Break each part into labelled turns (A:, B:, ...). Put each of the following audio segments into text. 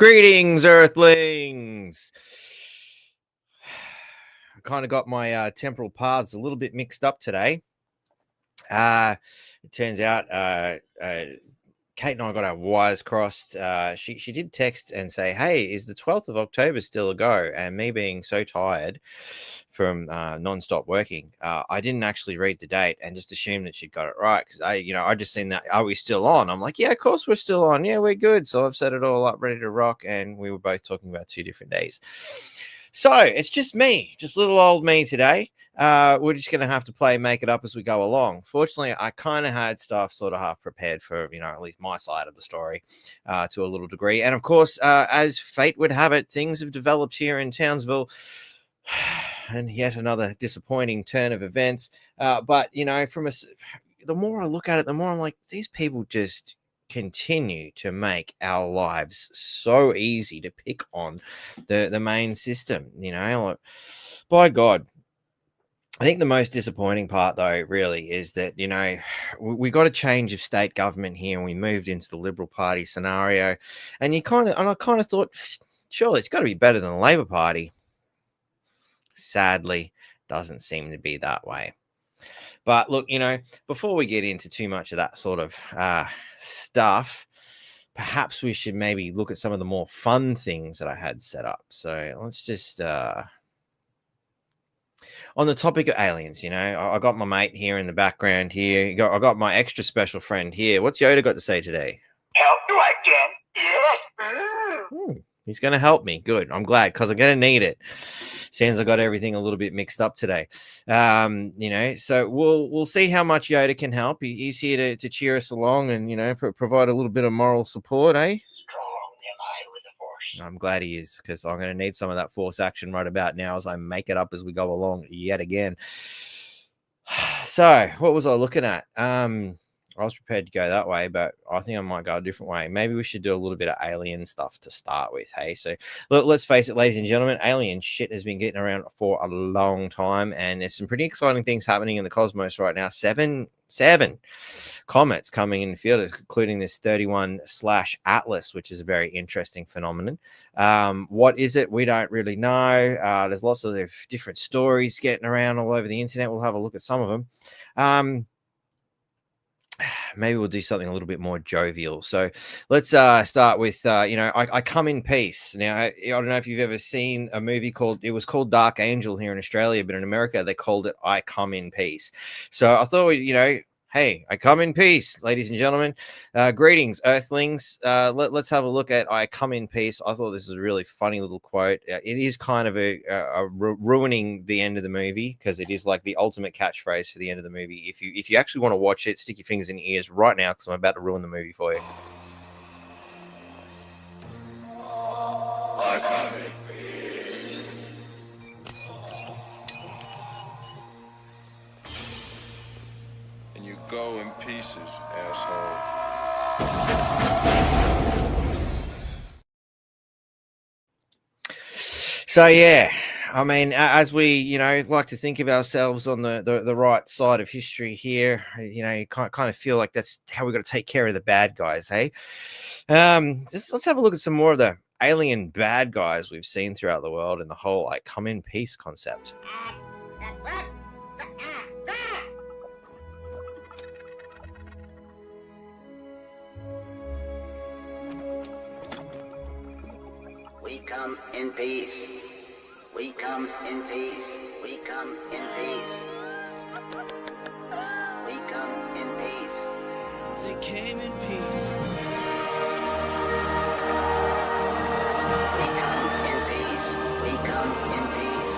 A: Greetings, Earthlings. I kind of got my temporal paths a little bit mixed up today. It turns out Kate and I got our wires crossed. She did text and say, "Hey, is the 12th of October still a go?" And me being so tired from non-stop working, I didn't actually read the date and just assumed that she'd got it right, because I just seen that, "Are we still on?" I'm like, "Yeah, of course we're still on. Yeah, we're good." So I've set it all up, ready to rock, and we were both talking about 2 different days. So it's just me, just little old me today. We're just going to have to make it up as we go along. Fortunately, I kind of had stuff sort of half prepared for, at least my side of the story to a little degree. And of course, as fate would have it, things have developed here in Townsville. And yet another disappointing turn of events. But, the more I look at it, the more I'm like, these people just continue to make our lives so easy to pick on the main system. Like, by God. I think the most disappointing part, though, really is that, we got a change of state government here, and we moved into the Liberal Party scenario. And I kind of thought, surely it's got to be better than the Labor Party. Sadly, doesn't seem to be that way. But look, before we get into too much of that sort of stuff, perhaps we should maybe look at some of the more fun things that I had set up. So let's just... on the topic of aliens, I got my mate here in the background here. I got my extra special friend here. What's Yoda got to say today?
B: Help you again? Yes.
A: He's going to help me. Good. I'm glad, because I'm going to need it. Seems I got everything a little bit mixed up today. So we'll see how much Yoda can help. He's here to cheer us along and, provide a little bit of moral support, eh? I'm glad he is, because I'm going to need some of that force action right about now as I make it up as we go along yet again. So what was I looking at? I was prepared to go that way, but I think I might go a different way. Maybe we should do a little bit of alien stuff to start with. Hey, so let's face it, ladies and gentlemen, alien shit has been getting around for a long time, and there's some pretty exciting things happening in the cosmos right now. Seven comets coming in the field, including this 31/Atlas, which is a very interesting phenomenon. What is it? We don't really know. There's lots of different stories getting around all over the internet. We'll have a look at some of them. Maybe we'll do something a little bit more jovial. So let's start with, I Come in Peace. Now, I don't know if you've ever seen a movie it was called Dark Angel here in Australia, but in America, they called it I Come in Peace. So I thought, hey, I come in peace, ladies and gentlemen. Greetings, Earthlings. Let's have a look at I Come in Peace. I thought this was a really funny little quote. It is kind of ruining the end of the movie, because it is like the ultimate catchphrase for the end of the movie. If you actually want to watch it, stick your fingers in your ears right now, because I'm about to ruin the movie for you.
B: I come in peace.
C: And you go in pieces, asshole.
A: So yeah, I mean, as we like to think of ourselves on the right side of history here, you kind of feel like that's how we got to take care of the bad guys, hey? Let's have a look at some more of the alien bad guys we've seen throughout the world in the whole like come in peace concept.
D: We come in peace. We come in peace. We come in peace. We come in peace.
E: They came in peace.
D: We come in peace. We come in peace.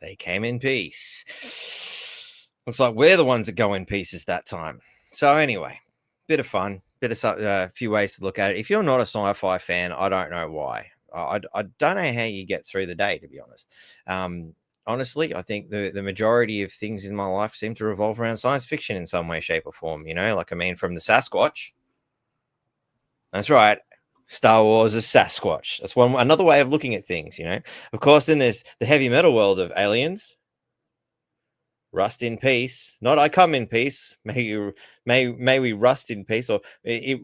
A: They came in peace. Looks like we're the ones that go in pieces that time. So anyway, bit of fun, a few ways to look at it. If you're not a sci-fi fan, I don't know why. I don't know how you get through the day, to be honest. Honestly, I think the majority of things in my life seem to revolve around science fiction in some way, shape, or form. From the Sasquatch. That's right. Star Wars is Sasquatch. That's another way of looking at things, Of course, then there's the heavy metal world of Aliens. Rust in peace. Not I come in peace. May we rust in peace, or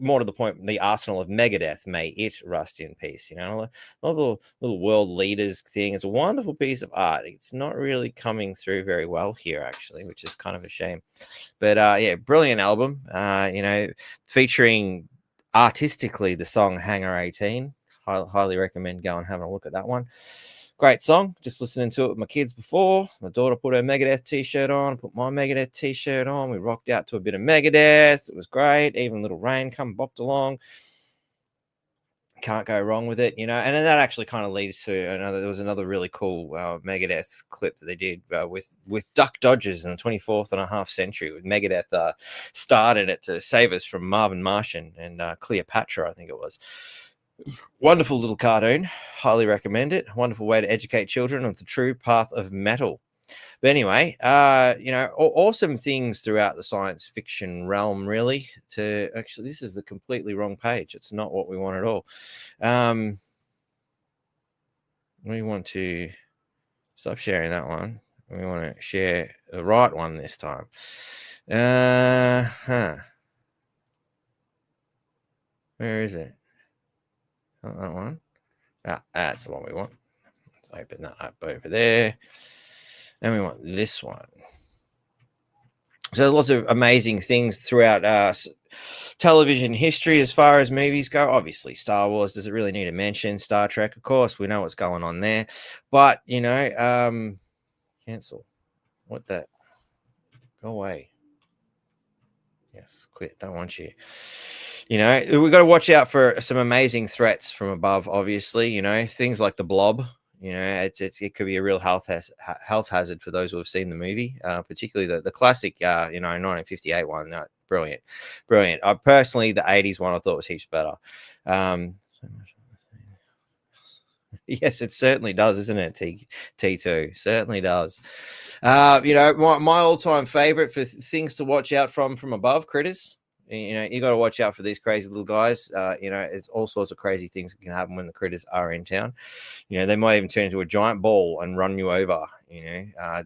A: more to the point, the arsenal of Megadeth, may it rust in peace. Another little world leaders thing. It's a wonderful piece of art. It's not really coming through very well here, actually, which is kind of a shame. But yeah, brilliant album. Featuring artistically the song Hangar 18. Highly recommend going and having a look at that one. Great song. Just listening to it with my kids before. My daughter put her Megadeth t-shirt on. I put my Megadeth t-shirt on. We rocked out to a bit of Megadeth. It was great. Even Little Rain bopped along. Can't go wrong with it, And then that actually kind of leads to there was another really cool Megadeth clip that they did with Duck Dodgers in the 24th and a half century. With Megadeth started it to save us from Marvin Martian and Cleopatra, I think it was. Wonderful little cartoon. Highly recommend it. Wonderful way to educate children on the true path of metal. But anyway, awesome things throughout the science fiction realm, really. This is the completely wrong page. It's not what we want at all. We want to stop sharing that one. We want to share the right one this time. Where is it? Not that one. That's the one we want. Let's open that up over there. And we want this one. So there's lots of amazing things throughout television history as far as movies go. Obviously, Star Wars, does it really need to mention? Star Trek, of course, we know what's going on there. But, cancel. What the? Go away. Yes, quit. Don't want you. we've got to watch out for some amazing threats from above. Obviously, things like the Blob. It could be a real health hazard for those who have seen the movie, particularly the classic, 1958 one. Brilliant. I personally, the 80s one I thought was heaps better. Yes, it certainly does, isn't it? T2 certainly does. My all-time favorite for things to watch out from above, critters. You got to watch out for these crazy little guys. It's all sorts of crazy things that can happen when the critters are in town. They might even turn into a giant ball and run you over.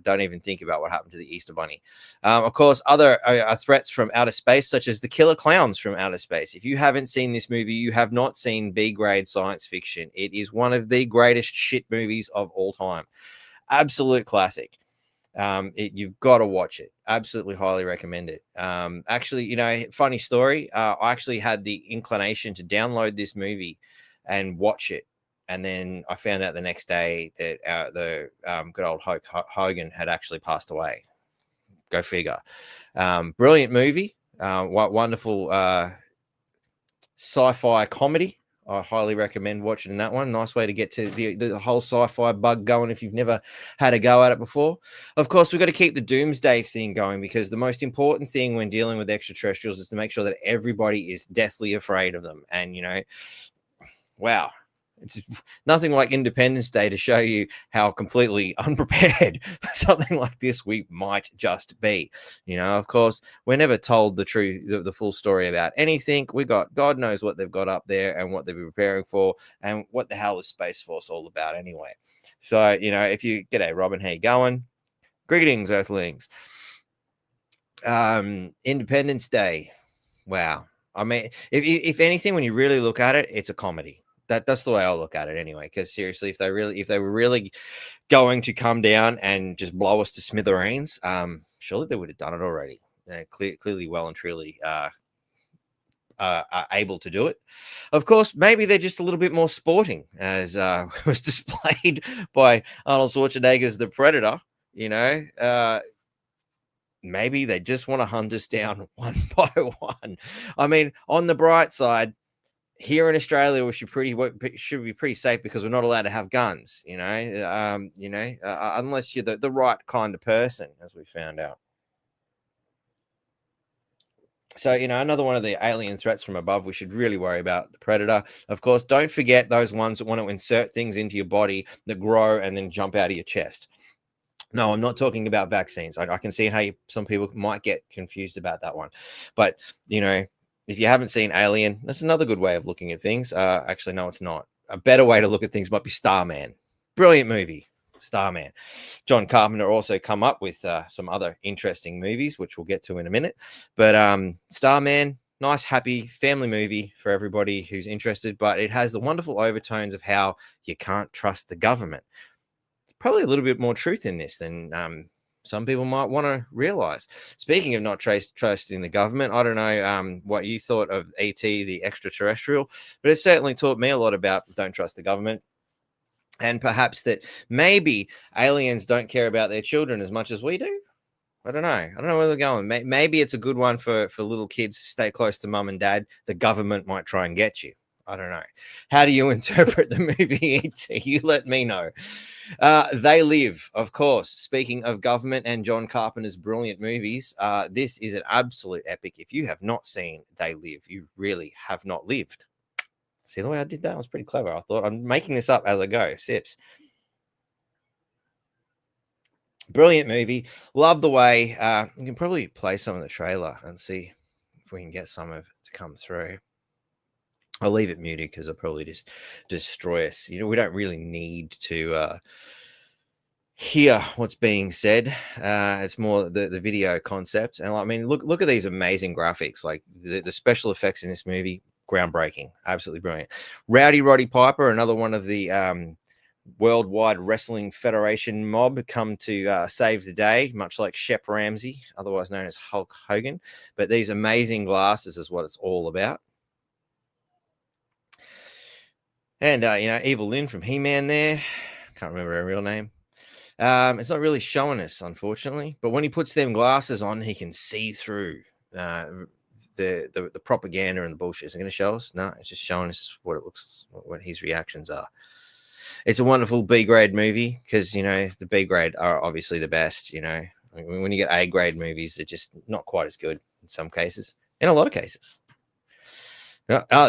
A: Don't even think about what happened to the Easter Bunny. Of course, other threats from outer space, such as the killer clowns from outer space. If you haven't seen this movie, you have not seen B-grade science fiction. It is one of the greatest shit movies of all time. Absolute classic. You've got to watch it. Absolutely highly recommend it. Actually, funny story. I actually had the inclination to download this movie and watch it. And then I found out the next day that the good old Hulk Hogan had actually passed away. Go figure. Brilliant movie. Wonderful sci-fi comedy. I highly recommend watching that one. Nice way to get to the whole sci-fi bug going if you've never had a go at it before. Of course, we've got to keep the doomsday thing going, because the most important thing when dealing with extraterrestrials is to make sure that everybody is deathly afraid of them. And, wow. It's nothing like Independence Day to show you how completely unprepared something like this we might just be. Of course, we're never told the full story about anything. We got God knows what they've got up there and what they've been preparing for, and what the hell is Space Force all about anyway. So, if you g'day, Robin, how you going? Greetings, Earthlings. Independence Day. Wow. I mean, if anything, when you really look at it, it's a comedy. That's the way I look at it anyway. Because seriously, if they were really going to come down and just blow us to smithereens, surely they would have done it already. Clearly, well and truly are able to do it. Of course, maybe they're just a little bit more sporting, as was displayed by Arnold Schwarzenegger's The Predator. Maybe they just want to hunt us down one by one. I mean, on the bright side, here in Australia, we should be pretty safe, because we're not allowed to have guns. Unless you're the right kind of person, as we found out. So, another one of the alien threats from above we should really worry about, the Predator. Of course, don't forget those ones that want to insert things into your body that grow and then jump out of your chest. No, I'm not talking about vaccines. I can see how some people might get confused about that one. But, if you haven't seen Alien, that's another good way of looking at things. Actually, no, it's not. A better way to look at things might be Starman. Brilliant movie, Starman. John Carpenter also come up with some other interesting movies, which we'll get to in a minute. But Starman, nice, happy family movie for everybody who's interested. But it has the wonderful overtones of how you can't trust the government. Probably a little bit more truth in this than some people might want to realize. Speaking of not trusting the government, I don't know what you thought of E.T., the extraterrestrial, but it certainly taught me a lot about don't trust the government. And perhaps that maybe aliens don't care about their children as much as we do. I don't know where they're going. Maybe it's a good one for little kids. Stay close to mum and dad. The government might try and get you. I don't know. How do you interpret the movie E.T.? You let me know. They Live, of course. Speaking of government and John Carpenter's brilliant movies, this is an absolute epic. If you have not seen They Live, you really have not lived. See the way I did that? It was pretty clever. I thought I'm making this up as I go. Sips. Brilliant movie. Love the way. You can probably play some of the trailer and see if we can get some of it to come through. I'll leave it muted because I'll probably just destroy us. We don't really need to hear what's being said. It's more the video concept. And I mean, look at these amazing graphics. Like the special effects in this movie, groundbreaking, absolutely brilliant. Rowdy Roddy Piper, another one of the Worldwide Wrestling Federation mob, come to save the day, much like Shep Ramsey, otherwise known as Hulk Hogan. But these amazing glasses is what it's all about. And, Evil Lynn from He-Man there. Can't remember her real name. It's not really showing us, unfortunately. But when he puts them glasses on, he can see through. the propaganda and the bullshit isn't going to show us. No, it's just showing us what it looks, what his reactions are. It's a wonderful B grade movie because, you know, the B grade are obviously the best. You know, when you get A grade movies, they're just not quite as good in some cases, in a lot of cases.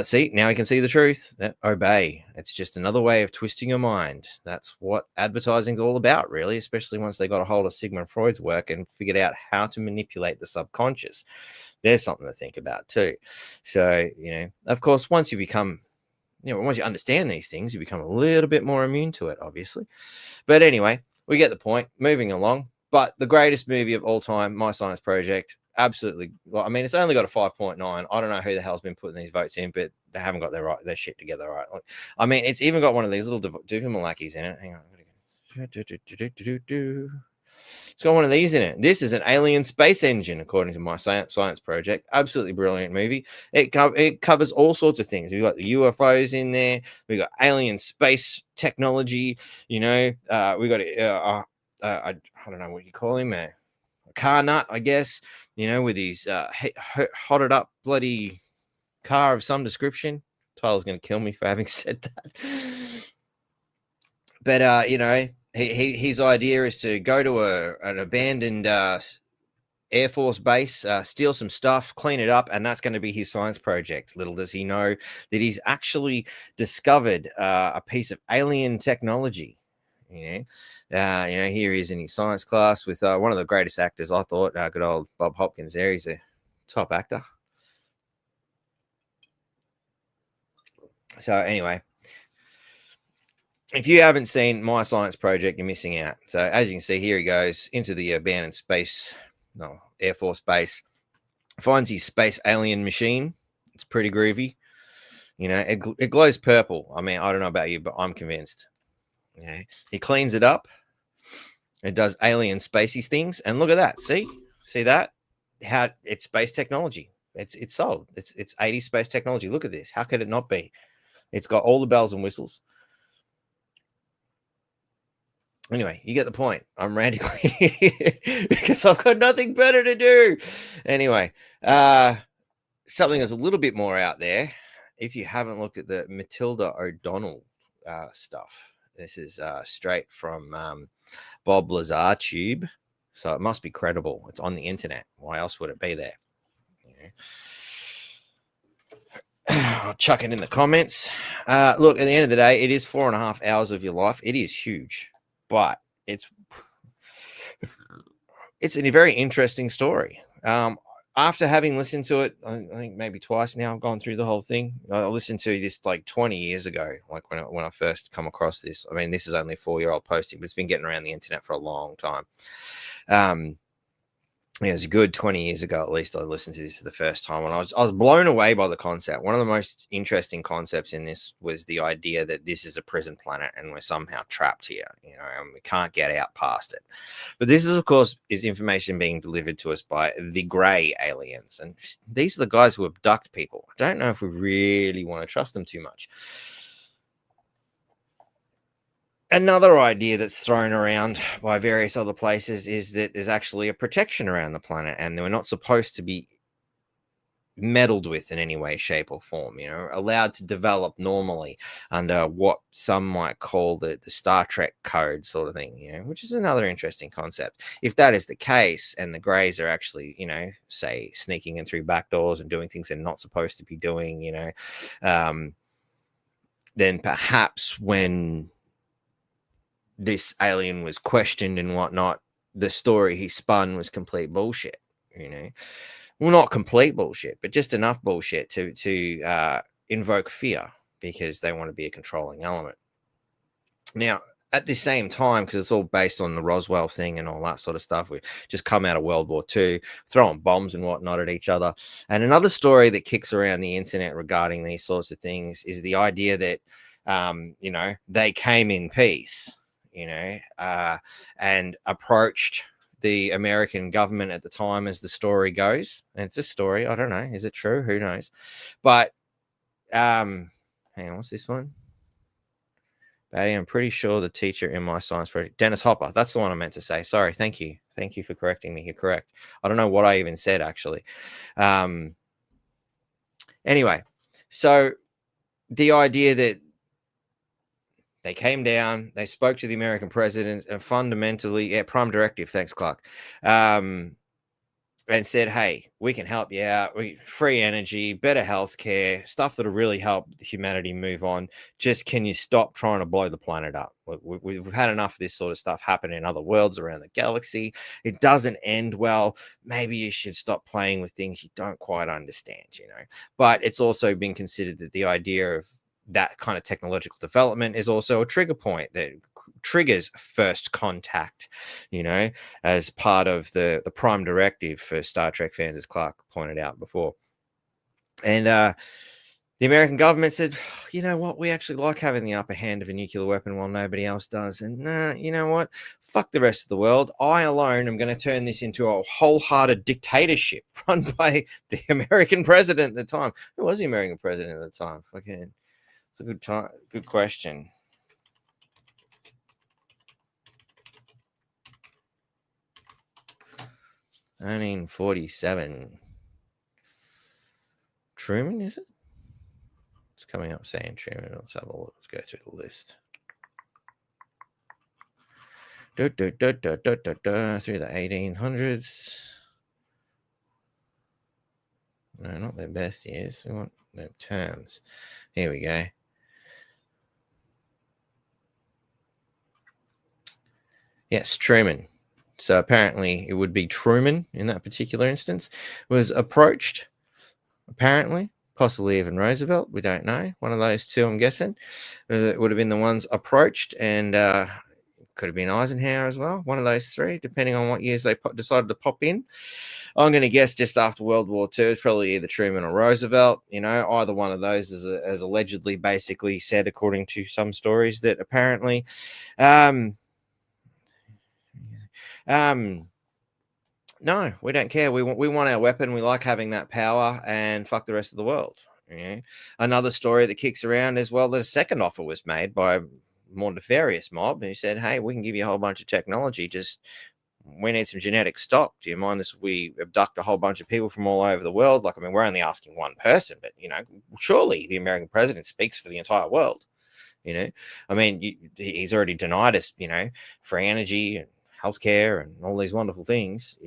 A: See, now I can see the truth. Obey. It's just another way of twisting your mind. That's what advertising's all about, really, especially once they got a hold of Sigmund Freud's work and figured out how to manipulate the subconscious. There's something to think about too. So, you know, of course, once you become, you know, once you understand these things, you become a little bit more immune to it, obviously. But anyway, we get the point. Moving along. But the greatest movie of all time, My Science Project. Absolutely. Well, I mean, it's only got a 5.9. I don't know who the hell's been putting these votes in, but they haven't got their shit together, right? Like, I mean, it's even got one of these little Duvimalackis in it. Hang on. It's got one of these in it. This is an alien space engine, according to My Science Project. Absolutely brilliant movie. It covers all sorts of things. We've got the UFOs in there. We've got alien space technology. You know, we got I don't know what you call him, a car nut, I guess. You know, with his hotted up bloody car of some description. Tyler's going to kill me for having said that. But, you know, his idea is to go to an abandoned Air Force base, steal some stuff, clean it up, and that's going to be his science project. Little does he know that he's actually discovered a piece of alien technology. You know, here he is in his science class with one of the greatest actors, I thought, good old Bob Hopkins there. He's a top actor. So anyway, if you haven't seen My Science Project, you're missing out. So as you can see, here he goes into the abandoned Air Force base, finds his space alien machine. It's pretty groovy. You know, it glows purple. I mean, I don't know about you, but I'm convinced. You know, he cleans it up. It does alien spacey things, and look at that. See that? How it's space technology. It's sold. It's 80s space technology. Look at this. How could it not be? It's got all the bells and whistles. Anyway, you get the point. I'm ranting because I've got nothing better to do. Anyway, something that's a little bit more out there. If you haven't looked at the Matilda O'Donnell stuff. This is straight from Bob Lazar Tube, so it must be credible. It's on the internet. Why else would it be there? I'll chuck it in the comments. Look, at the end of the day, it is 4.5 hours of your life. It is huge, but it's a very interesting story. After having listened to it, I think maybe twice now, I've gone through the whole thing. I listened to this like 20 years ago, like when I first come across this. I mean, this is only a 4-year-old posting, but it's been getting around the internet for a long time. It was a good 20 years ago, at least, I listened to this for the first time, and I was blown away by the concept. One of the most interesting concepts in this was the idea that this is a prison planet and we're somehow trapped here, you know, and we can't get out past it. But this is, of course, is information being delivered to us by the gray aliens, and these are the guys who abduct people. I don't know if we really want to trust them too much. Another idea that's thrown around by various other places is that there's actually a protection around the planet and we're not supposed to be meddled with in any way, shape, or form, you know, allowed to develop normally under what some might call the Star Trek code sort of thing, you know, which is another interesting concept. If that is the case and the Greys are actually, you know, say sneaking in through back doors and doing things they're not supposed to be doing, you know, then perhaps when this alien was questioned and whatnot, the story he spun was complete bullshit, you know. Well, not complete bullshit, but just enough bullshit to invoke fear because they want to be a controlling element. Now, at the same time, because it's all based on the Roswell thing and all that sort of stuff, we just come out of World War II, throwing bombs and whatnot at each other. And another story that kicks around the internet regarding these sorts of things is the idea that, you know, they came in peace, you know, and approached the American government at the time, as the story goes. And it's a story. I don't know. Is it true? Who knows? But hang on, what's this one? Batty, I'm pretty sure the teacher in My Science Project, Dennis Hopper. That's the one I meant to say. Sorry. Thank you. Thank you for correcting me. You're correct. I don't know what I even said, actually. Anyway, so the idea that they came down, they spoke to the American president, and fundamentally, prime directive, thanks, Clark, and said, hey, we can help you out. Free energy, better healthcare, stuff that'll really help humanity move on. Just can you stop trying to blow the planet up? We've had enough of this sort of stuff happen in other worlds around the galaxy. It doesn't end well. Maybe you should stop playing with things you don't quite understand, But it's also been considered that the idea of that kind of technological development is also a trigger point that triggers first contact, as part of the prime directive for Star Trek fans, as Clark pointed out before. And the American government said, you know what, we actually like having the upper hand of a nuclear weapon while nobody else does. And you know what, fuck the rest of the world. I alone am going to turn this into a wholehearted dictatorship run by the American president at the time. Who was the American president at the time? Fucking, it's a good question. (1947) Truman, is it? It's coming up saying Truman. Let's have a look. Let's go through the list. Through the 1800s. No, not their best years. We want their terms. Here we go. Yes, Truman. So apparently it would be Truman in that particular instance, was approached, apparently, possibly even Roosevelt. We don't know. One of those two, I'm guessing. It would have been the ones approached, and could have been Eisenhower as well. One of those three, depending on what years they decided to pop in. I'm going to guess just after World War II, it's probably either Truman or Roosevelt. Either one of those is allegedly basically said, according to some stories, that apparently... no, we don't care. We want our weapon. We like having that power, and fuck the rest of the world. Another story that kicks around as well, that a second offer was made by a more nefarious mob who said, hey, we can give you a whole bunch of technology. Just, we need some genetic stock. Do you mind if we abduct a whole bunch of people from all over the world? Like, I mean, we're only asking one person, but, surely the American president speaks for the entire world. I mean, he's already denied us, free energy and healthcare and all these wonderful things,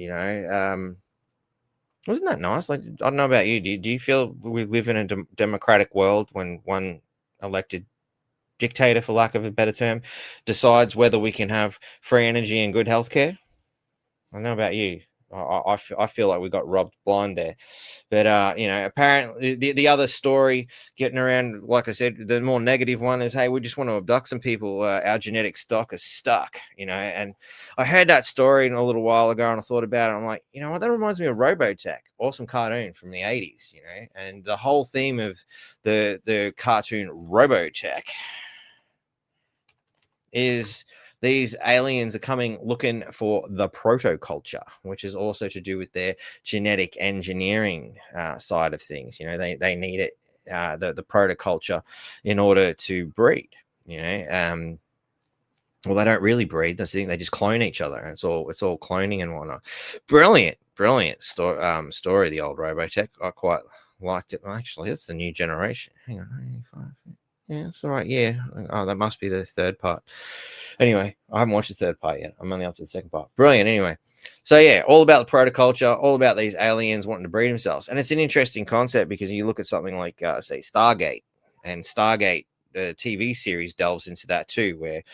A: wasn't that nice? Like, I don't know about you. Do you feel we live in a democratic world when one elected dictator, for lack of a better term, decides whether we can have free energy and good healthcare? I don't know about you. I feel like we got robbed blind there. But, apparently the other story getting around, like I said, the more negative one is, hey, we just want to abduct some people. Our genetic stock is stuck, and I heard that story a little while ago and I thought about it. I'm like, you know what? That reminds me of Robotech, awesome cartoon from the 80s, and the whole theme of the cartoon Robotech is... these aliens are coming looking for the proto-culture, which is also to do with their genetic engineering side of things. They need it, the proto-culture, in order to breed. Well, they don't really breed. That's the thing. They just clone each other. It's all cloning and whatnot. Brilliant story. The old Robotech. I quite liked it. Well, actually, it's the new generation. Hang on, 95. Yeah, it's all right. Yeah. Oh, that must be the third part. Anyway, I haven't watched the third part yet. I'm only up to the second part. Brilliant. Anyway. So, yeah, all about the protoculture, all about these aliens wanting to breed themselves. And it's an interesting concept because you look at something like, say, Stargate. And Stargate, the TV series, delves into that too, where,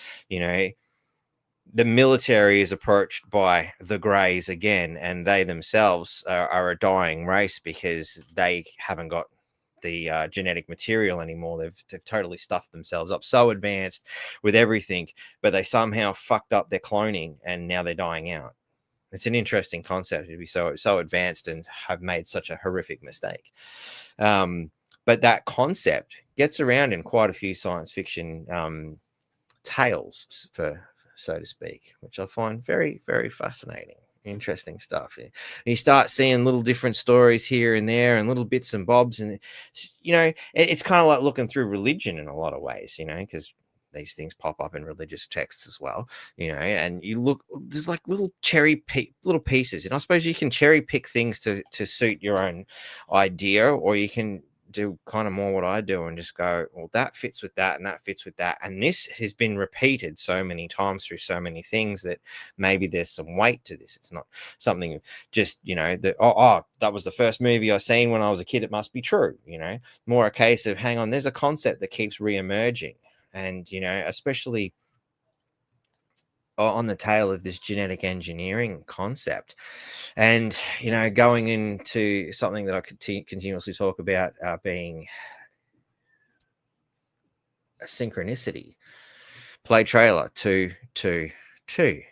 A: the military is approached by the Greys again, and they themselves are a dying race because they haven't got the genetic material anymore. They've totally stuffed themselves up, so advanced with everything, but they somehow fucked up their cloning and now they're dying out. It's an interesting concept to be so advanced and have made such a horrific mistake. But that concept gets around in quite a few science fiction tales, so to speak, which I find very, very fascinating. Interesting stuff. You start seeing little different stories here and there and little bits and bobs, and it's kind of like looking through religion in a lot of ways, because these things pop up in religious texts as well, and you look, there's like little little pieces, and I suppose you can cherry pick things to suit your own idea, or you can do kind of more what I do and just go, well, that fits with that and that fits with that. And this has been repeated so many times through so many things that maybe there's some weight to this. It's not something just, that, that was the first movie I seen when I was a kid. It must be true, more a case of, hang on, there's a concept that keeps reemerging. And, especially on the tail of this genetic engineering concept. And, going into something that I could continuously talk about being a synchronicity. Play trailer 222.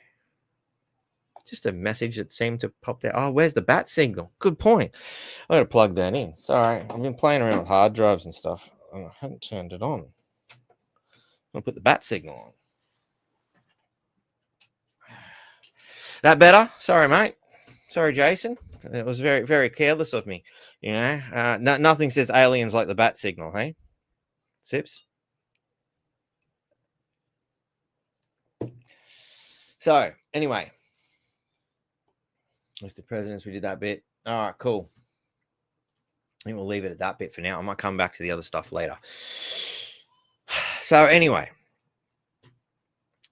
A: Just a message that seemed to pop there. Oh, where's the bat signal? Good point. I got to plug that in. Sorry, I've been playing around with hard drives and stuff, and I haven't turned it on. I'll put the bat signal on. That better? Sorry, mate. Sorry, Jason. It was very, very careless of me. Nothing says aliens like the bat signal, hey? Sips? So, anyway. Mr. Presidents, we did that bit. All right, cool. I think we'll leave it at that bit for now. I might come back to the other stuff later. So, anyway.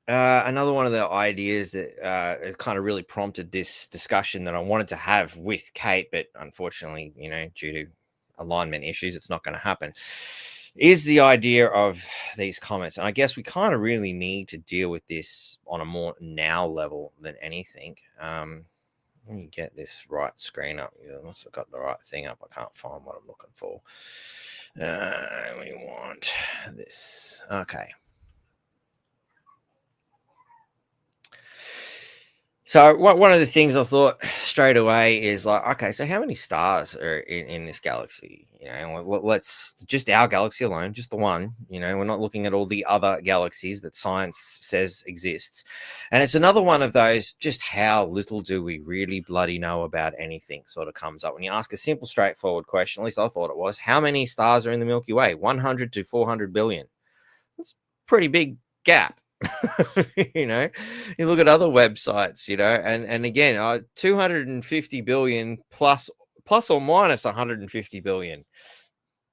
A: Another one of the ideas that kind of really prompted this discussion that I wanted to have with Kate, but unfortunately, due to alignment issues, it's not going to happen, is the idea of these comets. And I guess we kind of really need to deal with this on a more now level than anything. Let me get this right screen up. Unless I've got the right thing up, I can't find what I'm looking for. We want this. Okay. So one of the things I thought straight away is like, okay, so how many stars are in this galaxy? Let's just our galaxy alone, just the one. We're not looking at all the other galaxies that science says exists. And it's another one of those, just how little do we really bloody know about anything sort of comes up when you ask a simple, straightforward question. At least I thought it was. How many stars are in the Milky Way? 100 to 400 billion. That's a pretty big gap. You look at other websites, and again, 250 billion plus or minus 150 billion.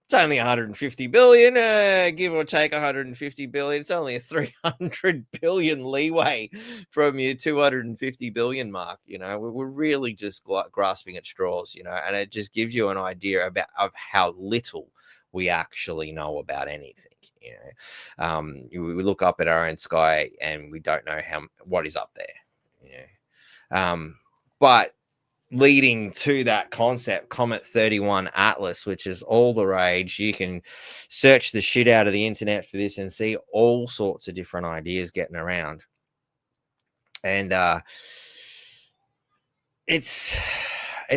A: It's only 150 billion, give or take 150 billion. It's only a 300 billion leeway from your 250 billion mark. We're really just grasping at straws, and it just gives you an idea of how little we actually know about anything. We look up at our own sky and we don't know what is up there. But leading to that concept, Comet 31 Atlas, which is all the rage. You can search the shit out of the internet for this and see all sorts of different ideas getting around. And it's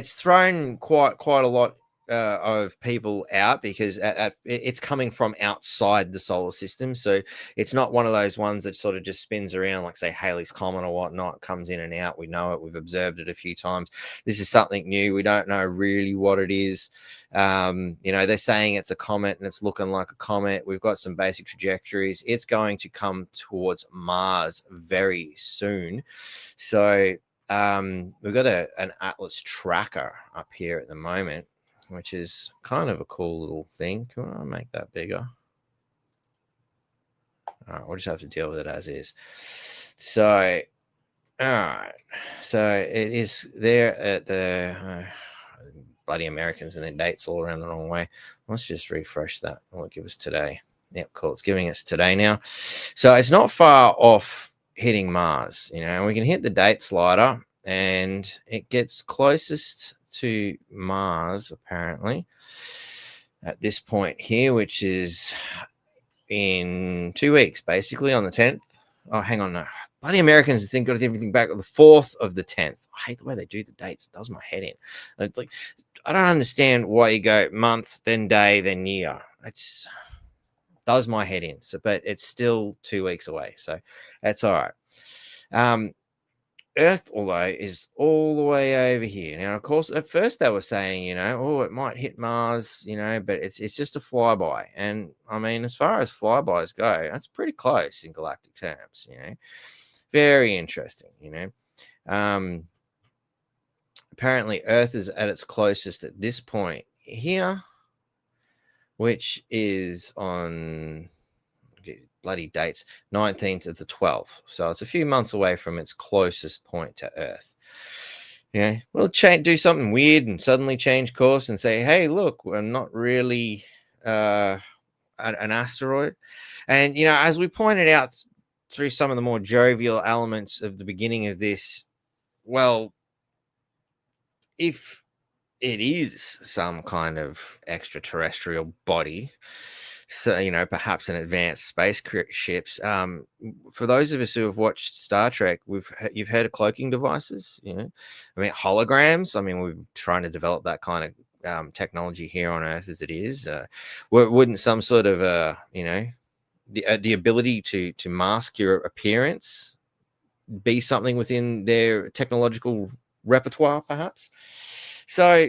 A: thrown quite a lot of people out because it's coming from outside the solar system. So it's not one of those ones that sort of just spins around like, say, Halley's Comet or whatnot, comes in and out. We know it. We've observed it a few times. This is something new. We don't know really what it is. They're saying it's a comet and it's looking like a comet. We've got some basic trajectories. It's going to come towards Mars very soon. So we've got an Atlas tracker up here at the moment, which is kind of a cool little thing. Can I make that bigger? All right, we'll just have to deal with it as is. So, all right. So it is there at the bloody Americans and their dates all around the wrong way. Let's just refresh that. Will it give us today? Yep, cool. It's giving us today now. So it's not far off hitting Mars, and we can hit the date slider and it gets closest to Mars apparently at this point here, which is in 2 weeks, basically on the 10th. Oh, hang on, no, bloody Americans think got everything back on the 4th of the 10th. I hate the way they do the dates. It does my head in. It's like, I don't understand why you go month, then day, then year. It's does my head in. So, but it's still 2 weeks away, so that's all right. Earth, although, is all the way over here. Now, of course, at first they were saying, it might hit Mars, but it's just a flyby. And I mean, as far as flybys go, that's pretty close in galactic terms, Very interesting, Apparently, Earth is at its closest at this point here. which is on bloody dates 19th of the 12th. So it's a few months away from its closest point to Earth. Yeah, we'll do something weird and suddenly change course and say, hey, look, we're not really an asteroid. And, you know, as we pointed out through some of the more jovial elements of the beginning of this, well, if it is some kind of extraterrestrial body, so, you know, perhaps an advanced spaceships. For those of us who have watched Star Trek, you've heard of cloaking devices, you know, I mean, holograms. I mean, we're trying to develop that kind of technology here on Earth as it is. Wouldn't some sort of, you know, the ability to mask your appearance be something within their technological repertoire, perhaps? So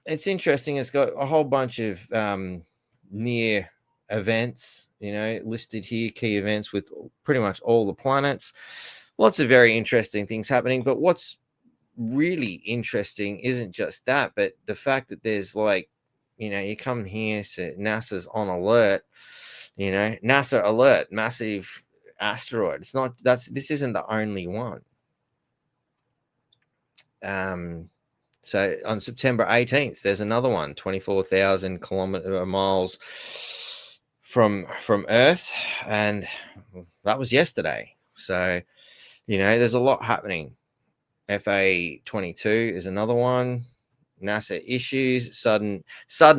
A: it's interesting. It's got a whole bunch of near events, you know, listed here, key events with pretty much all the planets. Lots of very interesting things happening. But what's really interesting isn't just that, but the fact that there's, like, you know, you come here to NASA's on alert, you know, NASA alert, massive asteroid. It's not, this isn't the only one. So on September 18th, there's another one, 24,000 miles from Earth, and that was yesterday. So, you know, there's a lot happening. FA-22 is another one. NASA issues sudden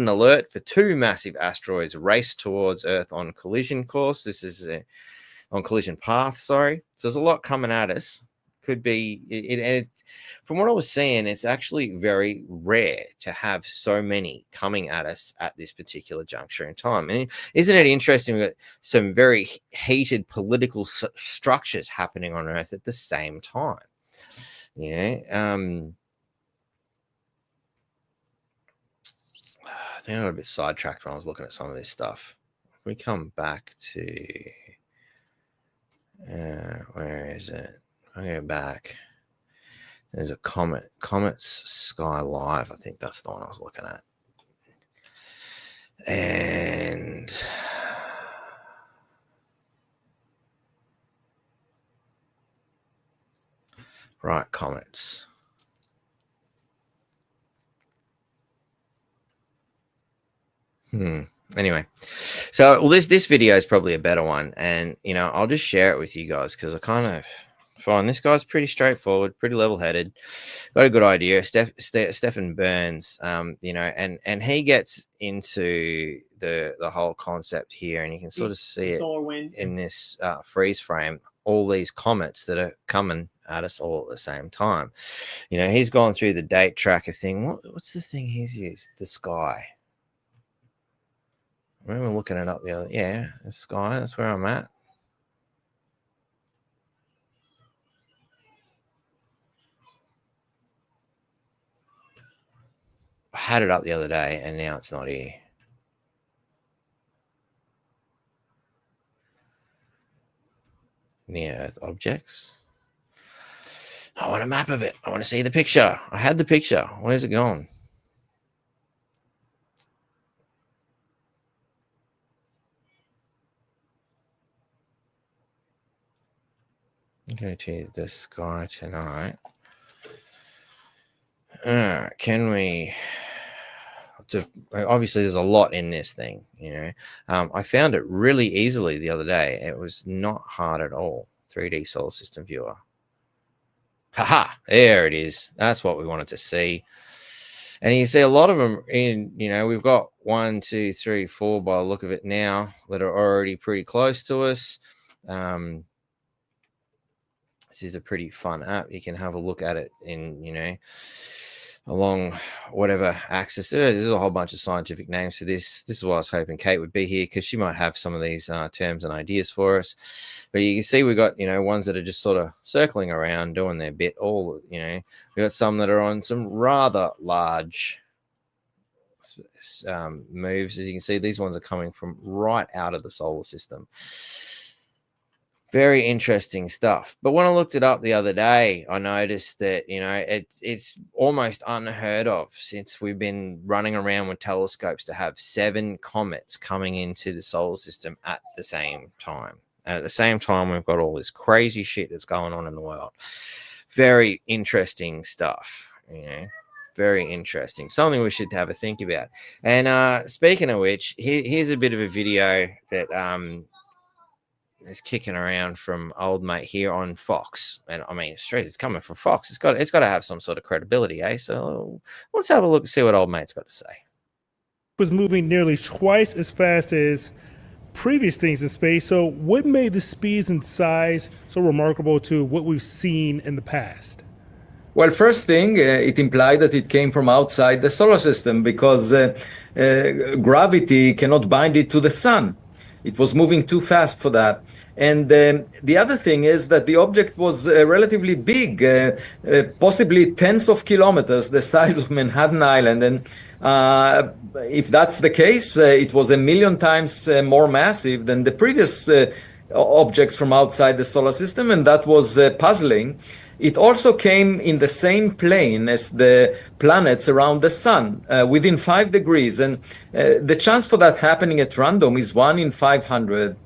A: alert for 2 massive asteroids race towards Earth on collision course. This is on collision path. Sorry. So there's a lot coming at us. Could be from what I was seeing, it's actually very rare to have so many coming at us at this particular juncture in time. And isn't it interesting that some very heated political structures happening on Earth at the same time? Yeah. I think I got a bit sidetracked when I was looking at some of this stuff. If we come back to where is it? I go back. There's a Comets Sky Live. I think that's the one I was looking at. And right, comets. Anyway, so well, this video is probably a better one, and you know, I'll just share it with you guys because I kind of find this guy's pretty straightforward, pretty level-headed, got a good idea. Stephen Burns, you know, and he gets into the whole concept here, and you can sort of see it in this freeze frame. All these comets that are coming at us all at the same time. You know, he's gone through the date tracker thing. What's the thing he's used? The sky. I remember looking it up the other. Yeah, the sky. That's where I'm at. I had it up the other day, and now it's not here. Near Earth objects. I want a map of it. I want to see the picture. I had the picture. Where's it gone? Go to the sky tonight. Can we? Obviously, there's a lot in this thing. You know, I found it really easily the other day. It was not hard at all. 3D solar system viewer. Haha! There it is. That's what we wanted to see. And you see a lot of them in. You know, we've got 1, 2, 3, 4 by the look of it now that are already pretty close to us. This is a pretty fun app. You can have a look at it in, you know, along whatever axis. There's a whole bunch of scientific names for this. This is why I was hoping Kate would be here, because she might have some of these terms and ideas for us. But you can see we've got, you know, ones that are just sort of circling around, doing their bit. All, you know, we've got some that are on some rather large moves. As you can see, these ones are coming from right out of the solar system. Very interesting stuff. But when I looked it up the other day, I noticed that, it's almost unheard of since we've been running around with telescopes to have 7 comets coming into the solar system at the same time. And at the same time, we've got all this crazy shit that's going on in the world. Very interesting stuff, very interesting. Something we should have a think about. And speaking of which, here's a bit of a video that is kicking around from old mate here on Fox. And I mean, straight, it's coming from Fox. It's got to have some sort of credibility, eh? So let's have a look and see what old mate's got to say.
F: Was moving nearly twice as fast as previous things in space. So what made the speeds and size so remarkable to what we've seen in the past?
G: Well, first thing, it implied that it came from outside the solar system because gravity cannot bind it to the sun. It was moving too fast for that. And the other thing is that the object was relatively big, possibly tens of kilometers, the size of Manhattan Island. And if that's the case, it was 1 million times more massive than the previous objects from outside the solar system, and that was puzzling. It also came in the same plane as the planets around the sun, within 5 degrees. And the chance for that happening at random is 1 in 500.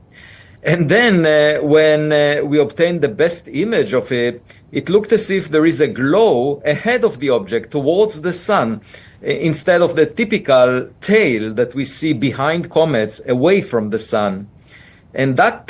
G: And then when we obtained the best image of it, it looked as if there is a glow ahead of the object towards the sun, instead of the typical tail that we see behind comets away from the sun. And that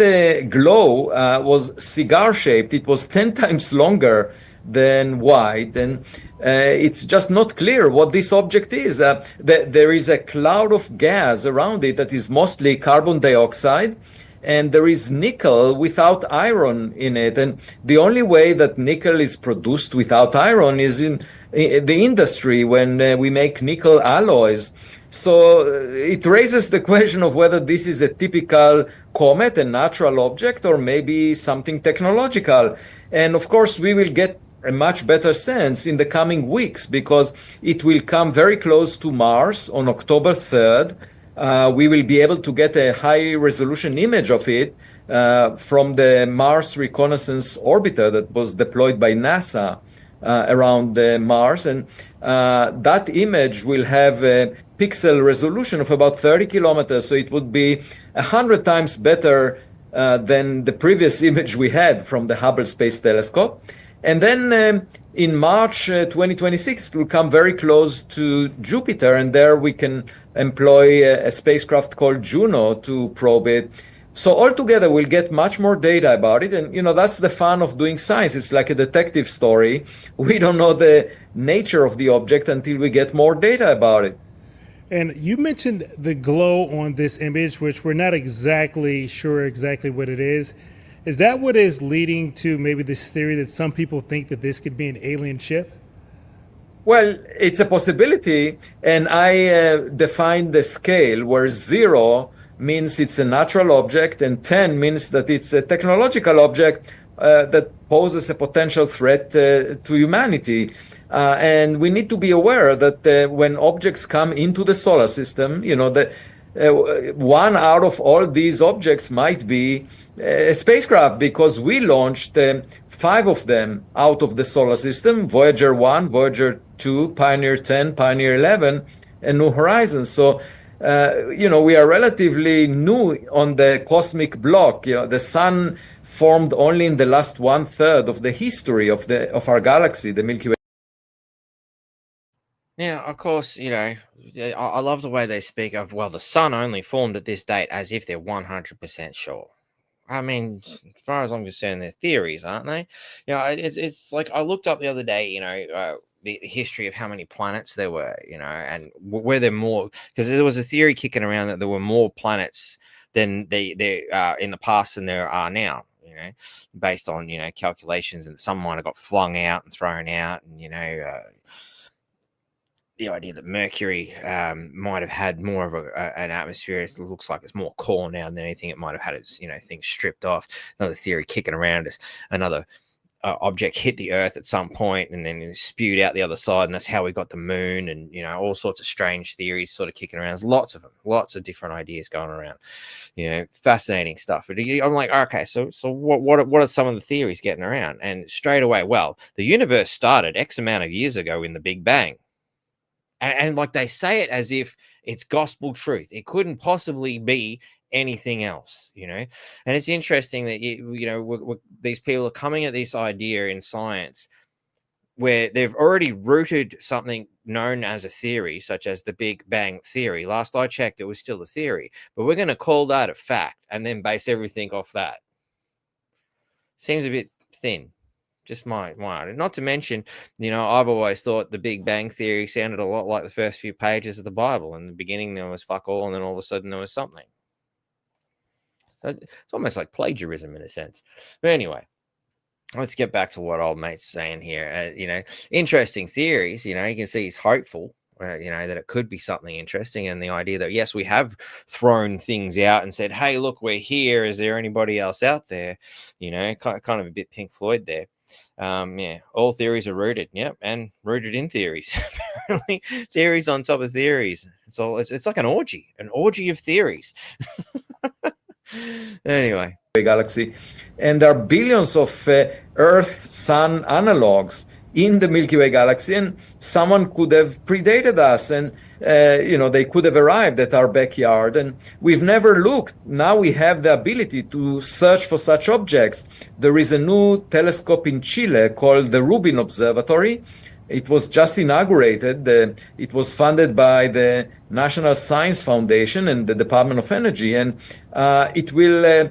G: glow was cigar-shaped. It was 10 times longer than wide. And it's just not clear what this object is. There is a cloud of gas around it that is mostly carbon dioxide. And there is nickel without iron in it. And the only way that nickel is produced without iron is in the industry when we make nickel alloys. So it raises the question of whether this is a typical comet, a natural object, or maybe something technological. And of course, we will get a much better sense in the coming weeks because it will come very close to Mars on October 3rd. We will be able to get a high-resolution image of it from the Mars Reconnaissance Orbiter that was deployed by NASA around Mars. And that image will have a pixel resolution of about 30 kilometers, so it would be 100 times better than the previous image we had from the Hubble Space Telescope. And then in March 2026, it will come very close to Jupiter, and there we can employ a spacecraft called Juno to probe it. So altogether, we'll get much more data about it. And, that's the fun of doing science. It's like a detective story. We don't know the nature of the object until we get more data about it.
F: And you mentioned the glow on this image, which we're not exactly sure exactly what it is. Is that what is leading to maybe this theory that some people think that this could be an alien ship?
G: Well, it's a possibility, and I define the scale where 0 means it's a natural object and 10 means that it's a technological object that poses a potential threat to humanity. And we need to be aware that when objects come into the solar system, that one out of all these objects might be a spacecraft, because we launched 5 of them out of the solar system: Voyager 1, Voyager 2, Pioneer 10, Pioneer 11, and New Horizons. So, we are relatively new on the cosmic block. The sun formed only in the last 1/3 of the history of our galaxy, the Milky Way.
A: Now, of course, I love the way they speak of, well, the sun only formed at this date, as if they're 100% sure. I mean, as far as I'm concerned, they're theories, aren't they? It's like I looked up the other day, the history of how many planets there were, and were there more? Because there was a theory kicking around that there were more planets than there in the past than there are now. Based on calculations, and some might have got flung out and thrown out, and the idea that Mercury might have had more of an atmosphere. It looks like it's more core now than anything. It might have had its things stripped off. Another theory kicking around is another object hit the Earth at some point and then spewed out the other side, and that's how we got the moon, and all sorts of strange theories sort of kicking around. There's lots of them, lots of different ideas going around. Fascinating stuff. But I'm like, okay, so what are some of the theories getting around? And straight away, well, the universe started X amount of years ago in the Big Bang, and like they say it as if it's gospel truth. It couldn't possibly be anything else, and it's interesting that these people are coming at this idea in science where they've already rooted something known as a theory, such as the Big Bang theory. Last I checked, it was still a theory, but we're going to call that a fact and then base everything off that. Seems a bit thin. Just my not to mention, I've always thought the Big Bang theory sounded a lot like the first few pages of the Bible. In the beginning there was fuck all, and then all of a sudden there was something. It's almost like plagiarism in a sense. But anyway, let's get back to what old mate's saying here. Interesting theories. You can see he's hopeful, that it could be something interesting. And the idea that, yes, we have thrown things out and said, hey, look, we're here. Is there anybody else out there? Kind of a bit Pink Floyd there. All theories are rooted. Yep. And rooted in theories. Apparently, theories on top of theories. It's like an orgy of theories. Anyway,
G: galaxy, and there are billions of Earth-Sun analogs in the Milky Way galaxy, and someone could have predated us, and they could have arrived at our backyard, and we've never looked. Now we have the ability to search for such objects. There is a new telescope in Chile called the Rubin Observatory. It was just inaugurated. It was funded by the National Science Foundation and the Department of Energy, and it will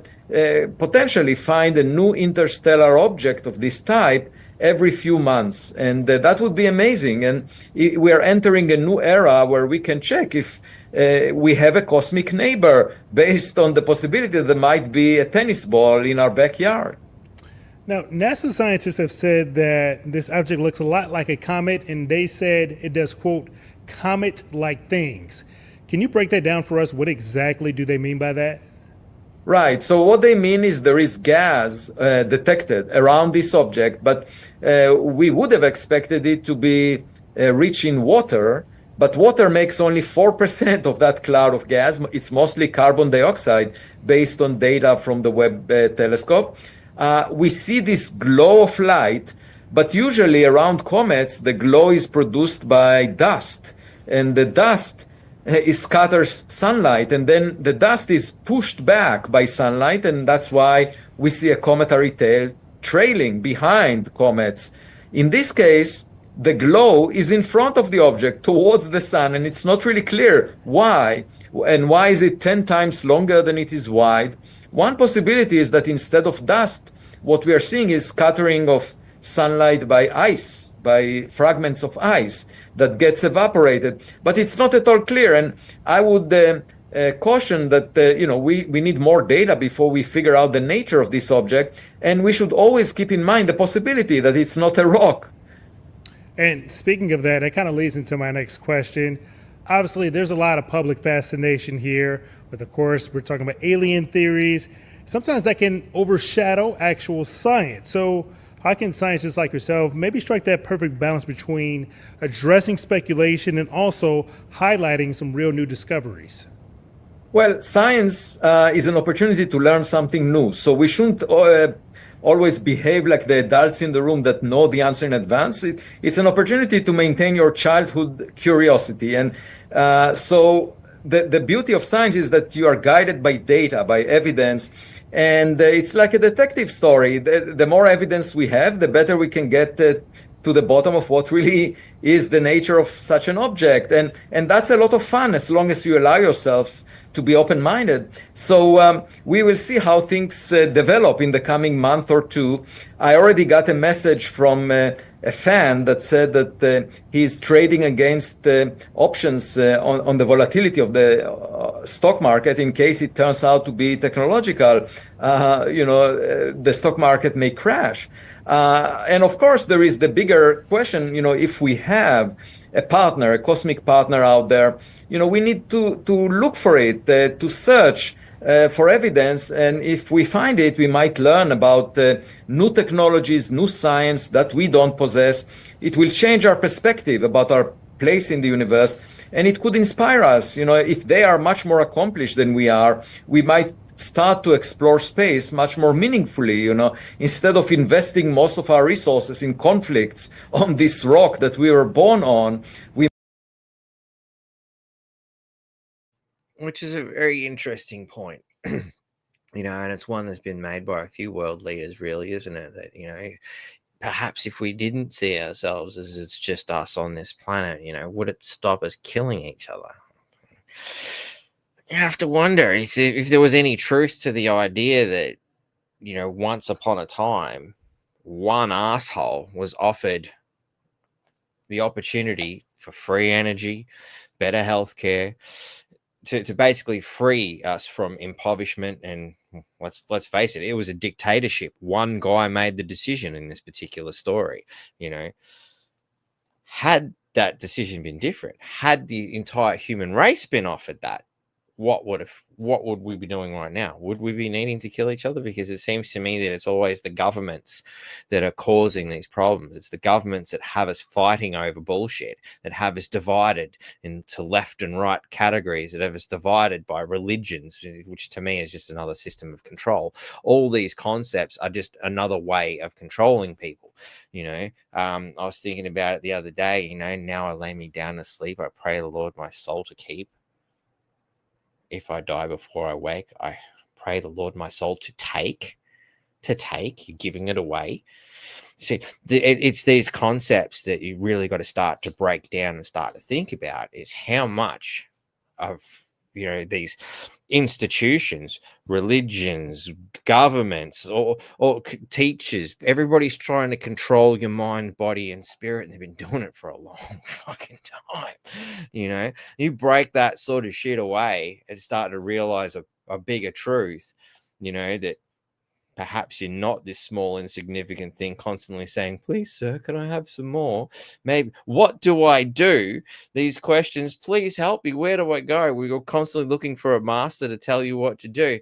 G: potentially find a new interstellar object of this type every few months, and that would be amazing. And we are entering a new era where we can check if we have a cosmic neighbor based on the possibility that there might be a tennis ball in our backyard.
F: Now, NASA scientists have said that this object looks a lot like a comet, and they said it does, quote, comet-like things. Can you break that down for us? What exactly do they mean by that?
G: Right. So what they mean is there is gas detected around this object, but we would have expected it to be rich in water, but water makes only 4% of that cloud of gas. It's mostly carbon dioxide based on data from the Webb telescope. We see this glow of light, but usually around comets, the glow is produced by dust, and the dust scatters sunlight, and then the dust is pushed back by sunlight, and that's why we see a cometary tail trailing behind comets. In this case, the glow is in front of the object towards the sun, and it's not really clear why, and why is it 10 times longer than it is wide. One possibility is that instead of dust, what we are seeing is scattering of sunlight by ice, by fragments of ice that gets evaporated. But it's not at all clear, and I would caution that we need more data before we figure out the nature of this object, and we should always keep in mind the possibility that it's not a rock.
F: And speaking of that, it kind of leads into my next question. Obviously, there's a lot of public fascination here, but of course, we're talking about alien theories. Sometimes that can overshadow actual science. So how can scientists like yourself maybe strike that perfect balance between addressing speculation and also highlighting some real new discoveries?
G: Well, science is an opportunity to learn something new. So we shouldn't always behave like the adults in the room that know the answer in advance. It's an opportunity to maintain your childhood curiosity. And so the beauty of science is that you are guided by data, by evidence. And it's like a detective story. The more evidence we have, the better we can get to the bottom of what really is the nature of such an object. And that's a lot of fun as long as you allow yourself to be open-minded. So we will see how things develop in the coming month or two. I already got a message from a fan that said that he's trading against options on the volatility of the stock market in case it turns out to be technological. The stock market may crash. And of course, there is the bigger question, if we have a partner, a cosmic partner out there, we need to look for it, to search for evidence. And if we find it, we might learn about new technologies, new science that we don't possess. It will change our perspective about our place in the universe, and it could inspire us. If they are much more accomplished than we are, we might start to explore space much more meaningfully. Instead of investing most of our resources in conflicts on this rock that we were born on,
A: which is a very interesting point. And it's one that's been made by a few world leaders, really, isn't it? That, perhaps if we didn't see ourselves as it's just us on this planet, would it stop us killing each other? You have to wonder if there was any truth to the idea that, once upon a time, one asshole was offered the opportunity for free energy, better healthcare, to basically free us from impoverishment. And let's face it, it was a dictatorship. One guy made the decision in this particular story. Had that decision been different, had the entire human race been offered that, what would we be doing right now? Would we be needing to kill each other? Because it seems to me that it's always the governments that are causing these problems. It's the governments that have us fighting over bullshit, that have us divided into left and right categories, that have us divided by religions, which to me is just another system of control. All these concepts are just another way of controlling people. I was thinking about it the other day. Now I lay me down to sleep, I pray the Lord my soul to keep. If I die before I wake, I pray the Lord my soul to take. You're giving it away. See, it's these concepts that you really got to start to break down and start to think about, is how much of these institutions, religions, governments, or teachers, everybody's trying to control your mind, body, and spirit, and they've been doing it for a long fucking time. You break that sort of shit away and start to realize a bigger truth, that perhaps you're not this small, insignificant thing constantly saying, please, sir, can I have some more? Maybe, what do I do? These questions, please help me. Where do I go? We're constantly looking for a master to tell you what to do.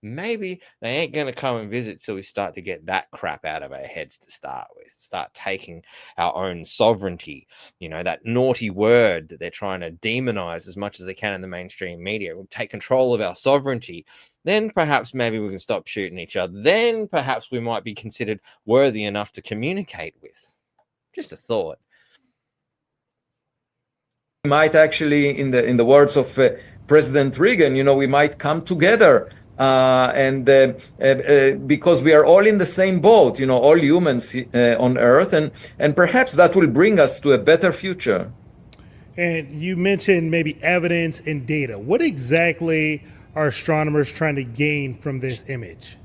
A: Maybe they ain't going to come and visit till we start to get that crap out of our heads to start with. Start taking our own sovereignty, that naughty word that they're trying to demonize as much as they can in the mainstream media. We'll take control of our sovereignty. Then perhaps maybe we can stop shooting each other. Then perhaps we might be considered worthy enough to communicate with. Just a thought.
G: We might actually, in the words of President Reagan, we might come together. And because we are all in the same boat, all humans on Earth, and perhaps that will bring us to a better future.
F: And you mentioned maybe evidence and data. What exactly are astronomers trying to gain from this image?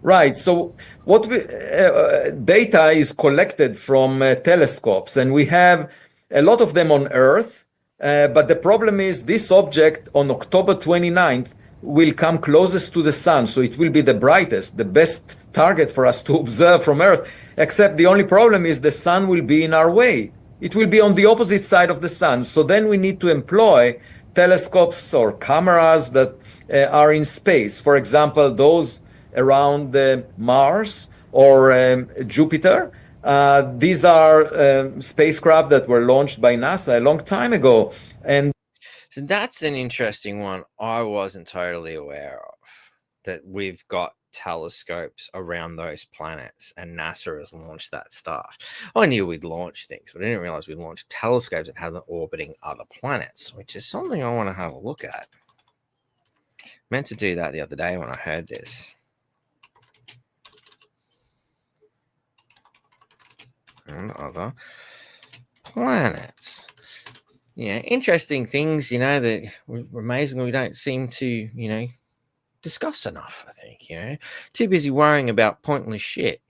G: Right. So what data is collected from telescopes, and we have a lot of them on Earth. But the problem is this object on October 29th will come closest to the sun. So it will be the brightest, the best target for us to observe from Earth. Except the only problem is the sun will be in our way. It will be on the opposite side of the sun. So then we need to employ telescopes or cameras that are in space. For example, those around Mars or Jupiter. These are spacecraft that were launched by NASA a long time ago. And
A: so that's an interesting one I wasn't totally aware of, that we've got telescopes around those planets and NASA has launched that stuff. I knew we'd launch things, but I didn't realize we'd launch telescopes that had them orbiting other planets, which is something I want to have a look at. Meant to do that the other day when I heard this. And other planets. Interesting things, that amazingly we don't seem to, discuss enough, I think, Too busy worrying about pointless shit,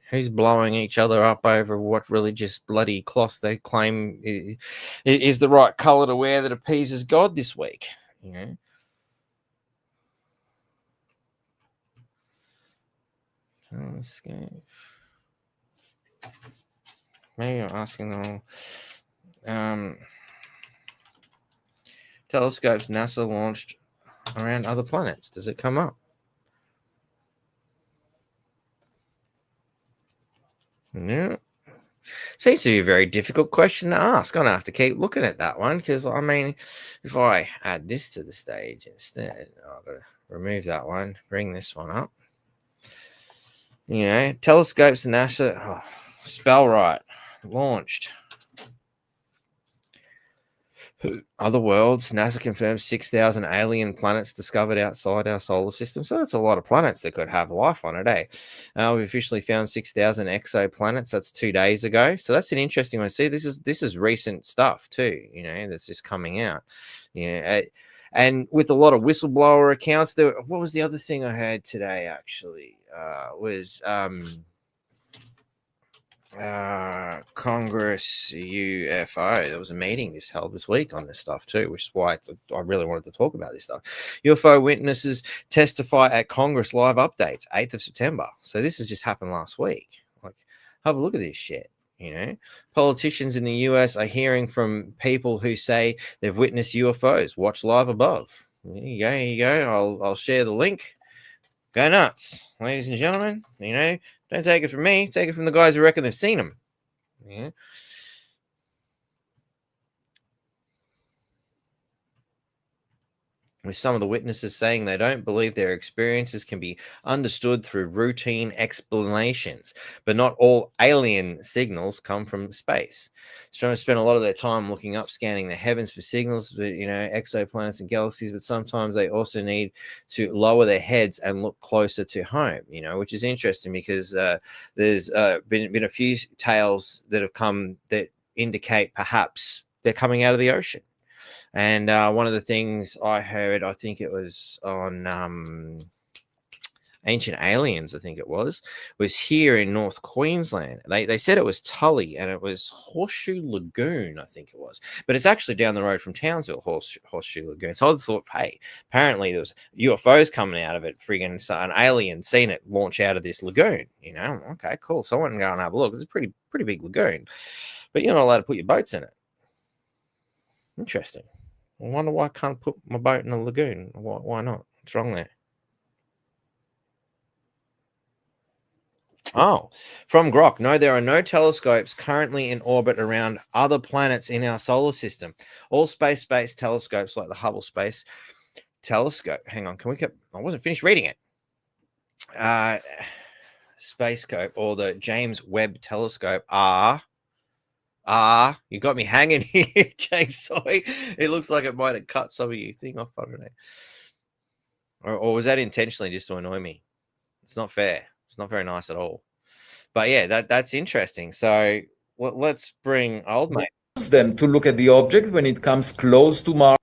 A: who's blowing each other up over what religious bloody cloth they claim is the right color to wear that appeases God this week, Maybe I'm asking them all. telescopes NASA launched around other planets. Does it come up? No. Seems to be a very difficult question to ask. I'm going to have to keep looking at that one because, I mean, if I add this to the stage instead, I've got to remove that one, bring this one up. You know, telescopes NASA, spell right, launched. Other worlds, NASA confirms 6,000 alien planets discovered outside our solar system. So that's a lot of planets that could have life on it, eh? We officially found 6,000 exoplanets. That's 2 days ago. So that's an interesting one. See, this is recent stuff too. You know, that's just coming out. Yeah, and with a lot of whistleblower accounts. What was the other thing I heard today? Actually, was Congress UFO. There was a meeting just held this week on this stuff too, which is why I really wanted to talk about this stuff. UFO witnesses testify at Congress live updates, 8th of September. So this has just happened last week. Like, have a look at this shit. You know, politicians in the US are hearing from people who say they've witnessed UFOs. Watch live above. Here you go. I'll share the link. Go nuts, ladies and gentlemen. You know, don't take it from me. Take it from the guys who reckon they've seen them. Yeah. With some of the witnesses saying they don't believe their experiences can be understood through routine explanations, but not all alien signals come from space. Astronomers spend a lot of their time looking up, scanning the heavens for signals, you know, exoplanets and galaxies, but sometimes they also need to lower their heads and look closer to home, you know, which is interesting because there's been a few tales that have come that indicate perhaps they're coming out of the ocean. And one of the things I heard, I think it was on Ancient Aliens, I think it was here in North Queensland. They said it was Tully and it was Horseshoe Lagoon, I think it was. But it's actually down the road from Townsville, Horseshoe Lagoon. So I thought, hey, apparently there was UFOs coming out of it. Friggin' so an alien seen it launch out of this lagoon. You know, okay, cool. So I went and go and have a look. It's a pretty big lagoon. But you're not allowed to put your boats in it. Interesting. I wonder why I can't put my boat in a lagoon. Why not? What's wrong there? Oh, from Grok. No, there are no telescopes currently in orbit around other planets in our solar system. All space-based telescopes like the Hubble Space Telescope. Hang on, I wasn't finished reading it. Spacescope or the James Webb Telescope are... you got me hanging here, Soy. It looks like it might have cut some of your thing off. I don't know. Or was that intentionally just to annoy me? It's not fair. It's not very nice at all. But yeah, that's interesting. So let's bring old mate.
G: Use them to look at the object when it comes close to Mars.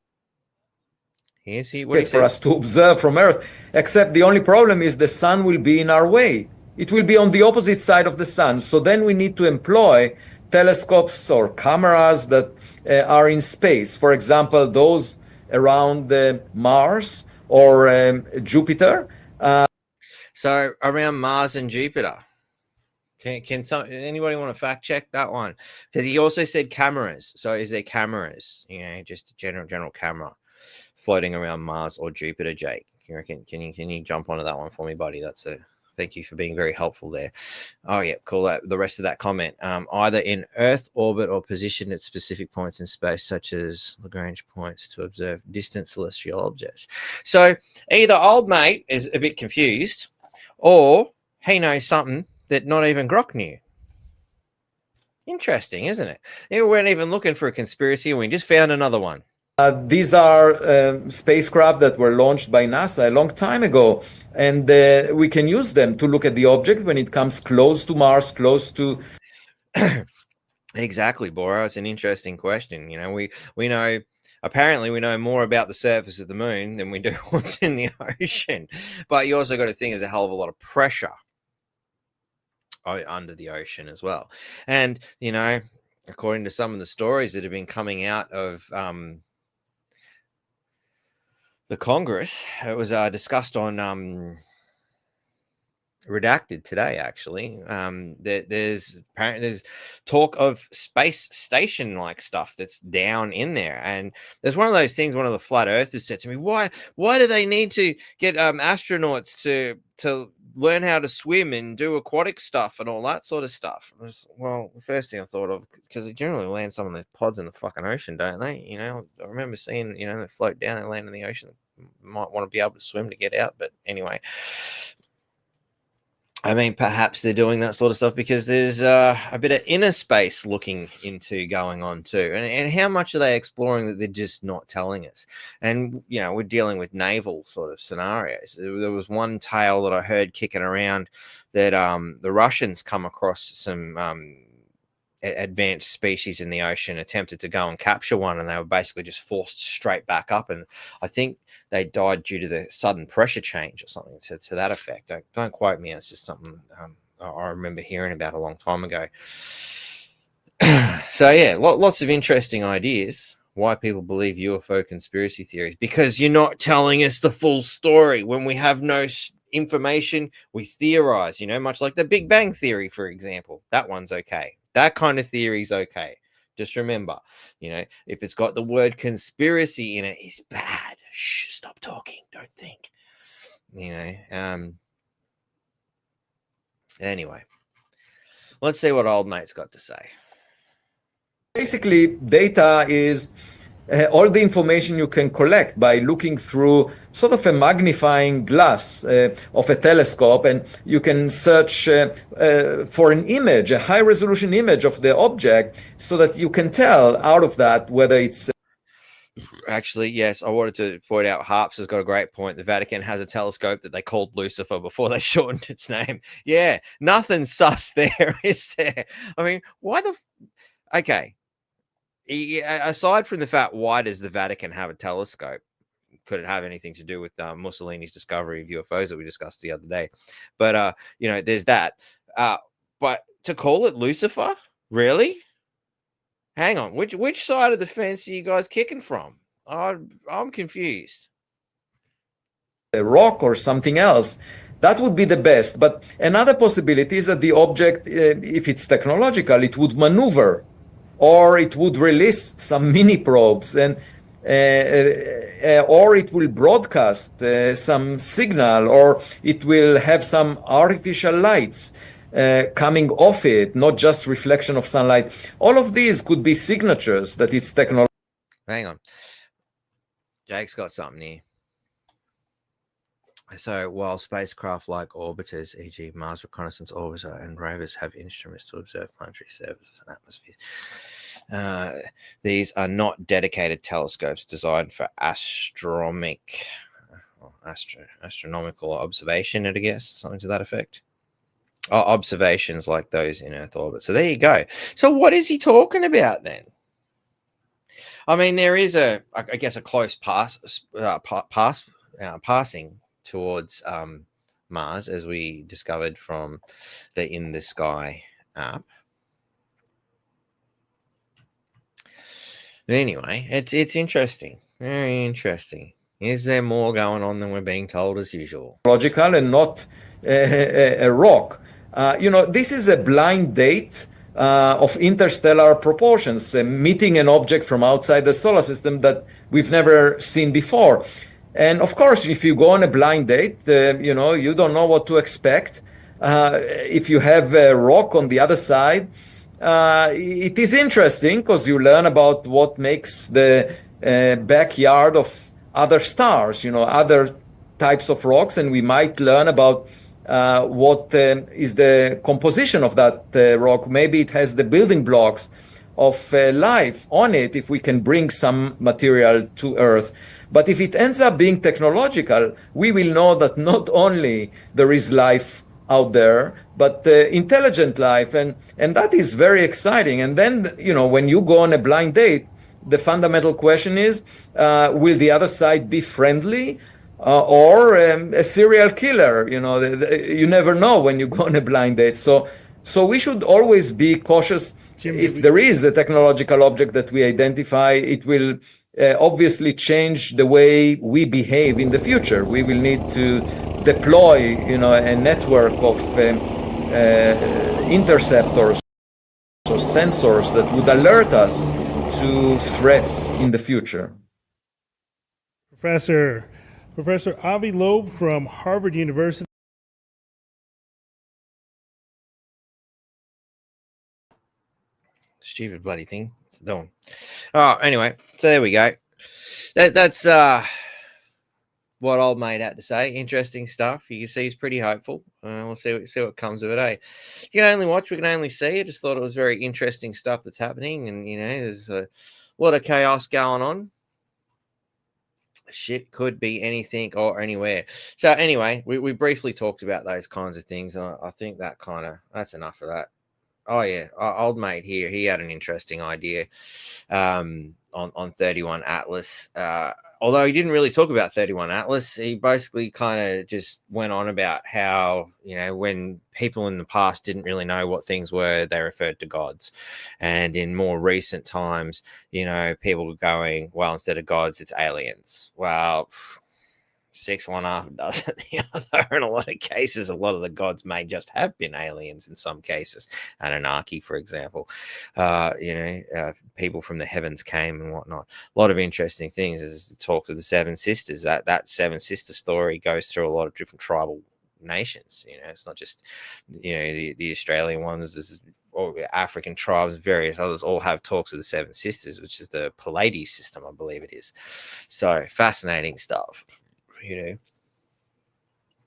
G: For us to observe from Earth. Except the only problem is the sun will be in our way. It will be on the opposite side of the sun. So then we need to employ telescopes or cameras that are in space. For example, those around Mars or Jupiter.
A: So around Mars and Jupiter. Can anybody want to fact check that one? Because he also said cameras. So is there cameras? You know, just a general camera floating around Mars or Jupiter, Jake? You reckon? Can you jump onto that one for me, buddy? Thank you for being very helpful there. Oh, yeah, cool. The rest of that comment, either in Earth orbit or positioned at specific points in space, such as Lagrange points to observe distant celestial objects. So either old mate is a bit confused or he knows something that not even Grok knew. Interesting, isn't it? We weren't even looking for a conspiracy and we just found another one.
G: These are spacecraft that were launched by NASA a long time ago, and we can use them to look at the object when it comes close to Mars, close to...
A: Exactly, Bora. It's an interesting question. You know, we know, apparently we know more about the surface of the moon than we do what's in the ocean. But you also got to think there's a hell of a lot of pressure under the ocean as well. And, you know, according to some of the stories that have been coming out of... the Congress, it was discussed on redacted today. Actually, there's apparently there's talk of space station like stuff that's down in there, and there's one of those things. One of the flat earthers said to me, "Why do they need to get astronauts to learn how to swim and do aquatic stuff and all that sort of stuff?" Well, the first thing I thought of, because they generally land some of the pods in the fucking ocean, don't they? You know, I remember seeing, you know, they float down and land in the ocean. Might want to be able to swim to get out, but anyway. I mean, perhaps they're doing that sort of stuff because there's a bit of inner space looking into going on too. And how much are they exploring that they're just not telling us? And, you know, we're dealing with naval sort of scenarios. There was one tale that I heard kicking around that the Russians come across some advanced species in the ocean, attempted to go and capture one, and they were basically just forced straight back up. And I think they died due to the sudden pressure change or something to that effect. Don't quote me. It's just something I remember hearing about a long time ago. So yeah, lots of interesting ideas. Why people believe UFO conspiracy theories, because you're not telling us the full story. When we have no information, we theorize, you know, much like the Big Bang Theory, for example. That one's okay. That kind of theory is okay. Just remember, you know, if it's got the word conspiracy in it, it's bad. Shh, stop talking. Don't think. You know. Anyway, let's see what old mate's got to say.
G: Basically, data is all the information you can collect by looking through sort of a magnifying glass of a telescope, and you can search for an image, a high resolution image of the object, so that you can tell out of that whether it's
A: Actually, yes, I wanted to point out Harps has got a great point. The Vatican has a telescope that they called Lucifer before they shortened its name. Yeah, nothing sus there, is there? I mean, why the... Okay. Aside from the fact, why does the Vatican have a telescope? Could it have anything to do with Mussolini's discovery of UFOs that we discussed the other day? But, you know, there's that. But to call it Lucifer? Really? Hang on. Which side of the fence are you guys kicking from? I'm confused.
G: a rock or something else, that would be the best. But another possibility is that the object, if it's technological, it would maneuver, or it would release some mini probes, and or it will broadcast some signal, or it will have some artificial lights coming off it, not just reflection of sunlight. All of these could be signatures that it's technological.
A: Hang on. Jake's got something here. So while spacecraft like orbiters, e.g. Mars Reconnaissance Orbiter and rovers, have instruments to observe planetary surfaces and atmospheres, these are not dedicated telescopes designed for astronomical observation, I guess, something to that effect. Observations like those in Earth orbit. So there you go. So what is he talking about then? I mean, there is I guess, a close passing towards Mars, as we discovered from the In the Sky app. But anyway, it's interesting, very interesting. Is there more going on than we're being told as usual?
G: Logical and not a rock. This is a blind date of interstellar proportions, meeting an object from outside the solar system that we've never seen before. And of course, if you go on a blind date, you don't know what to expect. If you have a rock on the other side, it is interesting because you learn about what makes the backyard of other stars, other types of rocks, and we might learn about what is the composition of that rock. Maybe it has the building blocks of life on it, if we can bring some material to Earth. But if it ends up being technological, we will know that not only there is life out there, but intelligent life, and that is very exciting. And then, when you go on a blind date, the fundamental question is, will the other side be friendly? Or a serial killer? You never know when you go on a blind date. So we should always be cautious. If there is a technological object that we identify, it will obviously change the way we behave in the future. We will need to deploy, a network of interceptors or sensors that would alert us to threats in the future.
F: Professor Avi Loeb from Harvard University.
A: Stupid bloody thing. It's doing. Oh, anyway, so there we go. That's what old mate had to say. Interesting stuff. You can see he's pretty hopeful. We'll see what comes of it. Eh? You can only watch, we can only see. I just thought it was very interesting stuff that's happening, and there's a lot of chaos going on. Shit could be anything or anywhere. So anyway, we briefly talked about those kinds of things, and I think that's enough of that. Oh yeah, old mate here, he had an interesting idea on 31 Atlas. Although he didn't really talk about 31 Atlas, he basically kind of just went on about how, when people in the past didn't really know what things were, they referred to gods. And in more recent times, people were going, well, instead of gods, it's aliens. Well, 6 1 half does it the other. In a lot of cases, a lot of the gods may just have been aliens in some cases. Anunnaki, for example, people from the heavens came and whatnot. A lot of interesting things. As the talk of the Seven Sisters, that Seven Sister story goes through a lot of different tribal nations. It's not just the Australian ones. There's or African tribes, various others, all have talks of the Seven Sisters, which is the Pleiades system, I believe it is. So fascinating stuff.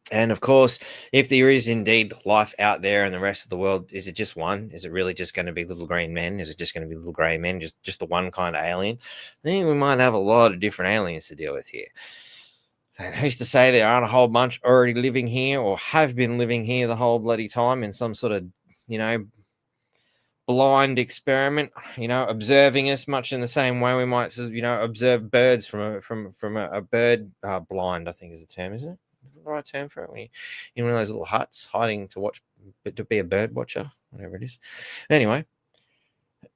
A: And of course, if there is indeed life out there in the rest of the world, is it just one? Is it really just going to be little green men? Is it just going to be little grey men? Just the one kind of alien? I think we might have a lot of different aliens to deal with here. And who's to say there aren't a whole bunch already living here or have been living here the whole bloody time in some sort of, blind experiment, observing us much in the same way we might, observe birds from a bird blind, I think is the term, isn't it? The right term for it? When you're in one of those little huts hiding to be a bird watcher, whatever it is. Anyway,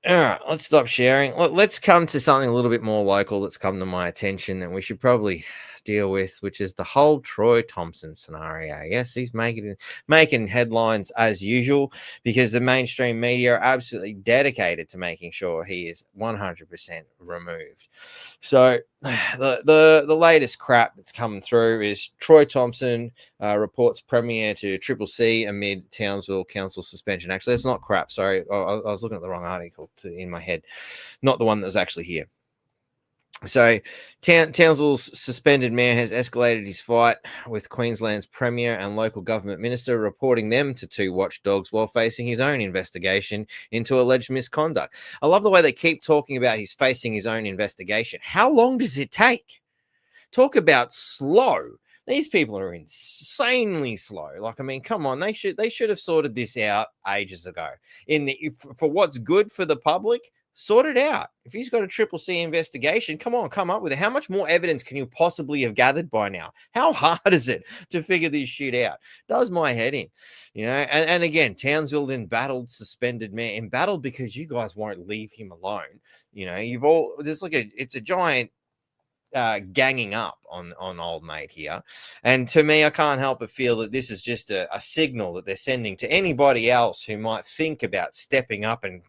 A: all right, let's stop sharing. Let's come to something a little bit more local that's come to my attention and we should probably deal with, which is the whole Troy Thompson scenario. Yes, he's making headlines as usual because the mainstream media are absolutely dedicated to making sure he is 100% removed. So the latest crap that's coming through is Troy Thompson reports premiere to Triple C amid Townsville Council suspension. Actually, it's not crap. Sorry, I was looking at the wrong article in my head. Not the one that was actually here. So Townsville's suspended mayor has escalated his fight with Queensland's premier and local government minister, reporting them to two watchdogs while facing his own investigation into alleged misconduct. I love the way they keep talking about he's facing his own investigation. How long does it take? Talk about slow. These people are insanely slow. Come on, they should have sorted this out ages ago. For what's good for the public, sort it out. If he's got a Triple C investigation, come up with it. How much more evidence can you possibly have gathered by now? How hard is it to figure this shit out? Does my head in, and again, Townsville embattled suspended mayor, embattled because you guys won't leave him alone. It's a giant ganging up on old mate here. And to me, I can't help but feel that this is just a signal that they're sending to anybody else who might think about stepping up and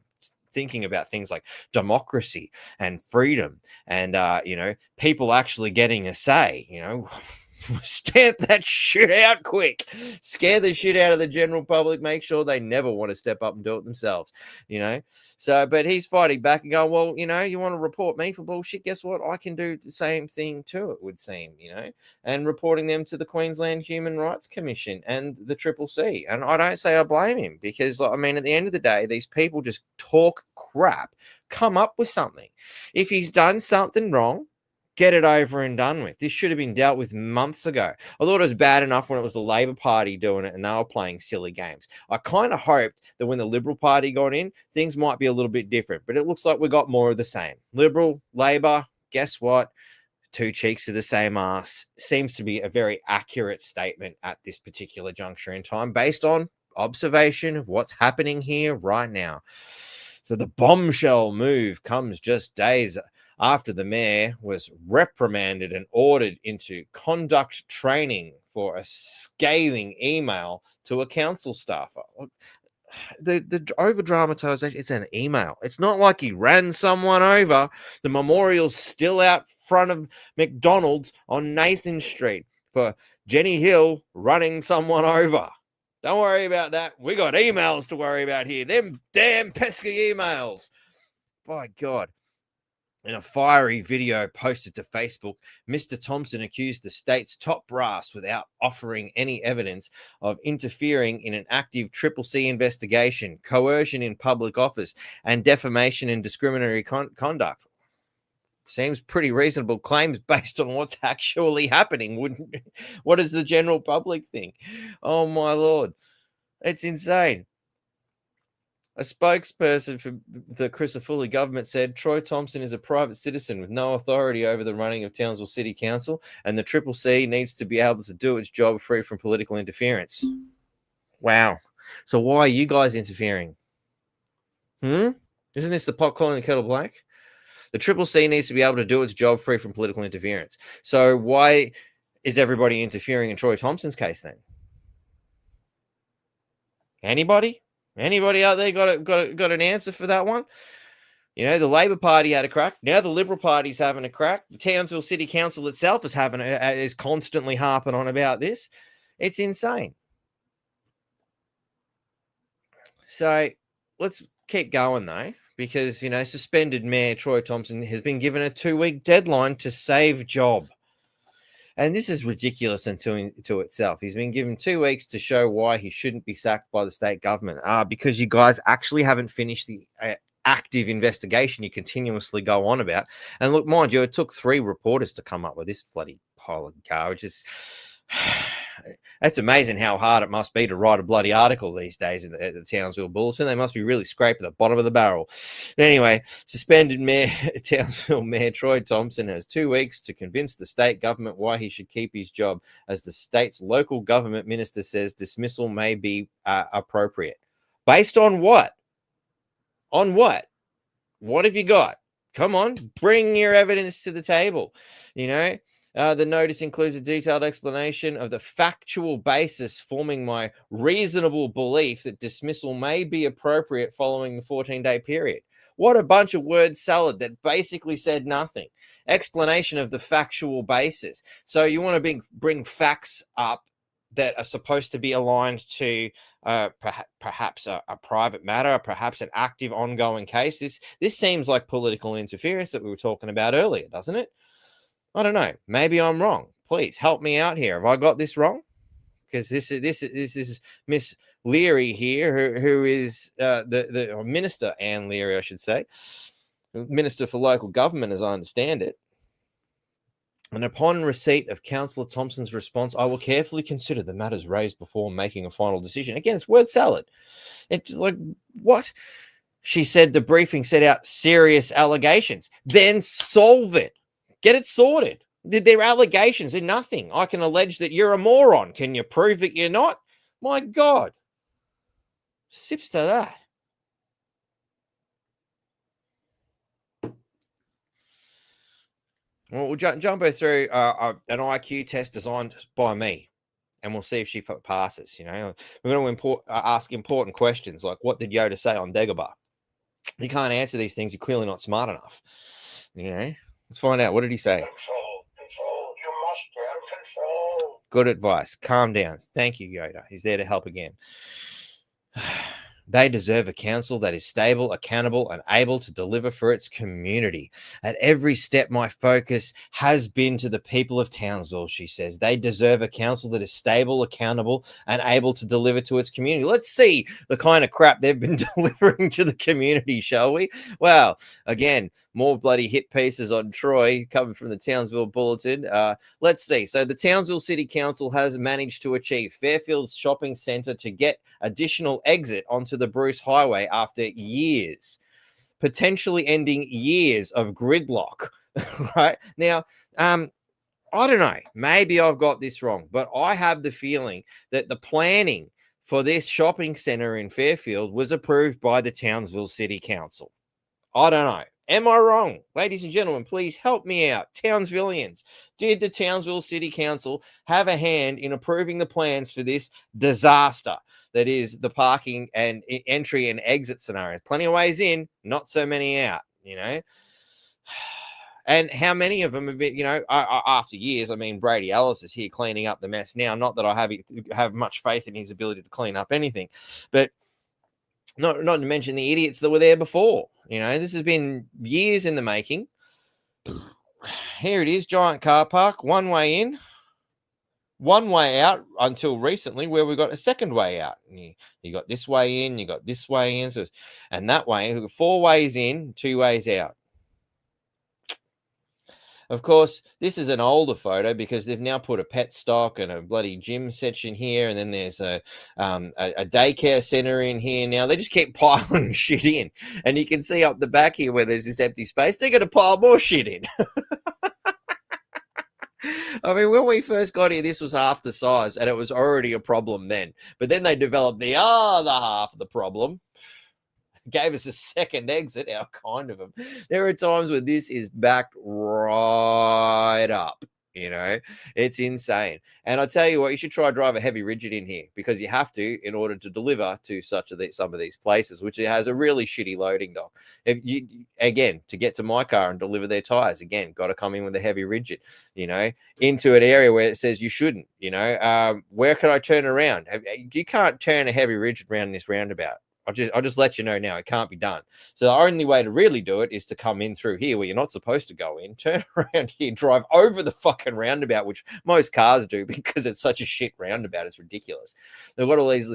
A: thinking about things like democracy and freedom and people actually getting a say. Stamp that shit out quick, scare the shit out of the general public, make sure they never want to step up and do it themselves. But he's fighting back and going, well, you want to report me for bullshit, guess what, I can do the same thing too, it would seem, and reporting them to the Queensland Human Rights Commission and the Triple C. And I don't say I blame him, because at the end of the day, these people just talk crap. Come up with something. If he's done something wrong, get it over and done with. This should have been dealt with months ago. I thought it was bad enough when it was the Labor Party doing it and they were playing silly games. I kind of hoped that when the Liberal Party got in, things might be a little bit different, but it looks like we got more of the same. Liberal, Labor, guess what? Two cheeks of the same ass. Seems to be a very accurate statement at this particular juncture in time based on observation of what's happening here right now. So the bombshell move comes just days after the mayor was reprimanded and ordered into conduct training for a scathing email to a council staffer. The over dramatization, it's an email. It's not like he ran someone over. The memorial's still out front of McDonald's on Nathan Street for Jenny Hill running someone over. Don't worry about that. We got emails to worry about here. Them damn pesky emails. By God. In a fiery video posted to Facebook, Mr. Thompson accused the state's top brass without offering any evidence of interfering in an active CCC investigation, coercion in public office, and defamation and discriminatory conduct. Seems pretty reasonable claims based on what's actually happening. Wouldn't? What does the general public think? Oh, my Lord. It's insane. A spokesperson for the Crisafulli government said Troy Thompson is a private citizen with no authority over the running of Townsville City Council, and the CCC needs to be able to do its job free from political interference. Wow. So why are you guys interfering? Isn't this the pot calling the kettle black? The CCC needs to be able to do its job free from political interference. So why is everybody interfering in Troy Thompson's case then? Anybody? Anybody out there got an answer for that one? You know, the Labor Party had a crack. Now the Liberal Party's having a crack. The Townsville City Council itself is constantly harping on about this. It's insane. So let's keep going though, because, you know, suspended Mayor Troy Thompson has been given a 2-week deadline to save job. And this is ridiculous unto itself. He's been given 2 weeks to show why he shouldn't be sacked by the state government. Because you guys actually haven't finished the active investigation you continuously go on about. And look, mind you, it took 3 reporters to come up with this bloody pile of garbage. It's amazing how hard it must be to write a bloody article these days in the Townsville Bulletin. They must be really scraping the bottom of the barrel. But anyway, suspended Townsville Mayor Troy Thompson has 2 weeks to convince the state government why he should keep his job, as the state's local government minister says dismissal may be appropriate. Based on what? On what? What have you got? Come on, bring your evidence to the table. You know, the notice includes a detailed explanation of the factual basis forming my reasonable belief that dismissal may be appropriate following the 14-day period. What a bunch of word salad that basically said nothing. Explanation of the factual basis. So you want to bring facts up that are supposed to be aligned to perhaps a private matter, perhaps an active ongoing case. This seems like political interference that we were talking about earlier, doesn't it? I don't know. Maybe I'm wrong. Please help me out here. Have I got this wrong? Because this is Miss Leary here, who is the Minister Anne Leary, I should say, Minister for Local Government, as I understand it. And upon receipt of Councillor Thompson's response, I will carefully consider the matters raised before making a final decision. Again, it's word salad. It's like, what? She said the briefing set out serious allegations. Then solve it. Get it sorted. They're allegations. They're nothing. I can allege that you're a moron. Can you prove that you're not? My God. Sips to that. Well, we'll jump her through an IQ test designed by me, and we'll see if she passes. You know, we're going to ask important questions like, what did Yoda say on Dagobah? You can't answer these things. You're clearly not smart enough. You know, let's find out. What did he say?
B: Control. You must have control.
A: Good advice. Calm down. Thank you, Yoda. He's there to help again. They deserve a council that is stable, accountable, and able to deliver for its community. At every step, my focus has been to the people of Townsville, she says. They deserve a council that is stable, accountable, and able to deliver to its community. Let's see the kind of crap they've been delivering to the community, shall we? Well, again, more bloody hit pieces on Troy coming from the Townsville Bulletin. Let's see. So the Townsville City Council has managed to achieve Fairfield's shopping centre to get additional exit onto the Bruce Highway after years, potentially ending years of gridlock. Right now, I don't know, maybe I've got this wrong, but I have the feeling that the planning for this shopping center in Fairfield was approved by the Townsville City Council. I don't know, Am I wrong? Ladies and gentlemen, please help me out. Townsvillians, did the Townsville City Council have a hand in approving the plans for this disaster that is the parking and entry and exit scenarios? Plenty of ways in, not so many out, you know? And how many of them have been, you know, after years? I mean, Brady Ellis is here cleaning up the mess now. Not that I have much faith in his ability to clean up anything, but not to mention the idiots that were there before. You know, this has been years in the making. Here it is, giant car park, one way in, one way out until recently, where we got a second way out. You got this way in, you got this way in, and that way, 4 ways in, 2 ways out. Of course, this is an older photo because they've now put a pet stock and a bloody gym section here, and then there's a daycare center in here now. They just keep piling shit in, and you can see up the back here where there's this empty space. They're going to pile more shit in. I mean, when we first got here, this was half the size, and it was already a problem then. But then they developed the other half of the problem. Gave us a second exit, how kind of them. There are times where this is backed right up, you know, it's insane. And I tell you what, you should try to drive a heavy rigid in here because you have to in order to deliver to some of these places, which it has a really shitty loading dock. If you, again, to get to my car and deliver their tires, again, got to come in with a heavy rigid, you know, into an area where it says you shouldn't, you know. Where can I turn around? You can't turn a heavy rigid around in this roundabout. I'll just let you know now, it can't be done. So the only way to really do it is to come in through here where you're not supposed to go in, turn around here, drive over the fucking roundabout, which most cars do because it's such a shit roundabout. It's ridiculous. They've got all these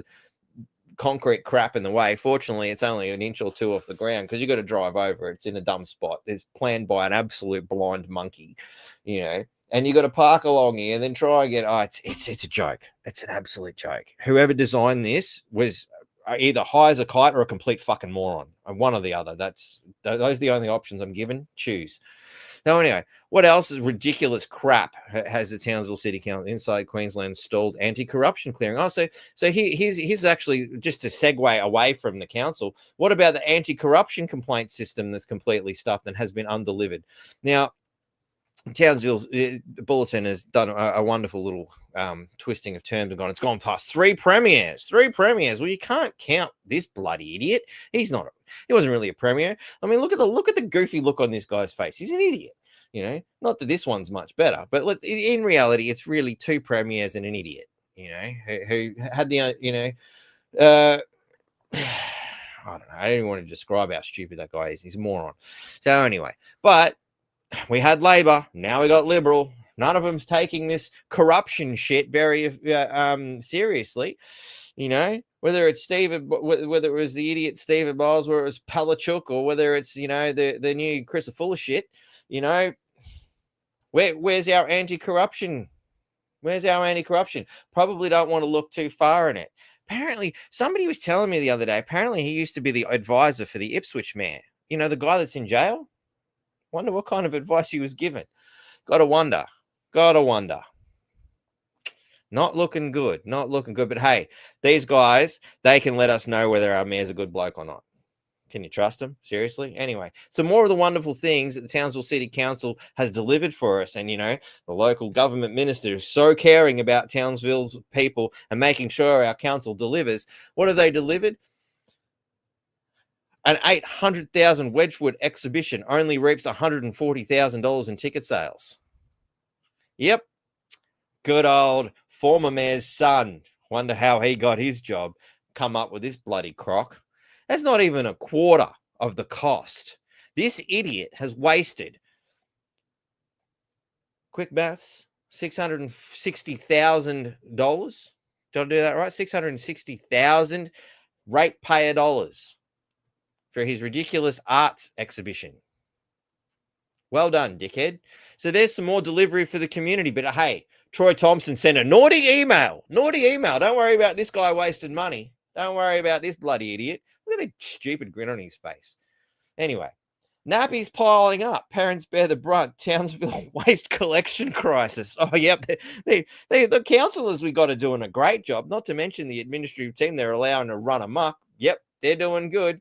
A: concrete crap in the way. Fortunately, it's only an inch or two off the ground because you got to drive over. It's in a dumb spot. It's planned by an absolute blind monkey, you know. And you got to park along here and then try again. Oh, it's a joke. It's an absolute joke. Whoever designed this was either high as a kite or a complete fucking moron. One or the other. Those are the only options I'm given. Choose. Now, anyway, what else is ridiculous crap has the Townsville City Council inside Queensland installed anti-corruption clearing? Oh, so here's actually just a segue away from the council. What about the anti-corruption complaint system that's completely stuffed and has been undelivered? Now, Townsville's bulletin has done a wonderful little twisting of terms and it's gone past 3 premiers. Well, you can't count this bloody idiot. He wasn't really a premier. I mean, look at the goofy look on this guy's face. He's an idiot, you know. Not that this one's much better, but in reality, it's really 2 premiers and an idiot, you know, who had the, you know, I don't know. I don't even want to describe how stupid that guy is. He's a moron. So anyway, but we had Labor, now we got Liberal. None of them's taking this corruption shit very seriously, you know. Whether it's whether it was the idiot Stephen Miles, whether it was Palachuk, or whether it's, you know, the new Chris full of shit, you know. Where's our anti-corruption? Where's our anti-corruption? Probably don't want to look too far in it. Apparently, somebody was telling me the other day. Apparently, he used to be the advisor for the Ipswich mayor. You know, the guy that's in jail. Wonder what kind of advice he was given. Gotta wonder. Not looking good. But hey, these guys, they can let us know whether our mayor's a good bloke or not. Can you trust him? Seriously? Anyway, some more of the wonderful things that the Townsville City Council has delivered for us. And, you know, the local government minister is so caring about Townsville's people and making sure our council delivers. What have they delivered? An 800,000 Wedgwood exhibition only reaps $140,000 in ticket sales. Yep. Good old former mayor's son. Wonder how he got his job. Come up with this bloody crock. That's not even a quarter of the cost. This idiot has wasted, quick maths, $660,000. Did I do that right? 660,000 ratepayer dollars for his ridiculous arts exhibition. Well done, dickhead. So there's some more delivery for the community. But hey, Troy Thompson sent a naughty email. Don't worry about this guy wasting money. Don't worry about this bloody idiot. Look at that stupid grin on his face. Anyway, nappies piling up. Parents bear the brunt. Townsville waste collection crisis. Oh, yep. The councillors we got are doing a great job. Not to mention the administrative team they're allowing to run amok. Yep, they're doing good.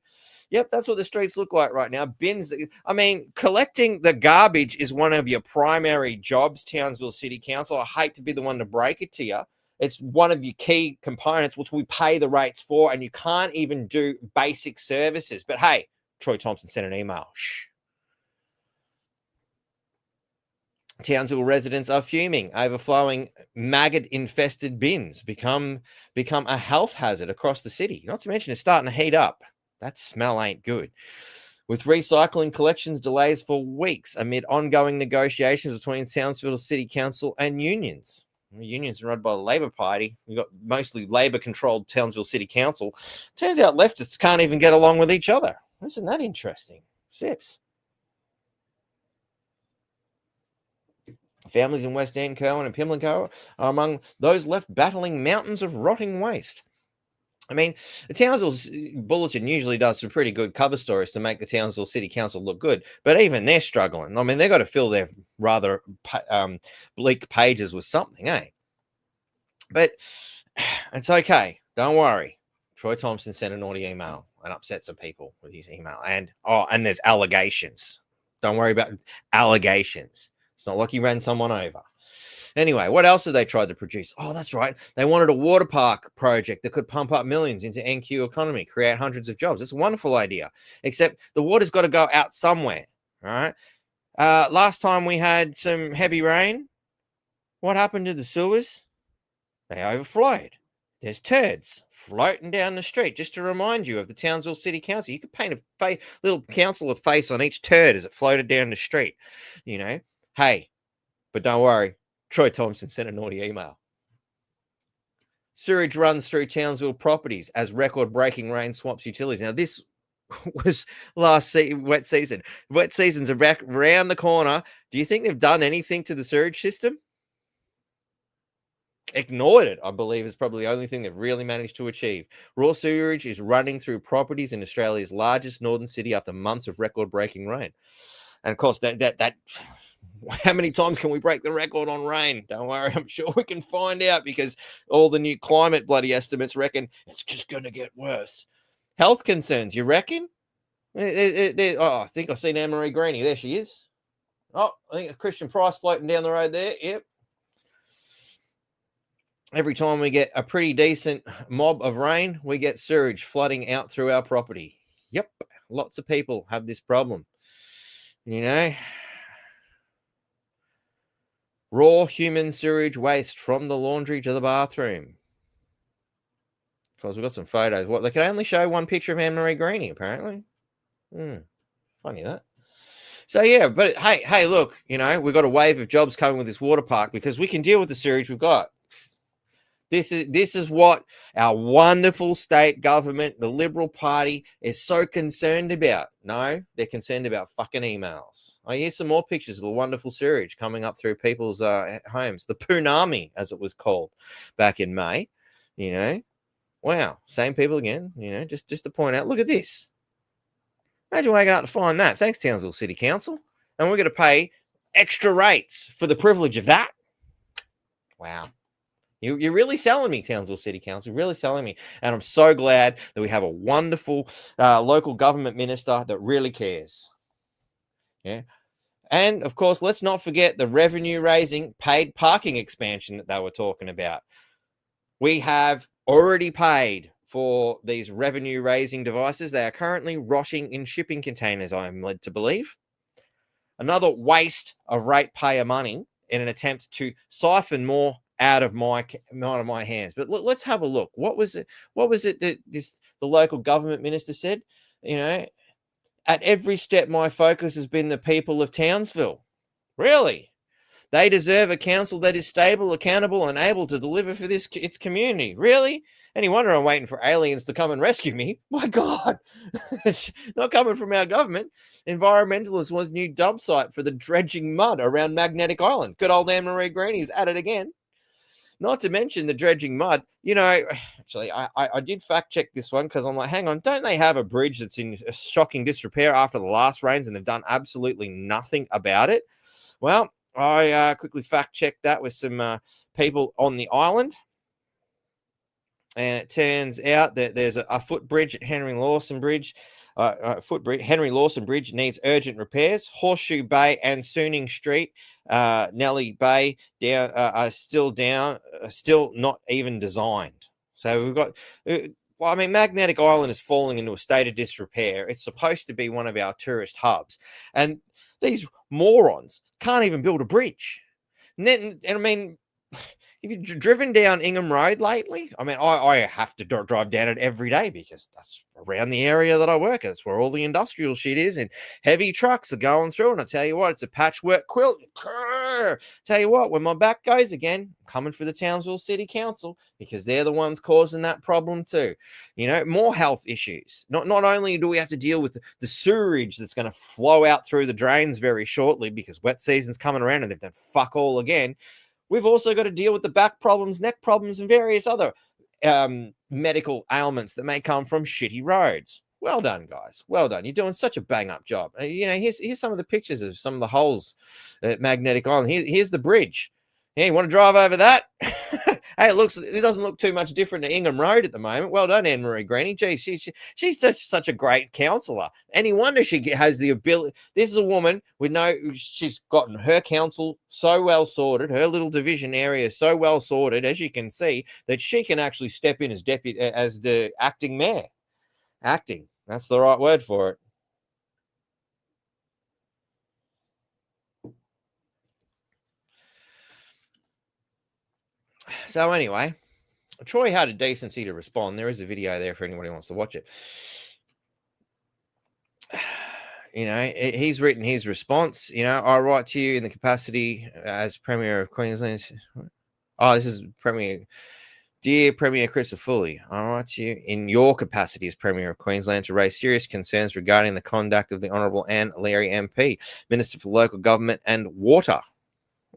A: Yep, that's what the streets look like right now. Bins. I mean, collecting the garbage is one of your primary jobs, Townsville City Council. I hate to be the one to break it to you. It's one of your key components, which we pay the rates for, and you can't even do basic services. But hey, Troy Thompson sent an email. Shh. Townsville residents are fuming. Overflowing maggot-infested bins become a health hazard across the city. Not to mention it's starting to heat up. That smell ain't good. With recycling collections delays for weeks amid ongoing negotiations between Townsville City Council and unions. Unions are run by the Labor Party. We've got mostly Labor-controlled Townsville City Council. Turns out leftists can't even get along with each other. Isn't that interesting? Sips. Families in West End, Cowan and Pimlico are among those left battling mountains of rotting waste. I mean, the Townsville Bulletin usually does some pretty good cover stories to make the Townsville City Council look good, but even they're struggling. I mean, they've got to fill their rather bleak pages with something, eh? But it's okay. Don't worry. Troy Thompson sent a naughty email and upset some people with his email. And there's allegations. Don't worry about allegations. It's not like he ran someone over. Anyway, what else have they tried to produce? Oh, that's right. They wanted a water park project that could pump up millions into NQ economy, create hundreds of jobs. It's a wonderful idea, except the water's got to go out somewhere, all right? Last time we had some heavy rain, what happened to the sewers? They overflowed. There's turds floating down the street. Just to remind you of the Townsville City Council, you could paint a little councillor face on each turd as it floated down the street, you know? Hey, but don't worry. Troy Thompson sent a naughty email. Sewage runs through Townsville properties as record-breaking rain swaps utilities. Now, this was last wet season. Wet seasons are back around the corner. Do you think they've done anything to the sewage system? Ignored it, I believe, is probably the only thing they've really managed to achieve. Raw sewage is running through properties in Australia's largest northern city after months of record-breaking rain. And, of course, that how many times can we break the record on rain? Don't worry, I'm sure we can find out because all the new climate bloody estimates reckon it's just going to get worse. Health concerns, you reckon? I think I've seen Anne-Marie Greenie. There she is. Oh, I think a Christian Price floating down the road there. Yep. Every time we get a pretty decent mob of rain, we get sewage flooding out through our property. Yep, lots of people have this problem. You know, raw human sewage waste from the laundry to the bathroom. Because we've got some photos. What, they can only show one picture of Anne-Marie Greenie, apparently. Funny that. So, yeah, but hey, look, you know, we've got a wave of jobs coming with this water park because we can deal with the sewage we've got. This is what our wonderful state government, the Liberal Party, is so concerned about. No, they're concerned about fucking emails. I hear some more pictures of the wonderful sewage coming up through people's homes. The Poonami, as it was called back in May. You know, wow, same people again. You know, just to point out, look at this. Imagine waking up to find that. Thanks, Townsville City Council. And we're going to pay extra rates for the privilege of that. Wow. You're really selling me, Townsville City Council. You're really selling me. And I'm so glad that we have a wonderful local government minister that really cares. Yeah. And, of course, let's not forget the revenue-raising paid parking expansion that they were talking about. We have already paid for these revenue-raising devices. They are currently rotting in shipping containers, I am led to believe. Another waste of ratepayer money in an attempt to siphon more out of my hands. But let's have a look. What was it that the local government minister said? You know, at every step, my focus has been the people of Townsville. Really? They deserve a council that is stable, accountable, and able to deliver for its community. Really? Any wonder I'm waiting for aliens to come and rescue me. My God, it's not coming from our government. Environmentalists want a new dump site for the dredging mud around Magnetic Island. Good old Anne-Marie Greenie's at it again. Not to mention the dredging mud. You know, actually, I did fact check this one because I'm like, hang on, don't they have a bridge that's in shocking disrepair after the last rains and they've done absolutely nothing about it? Well, I quickly fact checked that with some people on the island. And it turns out that there's a footbridge at Henry Lawson Bridge footbridge. Henry Lawson Bridge needs urgent repairs. Horseshoe Bay and Sooning Street, Nellie Bay down are still down, still not even designed. So we've got. Well, I mean, Magnetic Island is falling into a state of disrepair. It's supposed to be one of our tourist hubs, and these morons can't even build a bridge. And I mean, have you driven down Ingham Road lately? I mean, I have to drive down it every day because that's around the area that I work at. It's where all the industrial shit is, and heavy trucks are going through. And I tell you what, it's a patchwork quilt. Tell you what, when my back goes again, I'm coming for the Townsville City Council because they're the ones causing that problem too. You know, more health issues. Not only do we have to deal with the sewerage that's going to flow out through the drains very shortly because wet season's coming around and they've done fuck all again. We've also got to deal with the back problems, neck problems, and various other medical ailments that may come from shitty roads. Well done, guys. Well done. You're doing such a bang-up job. You know, here's some of the pictures of some of the holes at Magnetic Island. Here's the bridge. Yeah, you want to drive over that? Hey, it doesn't look too much different to Ingham Road at the moment. Well done, Anne-Marie Greeny. Gee, she's such a great counsellor. Any wonder she has the ability. This is a woman she's gotten her council so well sorted, her little division area so well sorted, as you can see, that she can actually step in as the acting mayor. Acting, that's the right word for it. So anyway, Troy had a decency to respond. There is a video there for anybody who wants to watch it. You know, he's written his response. You know, I write to you in the capacity as Premier of Queensland. Oh, this is Premier. Dear Premier Christopher Foley, I write to you in your capacity as Premier of Queensland to raise serious concerns regarding the conduct of the Honourable Anne Leary MP, Minister for Local Government and Water.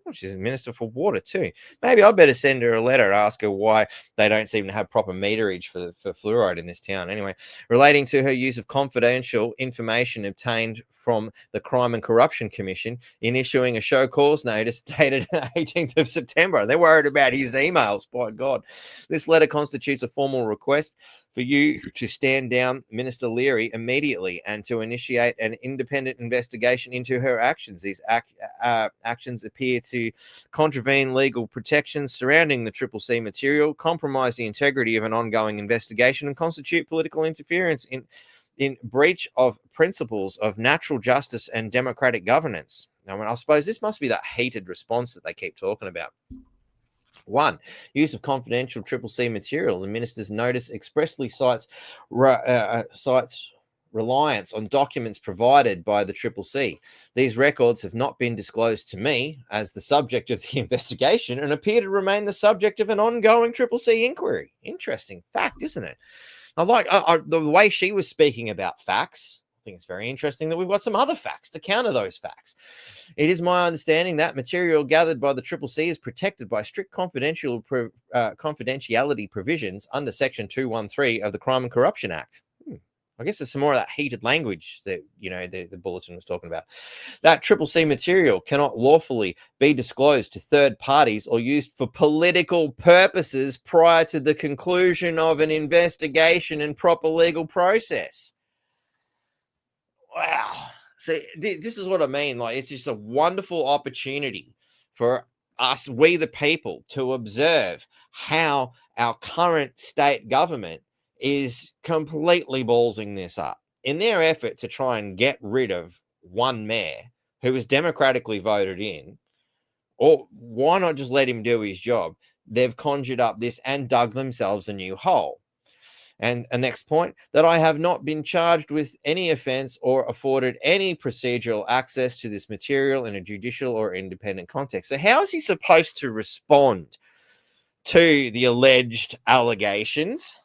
A: Oh, she's a Minister for Water too. Maybe I better send her a letter and ask her why they don't seem to have proper meterage for fluoride in this town. Anyway, relating to her use of confidential information obtained from the Crime and Corruption Commission in issuing a show cause notice dated 18th of September. They're worried about his emails, by God. This letter constitutes a formal request for you to stand down Minister Leary immediately and to initiate an independent investigation into her actions. These actions appear to contravene legal protections surrounding the CCC material, compromise the integrity of an ongoing investigation, and constitute political interference in breach of principles of natural justice and democratic governance. Now, I suppose this must be that heated response that they keep talking about. 1. Use of confidential CCC material. The minister's notice expressly cites reliance on documents provided by the CCC. These records have not been disclosed to me as the subject of the investigation and appear to remain the subject of an ongoing CCC inquiry. Interesting fact, isn't it? I like the way she was speaking about facts. I think it's very interesting that we've got some other facts to counter those facts. It is my understanding that material gathered by the CCC is protected by strict confidentiality provisions under Section 213 of the Crime and Corruption Act. I guess there's some more of that heated language that, you know, the bulletin was talking about. That CCC material cannot lawfully be disclosed to third parties or used for political purposes prior to the conclusion of an investigation and proper legal process. Wow. See, this is what I mean. Like, it's just a wonderful opportunity for us, we the people, to observe how our current state government is completely ballsing this up in their effort to try and get rid of one mayor who was democratically voted in. Or why not just let him do his job? They've conjured up this and dug themselves a new hole. And a next point, that I have not been charged with any offense or afforded any procedural access to this material in a judicial or independent context. So how is he supposed to respond to the alleged allegations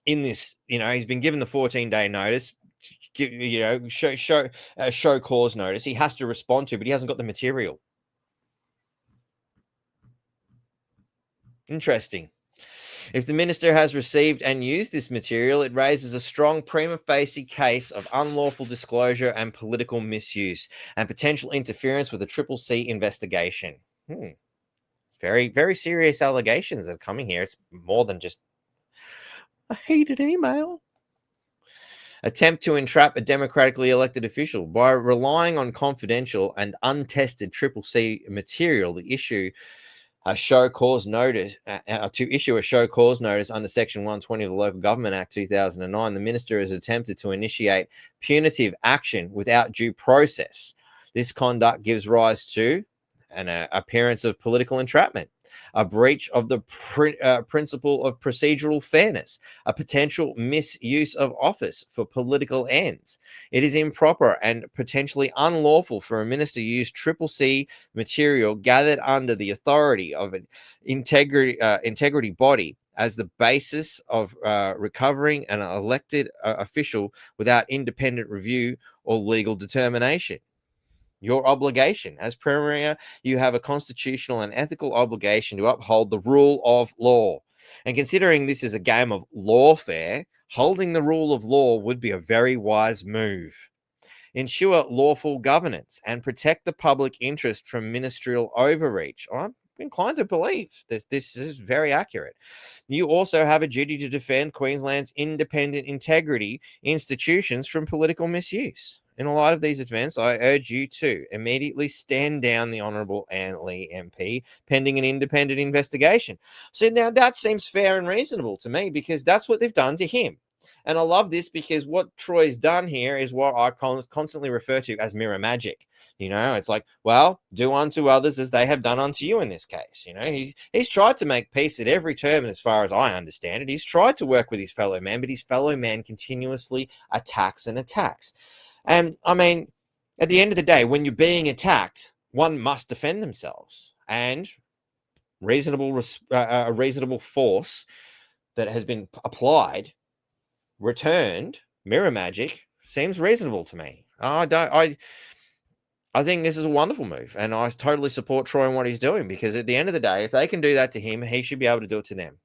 A: in this? You know, he's been given the 14-day notice, you know, show cause notice. He has to respond to, but he hasn't got the material. Interesting. If the minister has received and used this material, it raises a strong prima facie case of unlawful disclosure and political misuse and potential interference with a CCC investigation. Very, very serious allegations that are coming here. It's more than just a heated email. attempt to entrap a democratically elected official by relying on confidential and untested Triple C material. The issue a show cause notice to issue a show cause notice under Section 120 of the Local Government Act 2009. The minister has attempted to initiate punitive action without due process. This conduct gives rise to an appearance of political entrapment, a breach of the principle of procedural fairness, a potential misuse of office for political ends. It is improper and potentially unlawful for a minister to use Triple C material gathered under the authority of an integrity body as the basis of recovering an elected official without independent review or legal determination. Your obligation as Premier, you have a constitutional and ethical obligation to uphold the rule of law. And considering this is a game of lawfare, holding the rule of law would be a very wise move. Ensure lawful governance and protect the public interest from ministerial overreach. I'm inclined to believe this is very accurate. You also have a duty to defend Queensland's independent integrity institutions from political misuse. In a light of these events, I urge you to immediately stand down the Honourable Anne Lee MP pending an independent investigation. So now that seems fair and reasonable to me because that's what they've done to him. And I love this because what Troy's done here is what I constantly refer to as mirror magic. You know, it's like, well, do unto others as they have done unto you in this case. You know, he's tried to make peace at every turn, as far as I understand it. He's tried to work with his fellow man, but his fellow man continuously attacks and attacks. And I mean, at the end of the day, when you're being attacked, one must defend themselves. And a reasonable force that has been applied, returned, mirror magic, seems reasonable to me. I think this is a wonderful move, and I totally support Troy and what he's doing because at the end of the day, if they can do that to him, he should be able to do it to them.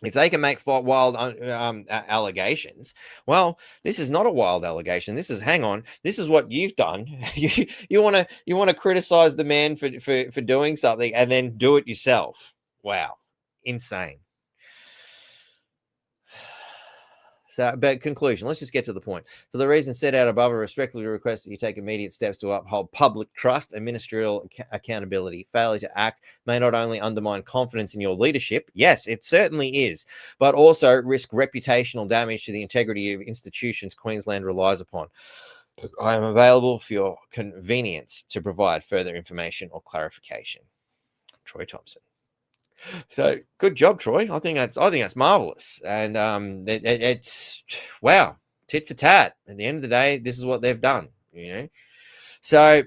A: If they can make wild allegations, well, this is not a wild allegation. This is, hang on, this is what you've done. you want to criticize the man for doing something and then do it yourself. Wow, insane. So, but conclusion, let's just get to the point. For the reasons set out above, I respectfully request that you take immediate steps to uphold public trust and ministerial accountability. Failure to act may not only undermine confidence in your leadership, yes, it certainly is, but also risk reputational damage to the integrity of institutions Queensland relies upon. I am available for your convenience to provide further information or clarification. Troy Thompson. So good job, Troy. I think that's marvelous, and it's wow, tit for tat. At the end of the day, this is what they've done. You know, so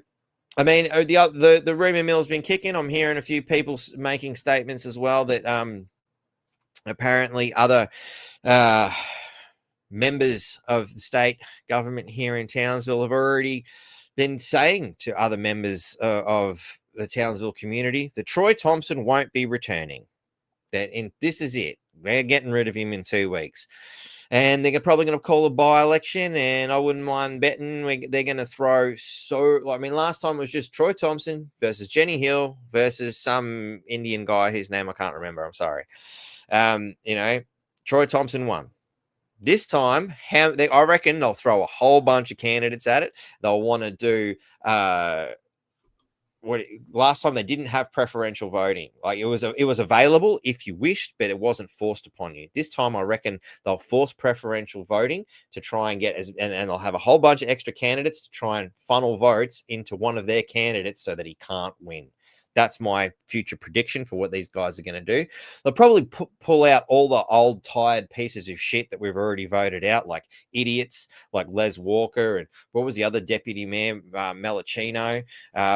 A: I mean, the rumor mill's been kicking. I'm hearing a few people making statements as well that apparently other members of the state government here in Townsville have already been saying to other members of the Townsville community that Troy Thompson won't be returning. This is it. They're getting rid of him in 2 weeks. And they're probably going to call a by-election, and I wouldn't mind betting they're going to throw last time it was just Troy Thompson versus Jenny Hill versus some Indian guy whose name I can't remember. I'm sorry. Troy Thompson won. This time, I reckon they'll throw a whole bunch of candidates at it. They'll want to do last time they didn't have preferential voting. Like it was available if you wished, but it wasn't forced upon you. This time, I reckon they'll force preferential voting to try and get and they'll have a whole bunch of extra candidates to try and funnel votes into one of their candidates so that he can't win. That's my future prediction for what these guys are going to do. They'll probably pull out all the old, tired pieces of shit that we've already voted out, like idiots, like Les Walker, and what was the other deputy mayor, Melachino,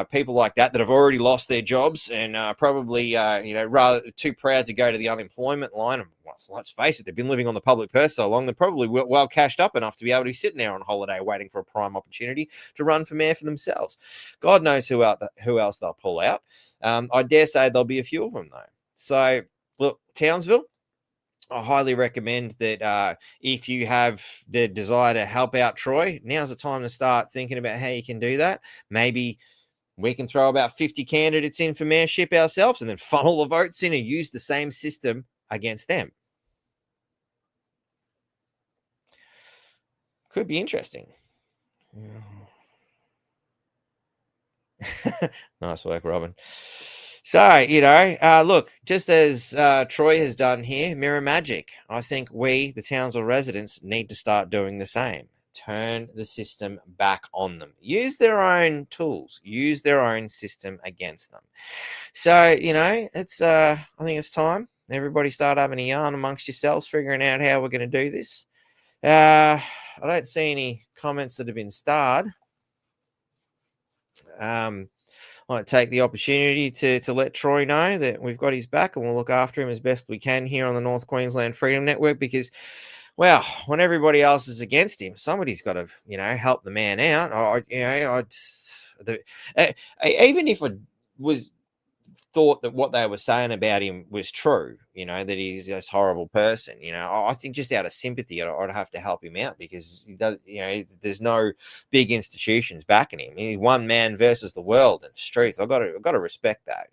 A: people like that have already lost their jobs and probably, rather too proud to go to the unemployment line. And let's face it, they've been living on the public purse so long, they're probably well cashed up enough to be able to be sitting there on holiday waiting for a prime opportunity to run for mayor for themselves. God knows who else they'll pull out. I dare say there'll be a few of them, though. So, look, Townsville, I highly recommend that if you have the desire to help out Troy, now's the time to start thinking about how you can do that. Maybe we can throw about 50 candidates in for mayorship ourselves and then funnel the votes in and use the same system against them. Could be interesting. Nice work, Robin. So, look, just as Troy has done here, mirror magic. I think we, the Townsville residents, need to start doing the same. Turn the system back on them. Use their own tools. Use their own system against them. So, it's I think it's time. Everybody start having a yarn amongst yourselves, figuring out how we're going to do this. I don't see any comments that have been starred. I might take the opportunity to let Troy know that we've got his back and we'll look after him as best we can here on the North Queensland Freedom Network, because, well, when everybody else is against him, somebody's got to, help the man out. Even if I was thought that what they were saying about him was true, that he's this horrible person, I think just out of sympathy, I'd have to help him out, because he does, there's no big institutions backing him. He's one man versus the world, and it's truth. I've got to respect that.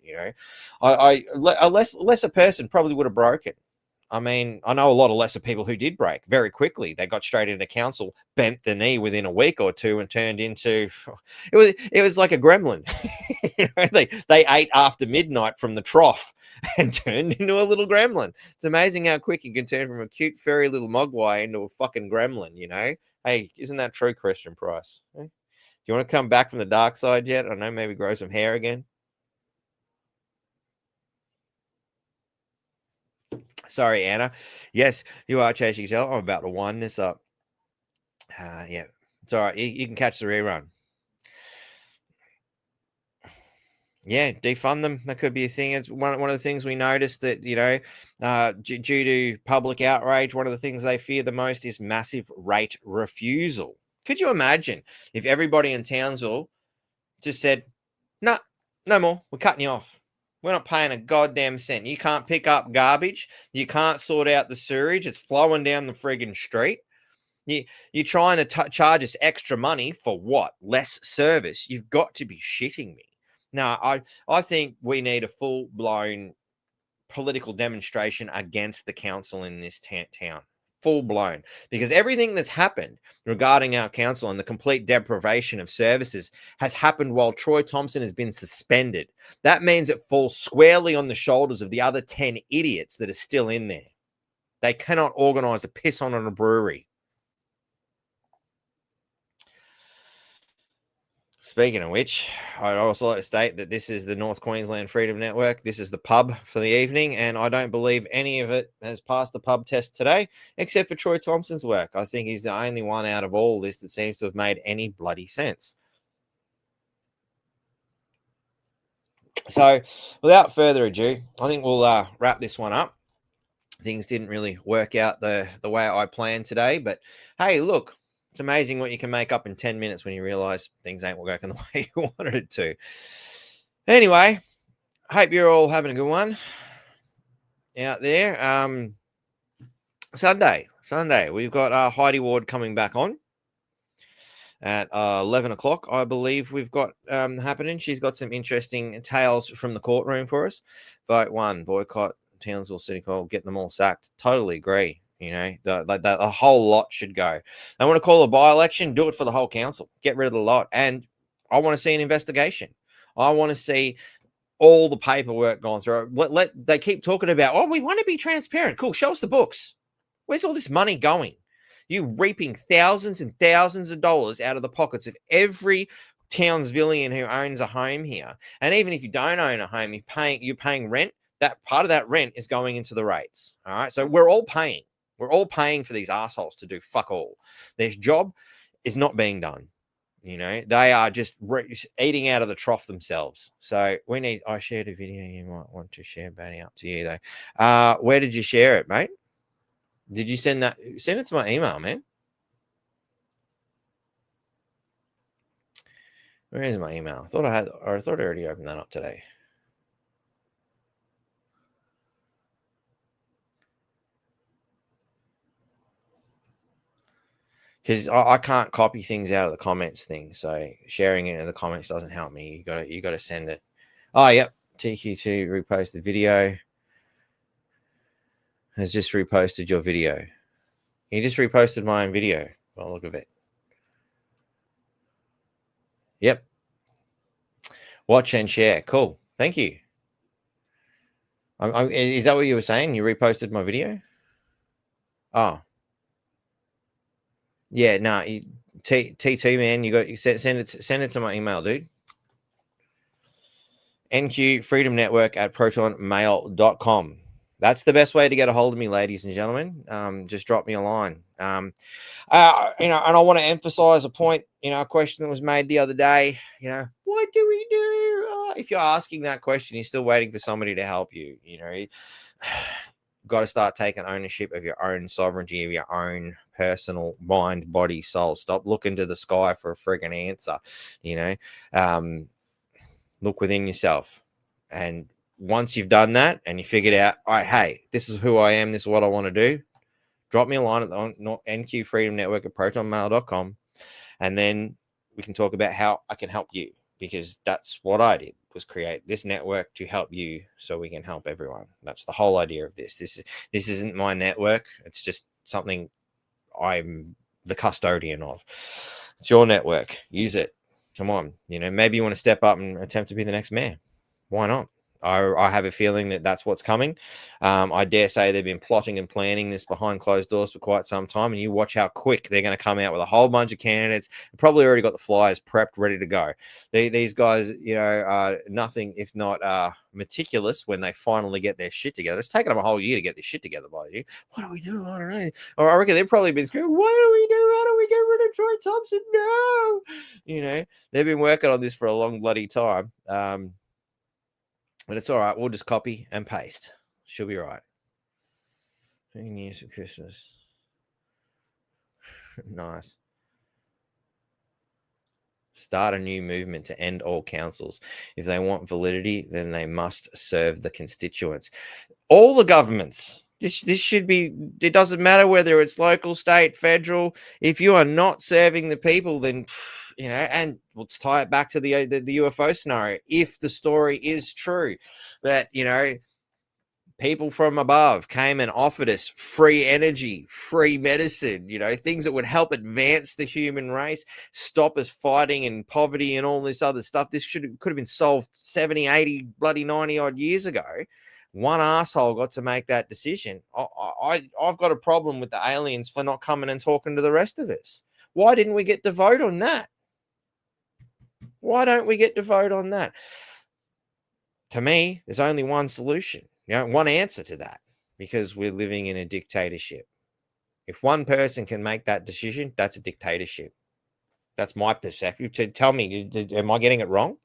A: A lesser person probably would have broken. I mean, I know a lot of lesser people who did break very quickly. They got straight into council, bent the knee within a week or two, and turned into it was like a gremlin. They ate after midnight from the trough and turned into a little gremlin. It's amazing how quick you can turn from a cute, furry little mogwai into a fucking gremlin. Hey, isn't that true, Christian Price? Do you want to come back from the dark side yet? I don't know, maybe grow some hair again. Sorry, Anna. Yes, you are chasing tail. I'm about to wind this up. Yeah, it's all right. You can catch the rerun. Yeah, defund them. That could be a thing. It's one of the things we noticed that, due to public outrage, one of the things they fear the most is massive rate refusal. Could you imagine if everybody in Townsville just said, no more. We're cutting you off. We're not paying a goddamn cent. You can't pick up garbage. You can't sort out the sewage. It's flowing down the friggin' street. You're trying to charge us extra money for what? Less service. You've got to be shitting me. No, I think we need a full-blown political demonstration against the council in this town. Full-blown. Because everything that's happened regarding our council and the complete deprivation of services has happened while Troy Thompson has been suspended. That means it falls squarely on the shoulders of the other 10 idiots that are still in there. They cannot organise a piss on a brewery. Speaking of which, I'd also like to state that this is the North Queensland Freedom Network. This is the pub for the evening, and I don't believe any of it has passed the pub test today, except for Troy Thompson's work. I think he's the only one out of all this that seems to have made any bloody sense. So, without further ado, I think we'll wrap this one up. Things didn't really work out the way I planned today, but hey, look. It's amazing what you can make up in 10 minutes when you realize things ain't working the way you wanted it to. Anyway, hope you're all having a good one out there. Sunday, we've got Heidi Ward coming back on at 11 o'clock, I believe we've got happening. She's got some interesting tales from the courtroom for us. Vote 1, boycott Townsville City Hall, get them all sacked. Totally agree. The whole lot should go. They want to call a by-election, do it for the whole council. Get rid of the lot. And I want to see an investigation. I want to see all the paperwork gone through. They keep talking about, we want to be transparent. Cool, show us the books. Where's all this money going? You reaping thousands and thousands of dollars out of the pockets of every Townsvillian who owns a home here. And even if you don't own a home, you're paying rent. That part of that rent is going into the rates. All right, so we're all paying. We're all paying for these assholes to do fuck all. Their job is not being done. They are just eating out of the trough themselves. So I shared a video you might want to share, Benny, up to you though. Where did you share it, mate? Did you send that? Send it to my email, man. Where is my email? I thought I already opened that up today. Because I can't copy things out of the comments thing, so sharing it in the comments doesn't help me. You got to send it. Oh, yep. TQ2 reposted video. Has just reposted your video. He just reposted my own video, by the look of it. Yep. Watch and share. Cool. Thank you. Is that what you were saying? You reposted my video? Oh. Yeah, no. T2, man, you send it to my email, dude. NQ Freedom Network at protonmail.com. That's the best way to get a hold of me, ladies and gentlemen. Just drop me a line. And I want to emphasize a point, a question that was made the other day, what do we do? If you're asking that question, you're still waiting for somebody to help you, got to start taking ownership of your own sovereignty, of your own personal mind, body, soul. Stop looking to the sky for a friggin' answer, look within yourself. And once you've done that and you figured out, all right, hey, this is who I am, this is what I want to do, drop me a line at the NQ Freedom Network at protonmail.com, and then we can talk about how I can help you, because that's what I did, was create this network to help you so we can help everyone. That's the whole idea of this. This isn't my network. It's just something I'm the custodian of. It's your network. Use it. Come on. Maybe you want to step up and attempt to be the next mayor. Why not? I have a feeling that that's what's coming. I dare say they've been plotting and planning this behind closed doors for quite some time, and you watch how quick they're going to come out with a whole bunch of candidates. Probably already got the flyers prepped, ready to go. These guys, are nothing if not meticulous when they finally get their shit together. It's taken them a whole year to get this shit together, by the way. What do we do? I don't know. Or I reckon they've probably been screaming, what do we do? How do we get rid of Troy Thompson? No! They've been working on this for a long bloody time. But it's all right. We'll just copy and paste. She'll be right. 15 years of Christmas. Nice. Start a new movement to end all councils. If they want validity, then they must serve the constituents. All the governments. This should be, it doesn't matter whether it's local, state, federal. If you are not serving the people, then, and let's tie it back to the UFO scenario. If the story is true that, people from above came and offered us free energy, free medicine, things that would help advance the human race, stop us fighting and poverty and all this other stuff. This could have been solved 70, 80, bloody 90 odd years ago. One asshole got to make that decision. I've got a problem with the aliens for not coming and talking to the rest of us. Why didn't we get to vote on that? Why don't we get to vote on that? To me, there's only one solution, one answer to that, because we're living in a dictatorship. If one person can make that decision, that's a dictatorship. That's my perspective. Tell me, am I getting it wrong?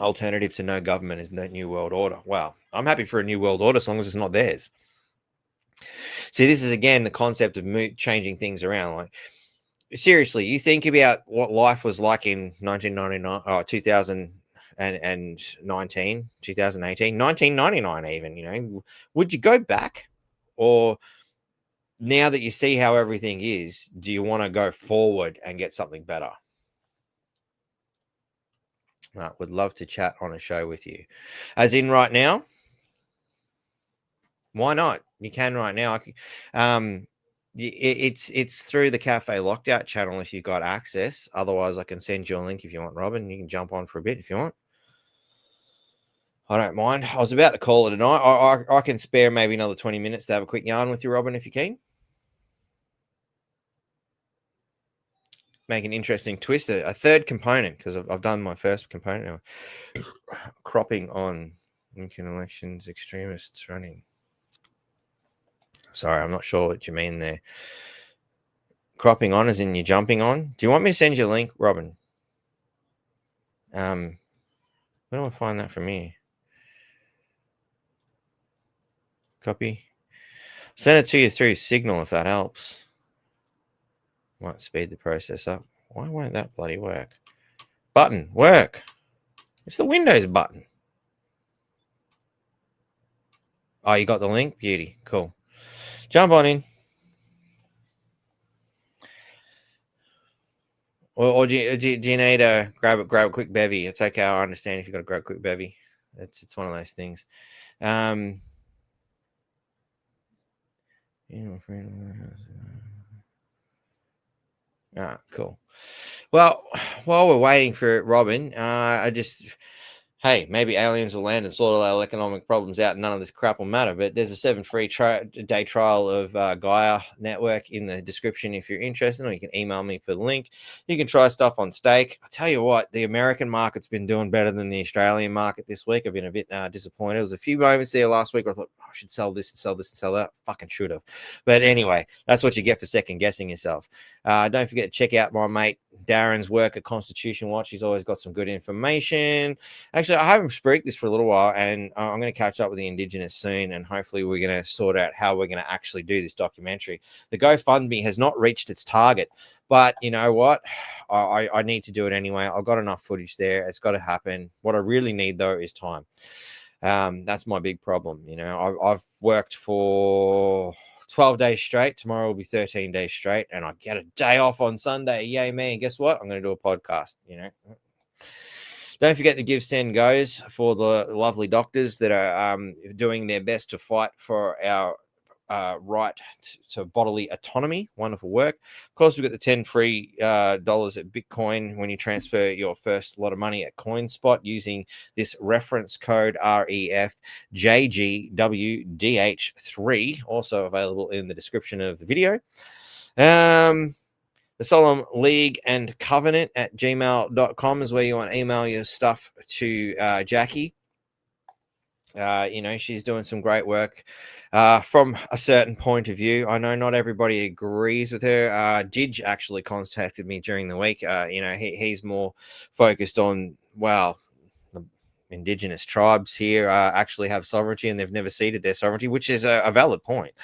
A: Alternative to no government is no new world order. Well, I'm happy for a new world order as long as it's not theirs. See, this is again the concept of changing things around. Like, seriously, you think about what life was like in 1999 or 2019, 2018, 1999 even, would you go back? Or now that you see how everything is, do you want to go forward and get something better? Would love to chat on a show with you. As in right now? Why not? You can right now. It's through the Cafe Locked-Out channel if you've got access. Otherwise, I can send you a link if you want, Robin. You can jump on for a bit if you want. I don't mind. I was about to call it a night. I can spare maybe another 20 minutes to have a quick yarn with you, Robin, if you can. Make an interesting twist, a third component, because I've done my first component now. Cropping on Lincoln elections, extremists running. Sorry, I'm not sure what you mean there. Cropping on as in you're jumping on. Do you want me to send you a link, Robin? Where do I find that from here? Copy. Send it to you through Signal if that helps. Might speed the process up. Why won't that bloody work? Button, work. It's the Windows button. Oh, you got the link? Beauty. Cool. Jump on in. Or do you need to grab a quick bevy? It's okay. I understand if you've got to grab a quick bevy. It's one of those things. Ah, cool. Well, while we're waiting for Robin, hey, maybe aliens will land and sort all our economic problems out and none of this crap will matter. But there's a 7 free day trial of Gaia network in the description if you're interested, or you can email me for the link. You can try stuff on Stake. I tell you what, the American market's been doing better than the Australian market this week. I've been a bit disappointed. There was a few moments there last week where I thought, I should sell this and sell this and sell that. Fucking should have. But anyway, that's what you get for second guessing yourself. Don't forget to check out my mate Darren's work at Constitution Watch. He's always got some good information. Actually, I haven't spoke this for a little while, and I'm going to catch up with the Indigenous soon, and hopefully we're going to sort out how we're going to actually do this documentary. The GoFundMe has not reached its target, but you know what? I need to do it anyway. I've got enough footage there. It's got to happen. What I really need, though, is time. That's my big problem. You know, I've worked for 12 days straight. Tomorrow will be 13 days straight, and I get a day off on Sunday. Yay, me. And guess what? I'm going to do a podcast, you know. Don't forget to give send goes for the lovely doctors that are doing their best to fight for our right to bodily autonomy. Wonderful work. Of course, we've got the 10 free dollars at Bitcoin when you transfer your first lot of money at CoinSpot using this reference code REFJGWDH3, also available in the description of the video. The Solemn League and Covenant at gmail.com is where you want to email your stuff to Jackie. You know, she's doing some great work from a certain point of view. I know not everybody agrees with her. Didge actually contacted me during the week. You know, he's more focused on, well, Indigenous tribes here actually have sovereignty and they've never ceded their sovereignty, which is a valid point.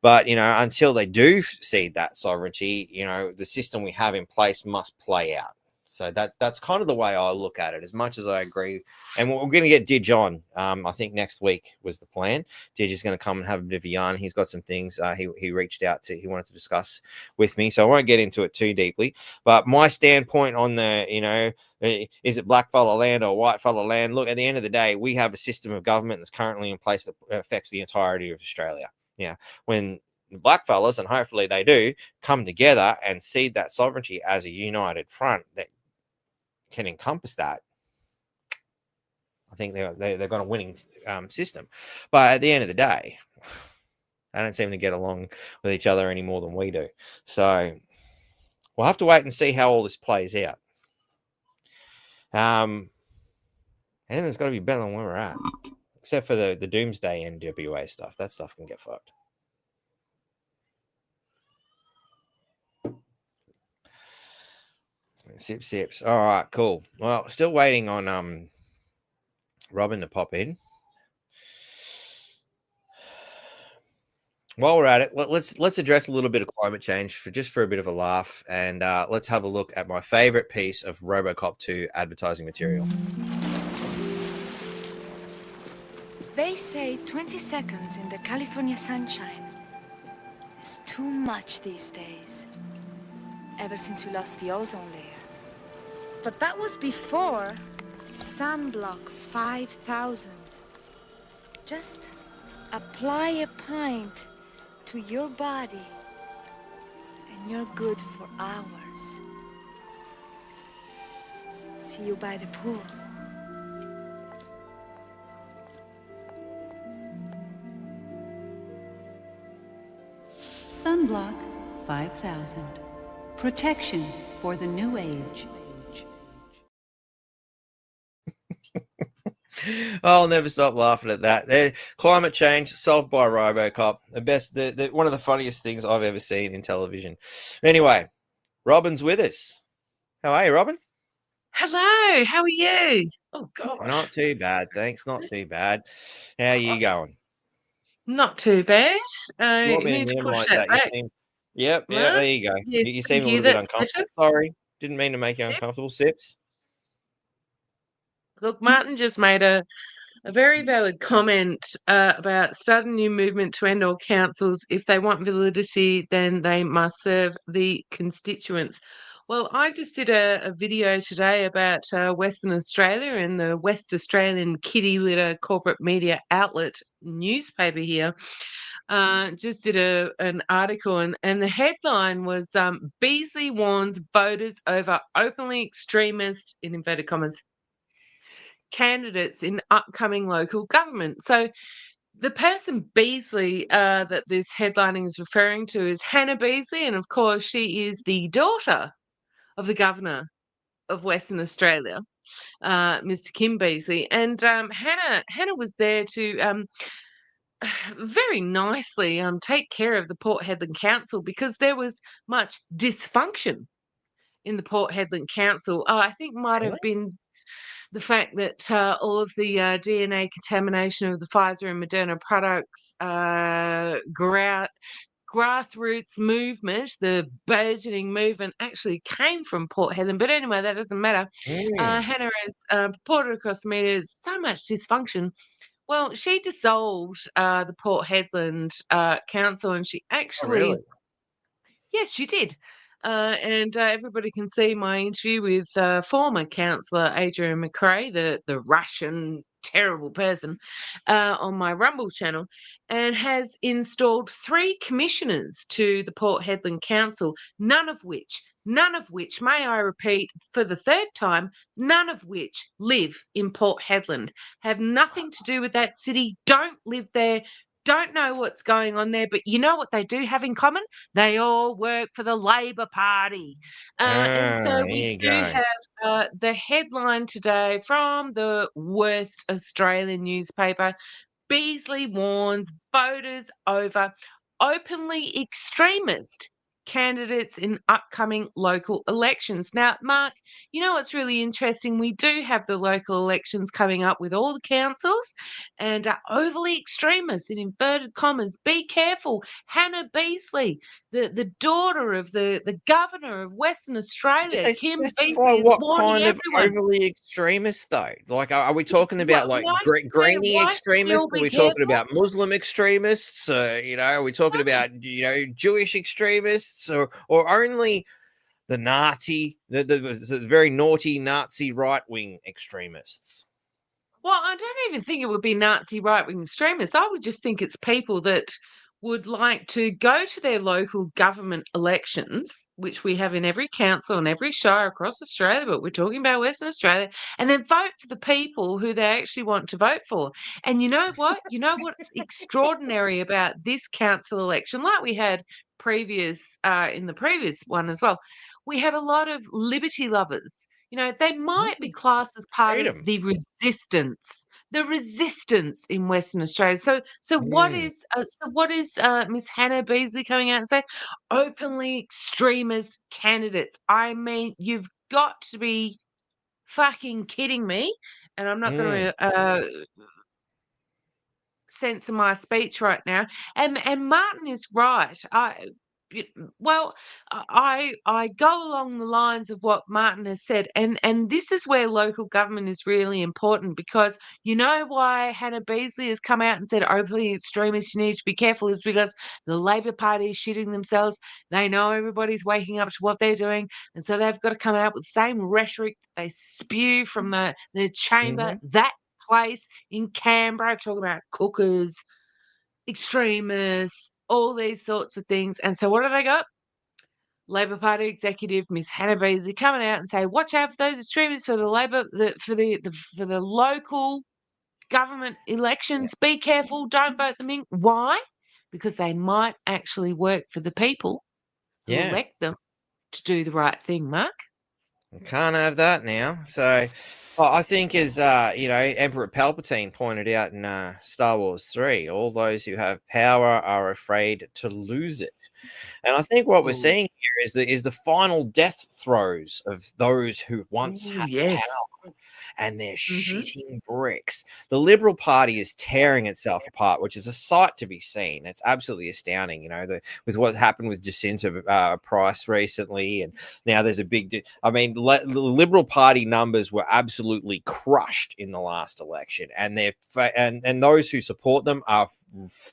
A: But, you know, until they do cede that sovereignty, you know, the system we have in place must play out. So that's kind of the way I look at it, as much as I agree. And we're going to get Didge on. I think next week was the plan. Didge is going to come and have a bit of a yarn. He's got some things he reached out to, he wanted to discuss with me. So I won't get into it too deeply. But my standpoint on the, you know, is it black fella land or white fella land? Look, at the end of the day, we have a system of government that's currently in place that affects the entirety of Australia. Yeah. When the black fellas, and hopefully they do, come together and cede that sovereignty as a united front that can encompass that, I think they've got a winning system. But at the end of the day, they don't seem to get along with each other any more than we do. So we'll have to wait and see how all this plays out. Anything's got to be better than where we're at, except for the Doomsday NWA stuff. That stuff can get fucked. Sips. All right, cool. Well, still waiting on Robin to pop in. While we're at it, let's address a little bit of climate change for a bit of a laugh, and let's have a look at my favorite piece of RoboCop 2 advertising material.
H: They say 20 seconds in the California sunshine is too much these days. Ever since we lost the ozone layer. But that was before Sunblock 5000. Just apply a pint to your body and you're good for hours. See you by the pool.
I: Sunblock 5000. Protection for the new age.
A: I'll never stop laughing at that. Climate change solved by RoboCop. One of the funniest things I've ever seen in television. Anyway, Robin's with us. How are you, Robin?
J: Hello, how are you? Oh, God.
A: Not too bad, thanks. Not too bad. How are you going?
J: Not too bad.
A: You
J: You need to push that back.
A: Yep,
J: No?
A: there you go.
J: Yeah,
A: You
J: can
A: seem a
J: hear
A: little bit
J: that
A: uncomfortable.
J: better?
A: Sorry, didn't mean to make you uncomfortable. Sips.
J: Look, Martin just made a very valid comment about start a new movement to end all councils. If they want validity, then they must serve the constituents. Well, I just did a video today about Western Australia and the West Australian kitty litter corporate media outlet newspaper here. just did an article, and the headline was Beazley warns voters over openly extremist, in inverted commas, candidates in upcoming local government. So the person Beazley that this headlining is referring to is Hannah Beazley, and of course she is the daughter of the governor of Western Australia, Mr. Kim Beazley. And Hannah was there to very nicely take care of the Port Hedland Council because there was much dysfunction in the Port Hedland Council. I think might have been the fact that all of the DNA contamination of the Pfizer and Moderna products, grassroots movement, the burgeoning movement actually came from Port Hedland. But anyway, that doesn't matter. Hannah has reported across the media so much dysfunction. Well, she dissolved the Port Hedland Council, and she actually, yes, she did. And everybody can see my interview with former councillor Adrian McRae, the Russian terrible person, on my Rumble channel, and has installed 3 commissioners to the Port Hedland Council, none of which, may I repeat for the 3rd time, none of which live in Port Hedland, have nothing to do with that city, don't live there, don't know what's going on there, but you know what they do have in common? They all work for the Labor Party. And so we do have the headline today from the worst Australian newspaper. Beazley warns voters over openly extremist candidates in upcoming local elections. Now, Mark, you know what's really interesting? We do have the local elections coming up with all the councils, and overly extremists, in inverted commas, be careful. Hannah Beazley, the daughter of the governor of Western Australia,
A: Did they
J: Kim
A: specify
J: Beazley, is
A: what
J: warning
A: kind of
J: everyone.
A: overly extremist though? Like, are we talking about like grainy
J: why
A: extremists?
J: still
A: Are
J: be
A: we talking
J: careful?
A: about Muslim extremists? Are we talking about Jewish extremists, or only the Nazi, the very naughty Nazi right wing extremists?
J: Well, I don't even think it would be Nazi right-wing extremists. I would just think it's people that would like to go to their local government elections, which we have in every council and every shire across Australia, but we're talking about Western Australia, and then vote for the people who they actually want to vote for. And you know what? You know what's extraordinary about this council election, like we had in the previous one as well, we had a lot of liberty lovers. You know, they might be classed as part of
A: Freedom.
J: the resistance in Western Australia. So what is Miss Hannah Beazley coming out and say? Openly extremist candidates. I mean, you've got to be fucking kidding me. And I'm not going to censor my speech right now. And Martin is right. I go along the lines of what Martin has said, and this is where local government is really important, because you know why Hannah Beazley has come out and said openly extremists, you need to be careful, is because the Labor Party is shooting themselves. They know everybody's waking up to what they're doing, and so they've got to come out with the same rhetoric they spew from the chamber, that place in Canberra, talking about cookers, extremists, all these sorts of things. And so what have they got? Labor Party executive Miss Hannah Beazley coming out and say, watch out for those extremists for the local government elections. Be careful, don't vote them in. Why? Because they might actually work for the people who elect them to do the right thing, Mark.
A: Can't have that now. So I think, as Emperor Palpatine pointed out in Star Wars 3, all those who have power are afraid to lose it. And I think what we're seeing here is the final death throes of those who once had power, and they're shitting bricks. The Liberal Party is tearing itself apart, which is a sight to be seen. It's absolutely astounding, with what happened with Jacinta Price recently, and now there's a big. I mean, the Liberal Party numbers were absolutely crushed in the last election, and and those who support them are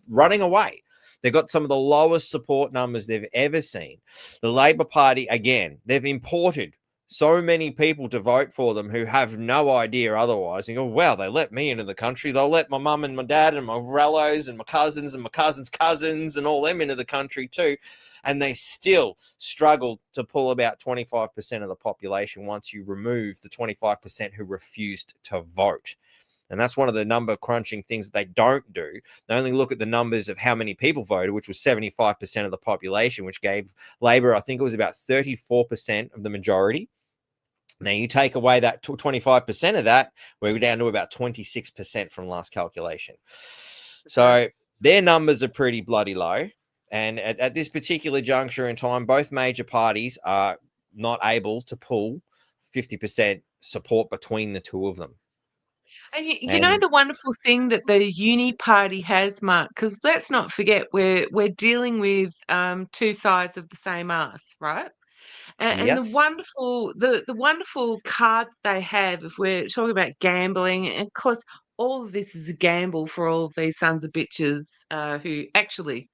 A: running away. They've got some of the lowest support numbers they've ever seen. The Labor Party, again, they've imported so many people to vote for them who have no idea otherwise. And go, wow, they let me into the country. They'll let my mum and my dad and my rellos and my cousins and my cousins' cousins and all them into the country too. And they still struggle to pull about 25% of the population once you remove the 25% who refused to vote. And that's one of the number crunching things that they don't do. They only look at the numbers of how many people voted, which was 75% of the population, which gave Labor, I think it was about 34% of the majority. Now, you take away that 25% of that, we're down to about 26% from last calculation. So their numbers are pretty bloody low. And at this particular juncture in time, both major parties are not able to pull 50% support between the two of them.
J: And you know the wonderful thing that the Uni Party has, Mark, because let's not forget we're dealing with two sides of the same arse, right? And the
A: Yes.
J: wonderful card they have, if we're talking about gambling, and of course all of this is a gamble for all of these sons of bitches who actually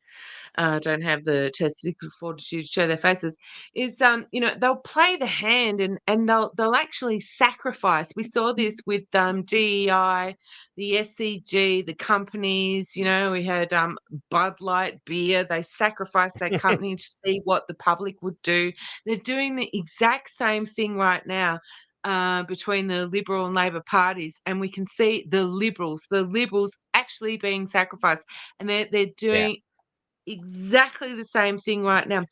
J: don't have the testicular fortitude to show their faces, is they'll play the hand and they'll actually sacrifice. We saw this with DEI, the SCG, the companies. We had Bud Light beer. They sacrificed their company to see what the public would do. They're doing the exact same thing right now. Between the Liberal and Labor parties, and we can see the Liberals actually being sacrificed, and they're doing exactly the same thing right now.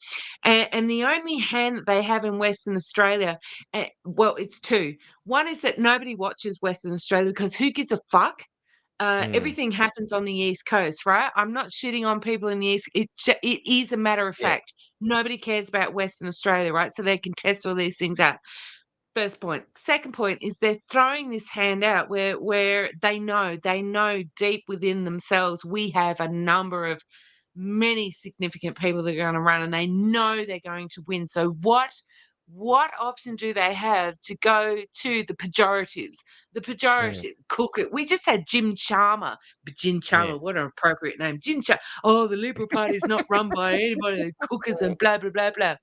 J: And the only hand that they have in Western Australia, well, it's two. One is that nobody watches Western Australia because who gives a fuck? Everything happens on the East Coast, right? I'm not shitting on people in the East. It is a matter of fact. Nobody cares about Western Australia, right? So they can test all these things out. First point. Second point is they're throwing this hand out where they know deep within themselves we have a number of many significant people that are going to run, and they know they're going to win. So what option do they have to go to the pejoratives? The pejoratives, cook it. We just had Jim Chalmer, but Jim Chalmer, what an appropriate name. Jim Chalmer. Oh, the Liberal Party is not run by anybody, the cookers and blah, blah, blah, blah.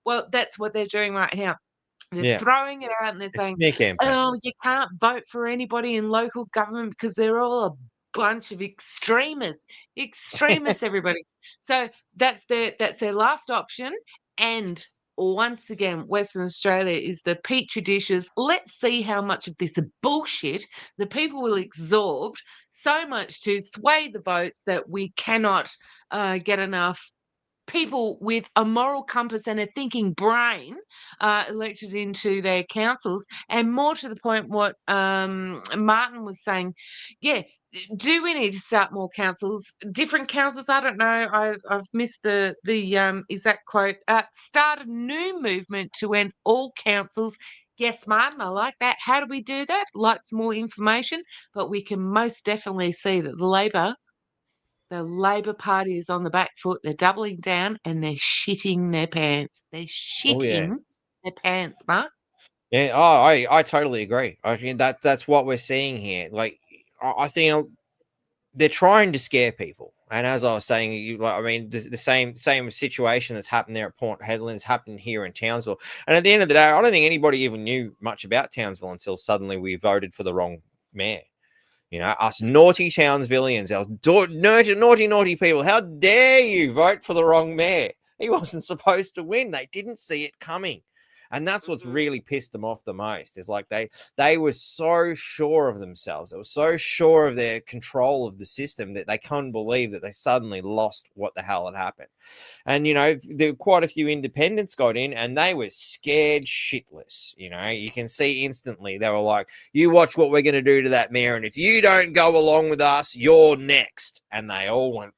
J: Well, that's what they're doing right now. They're throwing it out and they're saying, oh, you can't vote for anybody in local government because they're all a bunch of extremists, everybody. So that's their last option. And once again, Western Australia is the petri dishes. Let's see how much of this bullshit the people will absorb, so much to sway the votes that we cannot get enough people with a moral compass and a thinking brain elected into their councils. And more to the point, what Martin was saying, do we need to start more councils? Different councils? I don't know. I've missed the exact quote. Start a new movement to end all councils. Yes, Martin, I like that. How do we do that? Like some more information, but we can most definitely see that the Labor Party is on the back foot. They're doubling down and they're shitting their pants. They're shitting their pants, Mark.
A: Yeah, I totally agree. I mean that's what we're seeing here. Like I think they're trying to scare people. And as I was saying, the same situation that's happened there at Port Hedland's happened here in Townsville. And at the end of the day, I don't think anybody even knew much about Townsville until suddenly we voted for the wrong mayor. Us naughty Townsvillians, our naughty people. How dare you vote for the wrong mayor? He wasn't supposed to win. They didn't see it coming. And that's what's really pissed them off the most, is like they were so sure of themselves. They were so sure of their control of the system that they couldn't believe that they suddenly lost what the hell had happened. And, there were quite a few independents got in and they were scared shitless. You can see instantly they were like, you watch what we're going to do to that mayor. And if you don't go along with us, you're next. And they all went,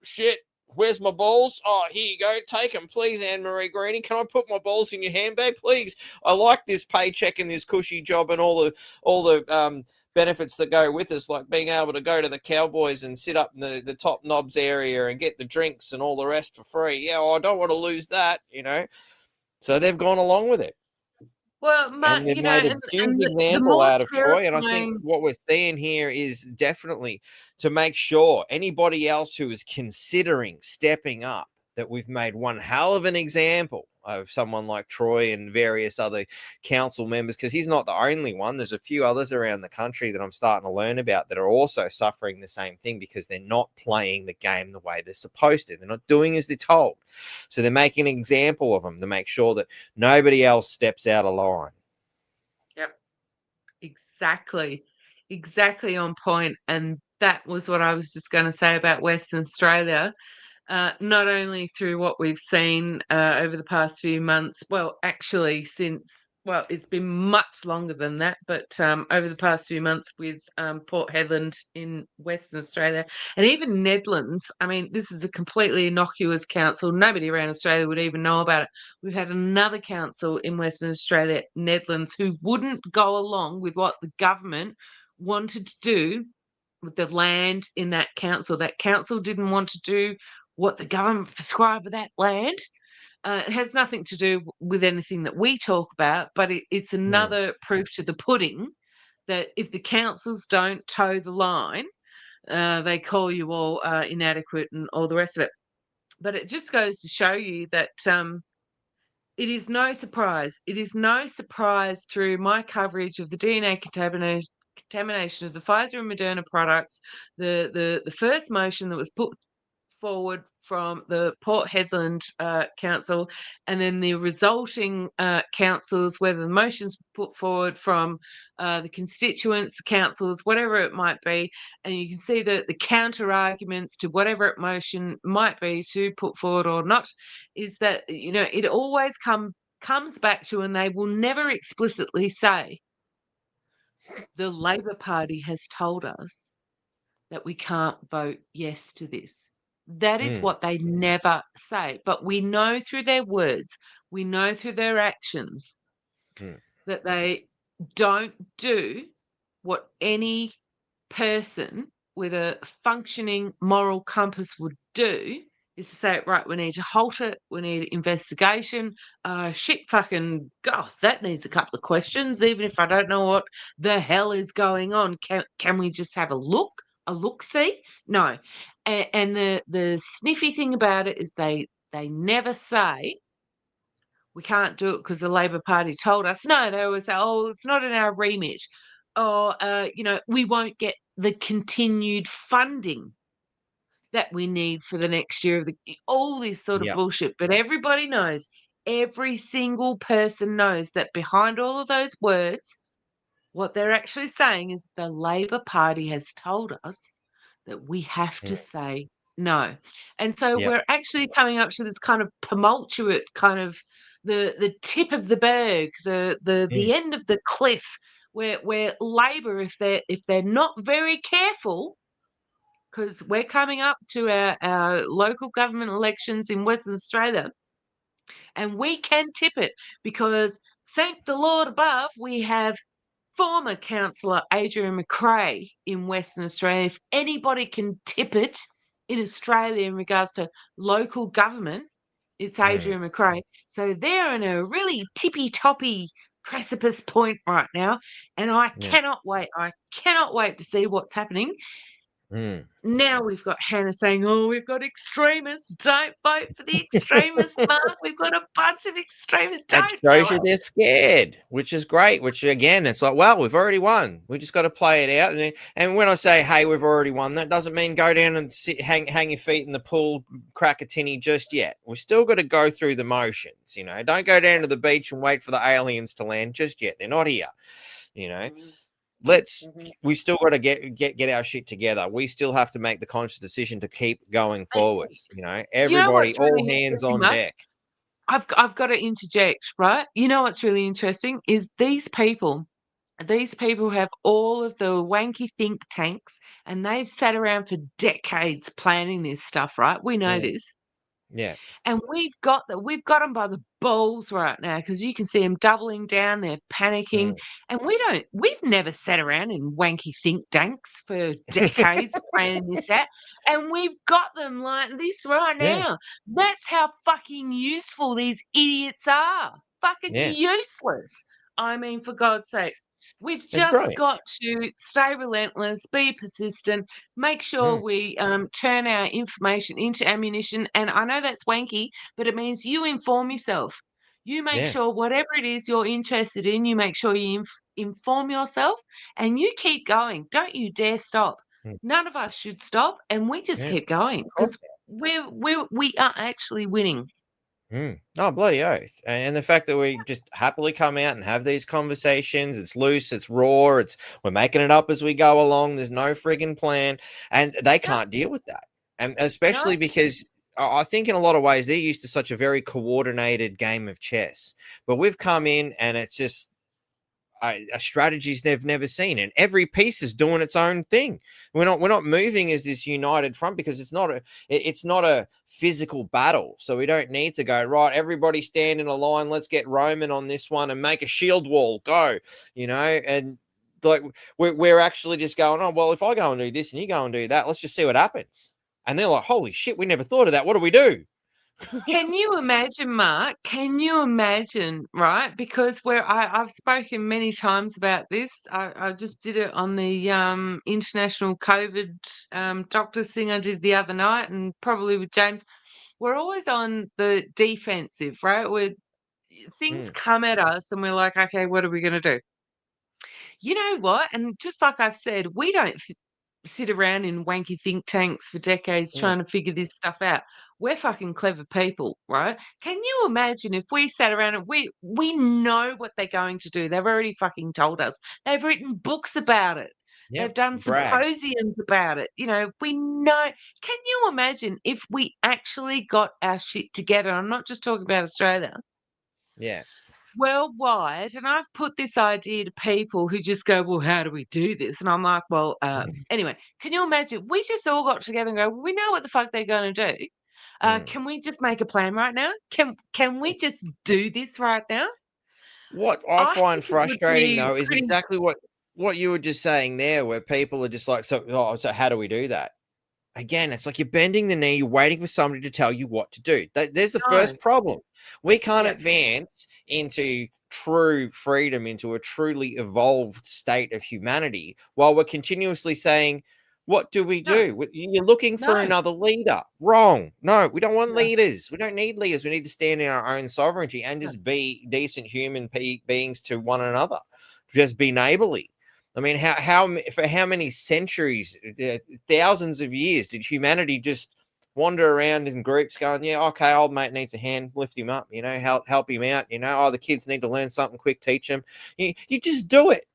A: shit. Where's my balls? Oh, here you go. Take them, please, Anne-Marie Greeny. Can I put my balls in your handbag, please? I like this paycheck and this cushy job and all the benefits that go with us, like being able to go to the Cowboys and sit up in the top knobs area and get the drinks and all the rest for free. Yeah, well, I don't want to lose that, So they've gone along with it.
J: Well, Mark,
A: and they've made a huge example out of Troy. And I think what we're seeing here is definitely to make sure anybody else who is considering stepping up, that we've made one hell of an example of someone like Troy and various other council members, because he's not the only one. There's a few others around the country that I'm starting to learn about that are also suffering the same thing because they're not playing the game the way they're supposed to. They're not doing as they're told. So they're making an example of them to make sure that nobody else steps out of line.
J: Yep. Exactly on point. And that was what I was just going to say about Western Australia. Not only through what we've seen over the past few months, well, actually it's been much longer than that, but over the past few months with Port Hedland in Western Australia and even Nedlands. I mean, this is a completely innocuous council. Nobody around Australia would even know about it. We've had another council in Western Australia, Nedlands, who wouldn't go along with what the government wanted to do with the land in that council. That council didn't want to do what the government prescribed with that land. It has nothing to do with anything that we talk about, but it's another proof to the pudding that if the councils don't toe the line, they call you all inadequate and all the rest of it. But it just goes to show you that it is no surprise. It is no surprise through my coverage of the DNA contamination of the Pfizer and Moderna products, the first motion that was put forward from the Port Hedland Council, and then the resulting councils, whether the motions put forward from the constituents, the councils, whatever it might be, and you can see the counter arguments to whatever motion might be to put forward or not, is that it always comes back to, and they will never explicitly say, the Labor Party has told us that we can't vote yes to this. That is what they never say. But we know through their words, we know through their actions that they don't do what any person with a functioning moral compass would do, is to say, right, we need to halt it, we need investigation. Fucking, God, that needs a couple of questions, even if I don't know what the hell is going on. Can we just have a look-see? No. And the sniffy thing about it is they never say, we can't do it because the Labor Party told us. No, they always say, oh, it's not in our remit. Or, we won't get the continued funding that we need for the next year of all this sort of bullshit. But everybody knows, every single person knows that behind all of those words, what they're actually saying is the Labor Party has told us that we have to say no. And so we're actually coming up to this kind of tumultuous kind of the tip of the berg, the end of the cliff, where Labor, if they're not very careful, because we're coming up to our local government elections in Western Australia, and we can tip it because, thank the Lord above, we have former councillor Adrian McRae in Western Australia. If anybody can tip it in Australia in regards to local government, it's Adrian McRae. So they're in a really tippy-toppy precipice point right now, and I cannot wait. I cannot wait to see what's happening. Now we've got Hannah saying, oh, we've got extremists. Don't vote for the extremists, Mark. We've got a bunch of extremists.
A: That shows you they're scared, which is great, which, again, it's like, well, we've already won. We just got to play it out. And when I say, hey, we've already won, that doesn't mean go down and hang your feet in the pool, crack a tinny just yet. We've still got to go through the motions, Don't go down to the beach and wait for the aliens to land just yet. They're not here, We've still got to get our shit together. We still have to make the conscious decision to keep going forwards. Everybody, all hands on deck.
J: I've got to interject, right? You know what's really interesting is these people have all of the wanky think tanks, and they've sat around for decades planning this stuff, right? We know this.
A: Yeah.
J: And we've got them by the balls right now, because you can see them doubling down, they're panicking. And we've never sat around in wanky think tanks for decades planning this out. And we've got them like this right now. That's how fucking useful these idiots are. Fucking useless. I mean, for God's sake. We've just got to stay relentless, be persistent, make sure we turn our information into ammunition. And I know that's wanky, but it means you inform yourself. You make
A: Yeah.
J: sure whatever it is you're interested in, you make sure you inform yourself and you keep going. Don't you dare stop.
A: Mm.
J: None of us should stop, and we just
A: Yeah.
J: keep going
A: Of
J: because
A: course.
J: we are actually winning.
A: Oh, bloody oath. And the fact that we just happily come out and have these conversations, it's loose, it's raw, we're making it up as we go along. There's no friggin' plan. And they
J: No,
A: can't deal with that. And
J: no.
A: especially because I think in a lot of ways they're used to such a very coordinated game of chess. But we've come in and it's just a strategies they've never seen, and every piece is doing its own thing. We're not moving as this united front because it's not a physical battle. So we don't need to go right. Everybody stand in a line. Let's get Roman on this one and make a shield wall. Go, and like we're actually just going. Oh well, if I go and do this and you go and do that, let's just see what happens. And they're like, holy shit, we never thought of that. What do we do?
J: Can you imagine, Mark? Can you imagine, right? Because I've spoken many times about this. I just did it on the international COVID doctors thing I did the other night, and probably with James. We're always on the defensive, right? Things
A: Mm,
J: come at us, and we're like, okay, what are we going to do? You know what? And just like I've said, we don't sit around in wanky think tanks for decades
A: mm,
J: trying to figure this stuff out. We're fucking clever people, right? Can you imagine if we sat around and we know what they're going to do? They've already fucking told us. They've written books about it. They've
A: yep,
J: done
A: brag.
J: symposiums about it. We know. Can you imagine if we actually got our shit together? I'm not just talking about Australia,
A: Yeah.
J: worldwide, and I've put this idea to people who just go, well, how do we do this? And I'm like, well, anyway, can you imagine? We just all got together and go, well, we know what the fuck they're going to do.
A: Mm.
J: Can we just make a plan right now? Can we just do this right now?
A: What I
J: I
A: find
J: think it would
A: frustrating
J: be
A: though is
J: pretty.
A: exactly what you were just saying there, where people are just like, so how do we do that? Again, it's like you're bending the knee, you're waiting for somebody to tell you what to do. There's the
J: No.
A: first problem. We can't
J: Yeah.
A: advance into true freedom, into a truly evolved state of humanity, while we're continuously saying, what do we
J: No.
A: do? You're looking for
J: No.
A: another leader. Wrong. No, we don't want
J: No.
A: leaders. We don't need leaders. We need to stand in our own sovereignty and
J: No.
A: just be decent human beings to one another. Just be neighborly. I mean, for how many centuries, thousands of years, did humanity just wander around in groups, going, "Yeah, okay, old mate needs a hand, lift him up, help him out, oh, the kids need to learn something quick, teach them." You just do it.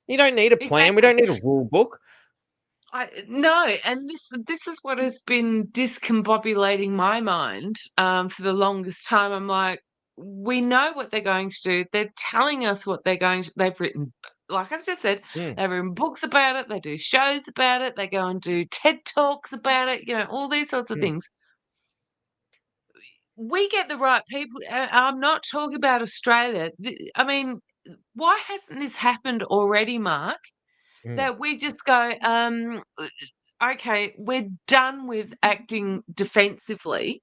A: You don't need a plan. We
J: Exactly.
A: don't need a rule book.
J: No, and this is what has been discombobulating my mind for the longest time. I'm like, we know what they're going to do. They're telling us what they're going to. They've written, like I've just said,
A: Mm,
J: they've written books about it. They do shows about it. They go and do TED talks about it. All these sorts of
A: mm,
J: things. We get the right people. I'm not talking about Australia. I mean, why hasn't this happened already, Mark?
A: mm,
J: That we just go, okay, we're done with acting defensively.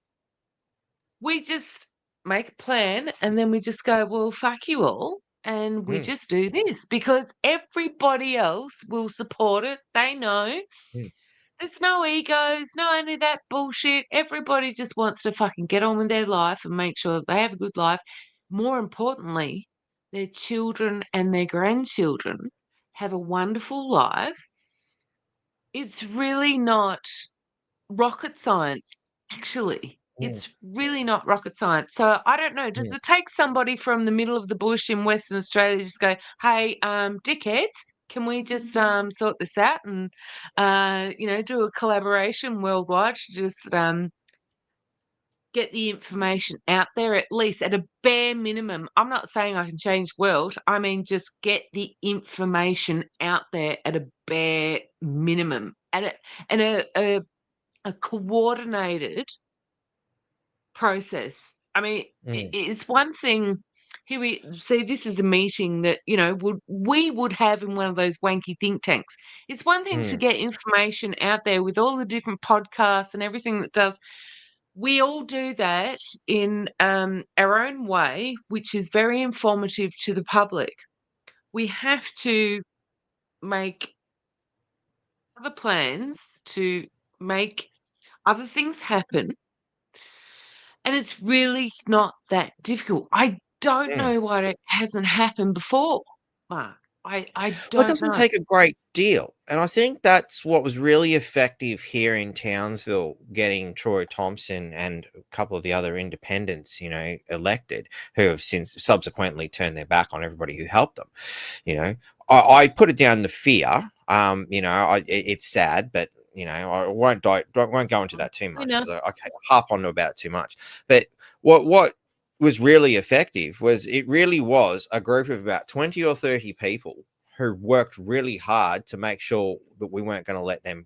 J: We just make a plan and then we just go, well, fuck you all. And we
A: mm,
J: just do this because everybody else will support it. They know
A: mm,
J: there's no egos, no any of that bullshit. Everybody just wants to fucking get on with their life and make sure that they have a good life. More importantly, their children and their grandchildren have a wonderful life. It's really not rocket science, actually.
A: mm,
J: It's really not rocket science. So I don't know. Does
A: mm,
J: it take somebody from the middle of the bush in Western Australia to just go, hey, dickheads, can we just sort this out and do a collaboration worldwide to just get the information out there, at least at a bare minimum? I'm not saying I can change the world. I mean, just get the information out there at a bare minimum, and a coordinated process. I mean,
A: mm,
J: it's one thing. Here we see this is a meeting that we would have in one of those wanky think tanks. It's one thing to
A: mm,
J: get information out there with all the different podcasts and everything that does. We all do that in our own way, which is very informative to the public. We have to make other plans to make other things happen. And it's really not that difficult. I don't
A: Mm.
J: know why it hasn't happened before, Mark. I
A: Well, it
J: don't
A: doesn't
J: know.
A: take a great deal. And I think that's what was really effective here in Townsville, getting Troy Thompson and a couple of the other independents, elected, who have since subsequently turned their back on everybody who helped them. I put it down to fear. It's sad, but I won't go into that too much because I harp on about it too much. But what was really effective was it really was a group of about 20 or 30 people who worked really hard to make sure that we weren't going to let them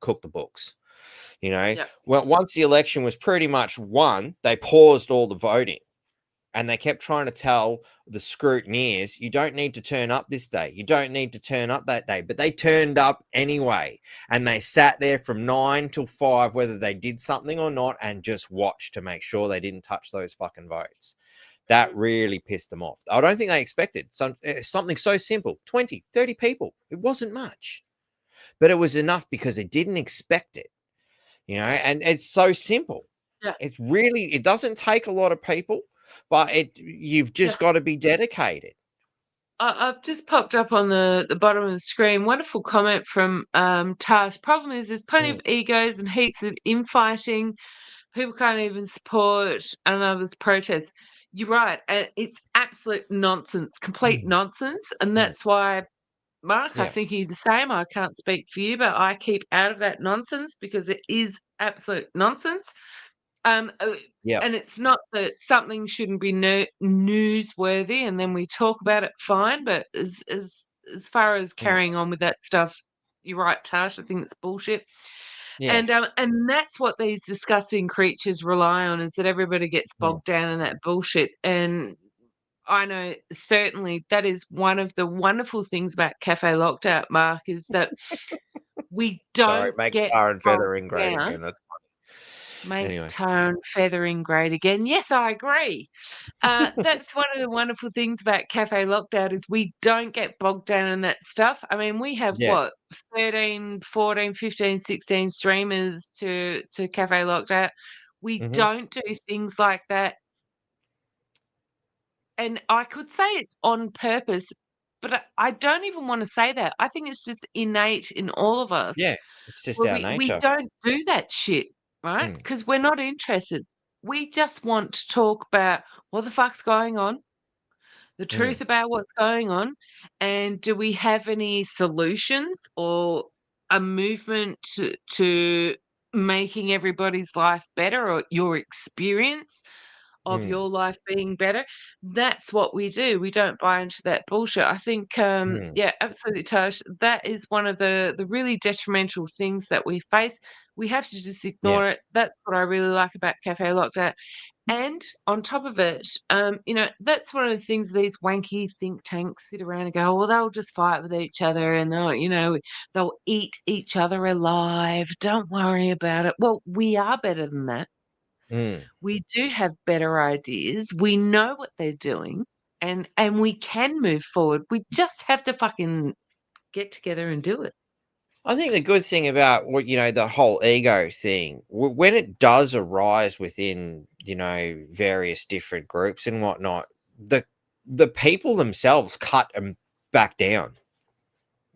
A: cook the books. Well, once the election was pretty much won, they paused all the voting. And they kept trying to tell the scrutineers, you don't need to turn up this day. You don't need to turn up that day. But they turned up anyway. And they sat there from 9 till 5, whether they did something or not, and just watched to make sure they didn't touch those fucking votes. That really pissed them off. I don't think they expected something so simple. 20, 30 people. It wasn't much. But it was enough because they didn't expect it. And it's so simple.
J: Yeah.
A: It doesn't take a lot of people. But you've just got to be dedicated.
J: I've just popped up on the bottom of the screen. Wonderful comment from Tash. Problem is, there's plenty of egos and heaps of infighting. People can't even support another's protest. You're right. It's absolute nonsense, complete nonsense. And that's why, Mark, I think you're the same. I can't speak for you, but I keep out of that nonsense because it is absolute nonsense. And it's not that something shouldn't be newsworthy, and then we talk about it, fine. But as far as carrying on with that stuff, you're right, Tash. I think it's bullshit.
A: Yeah.
J: And that's what these disgusting creatures rely on, is that everybody gets bogged down in that bullshit. And I know certainly that is one of the wonderful things about Cafe Locked Out, Mark, is that we don't
A: make
J: get
A: tar and feathering
J: bogged
A: great
J: down.
A: again. That's
J: Make
A: anyway.
J: tar and feathering great again. Yes, I agree. That's one of the wonderful things about Cafe Locked Out, is we don't get bogged down in that stuff. I mean, we have what, 13, 14, 15, 16 streamers to Cafe Locked Out. We don't do things like that. And I could say it's on purpose, but I don't even want to say that. I think it's just innate in all of us.
A: Yeah, it's just our
J: We
A: nature.
J: don't do that shit, right? Because we're not interested. We just want to talk about what the fuck's going on, the truth about what's going on, and do we have any solutions or a movement to making everybody's life better, or your experience of your life being better. That's what we do. We don't buy into that bullshit. I think, yeah, absolutely, Tosh. That is one of the really detrimental things that we face. We have to just ignore it. That's what I really like about Cafe Locked Out. And on top of it, that's one of the things these wanky think tanks sit around and go, well, they'll just fight with each other and they'll eat each other alive. Don't worry about it. Well, we are better than that. We do have better ideas. We know what they're doing, and we can move forward. We just have to fucking get together and do it.
A: I think the good thing about the whole ego thing, when it does arise within, various different groups and whatnot, the people themselves cut them back down.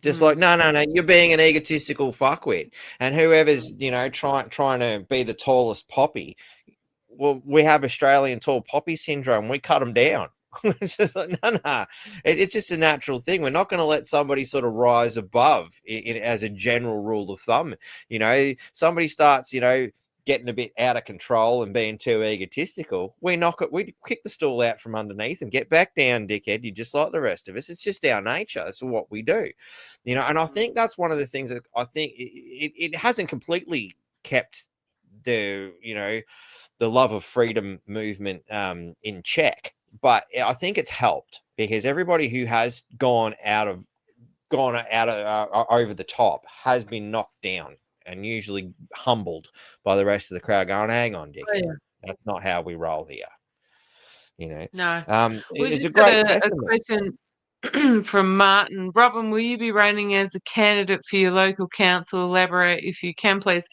A: Just like, no, you're being an egotistical fuckwit. And whoever's, trying to be the tallest poppy, well, we have Australian tall poppy syndrome. We cut them down. It's just like, no. It's just a natural thing. We're not going to let somebody sort of rise above as a general rule of thumb. Somebody starts, getting a bit out of control and being too egotistical. We kick the stool out from underneath and get back down, dickhead. You're just like the rest of us. It's just our nature. It's what we do, and I think that's one of the things that I think it hasn't completely kept the love of freedom movement in check, but I think it's helped because everybody who has gone out of over the top has been knocked down and usually humbled by the rest of the crowd going, hang on, dickhead, that's not how we roll here.
J: No.
A: It's a great
J: a question from Martin. Robin, will you be running as a candidate for your local council? Elaborate if you can, please.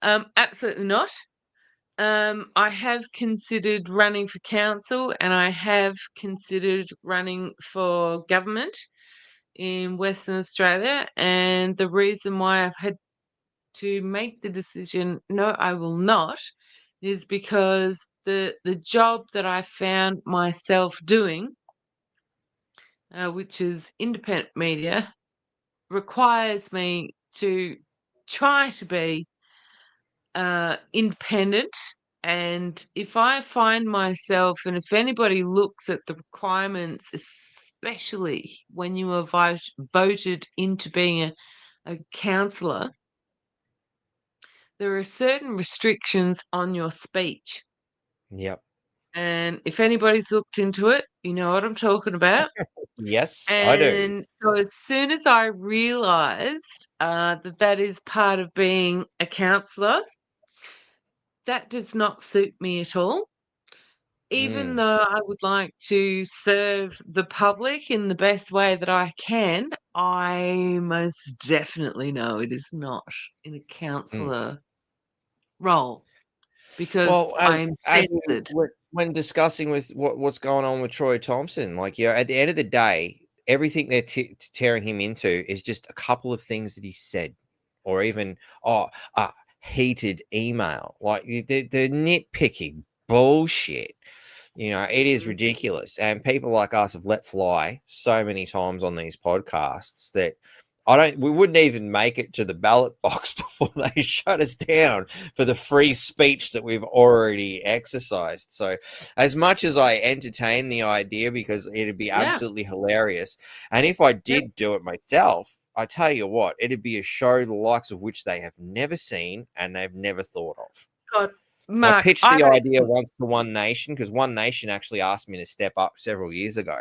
J: Absolutely not. I have considered running for council, and I have considered running for government in Western Australia. And the reason why I've had to make the decision, no, I will not, is because the job that I found myself doing, which is independent media, requires me to try to be independent. And if I find myself, and if anybody looks at the requirements, especially when you are voted into being a councillor, there are certain restrictions on your speech.
A: Yep.
J: And if anybody's looked into it, you know what I'm talking about.
A: Yes, I do.
J: And so as soon as I realised that is part of being a councillor, that does not suit me at all. Even though I would like to serve the public in the best way that I can, I most definitely know it is not in a councillor role, because
A: Well,
J: I'm
A: as
J: censored.
A: when discussing with what's going on with Troy Thompson, like, at the end of the day, everything they're tearing him into is just a couple of things that he said, or even a heated email. Like, they're nitpicking bullshit. It is ridiculous, and people like us have let fly so many times on these podcasts that we wouldn't even make it to the ballot box before they shut us down for the free speech that we've already exercised. So as much as I entertain the idea, because it'd be absolutely hilarious, and if I did do it myself, I tell you what, it'd be a show the likes of which they have never seen and they've never thought of.
J: God,
A: I
J: Mark,
A: pitched the idea once to One Nation, because One Nation actually asked me to step up several years ago.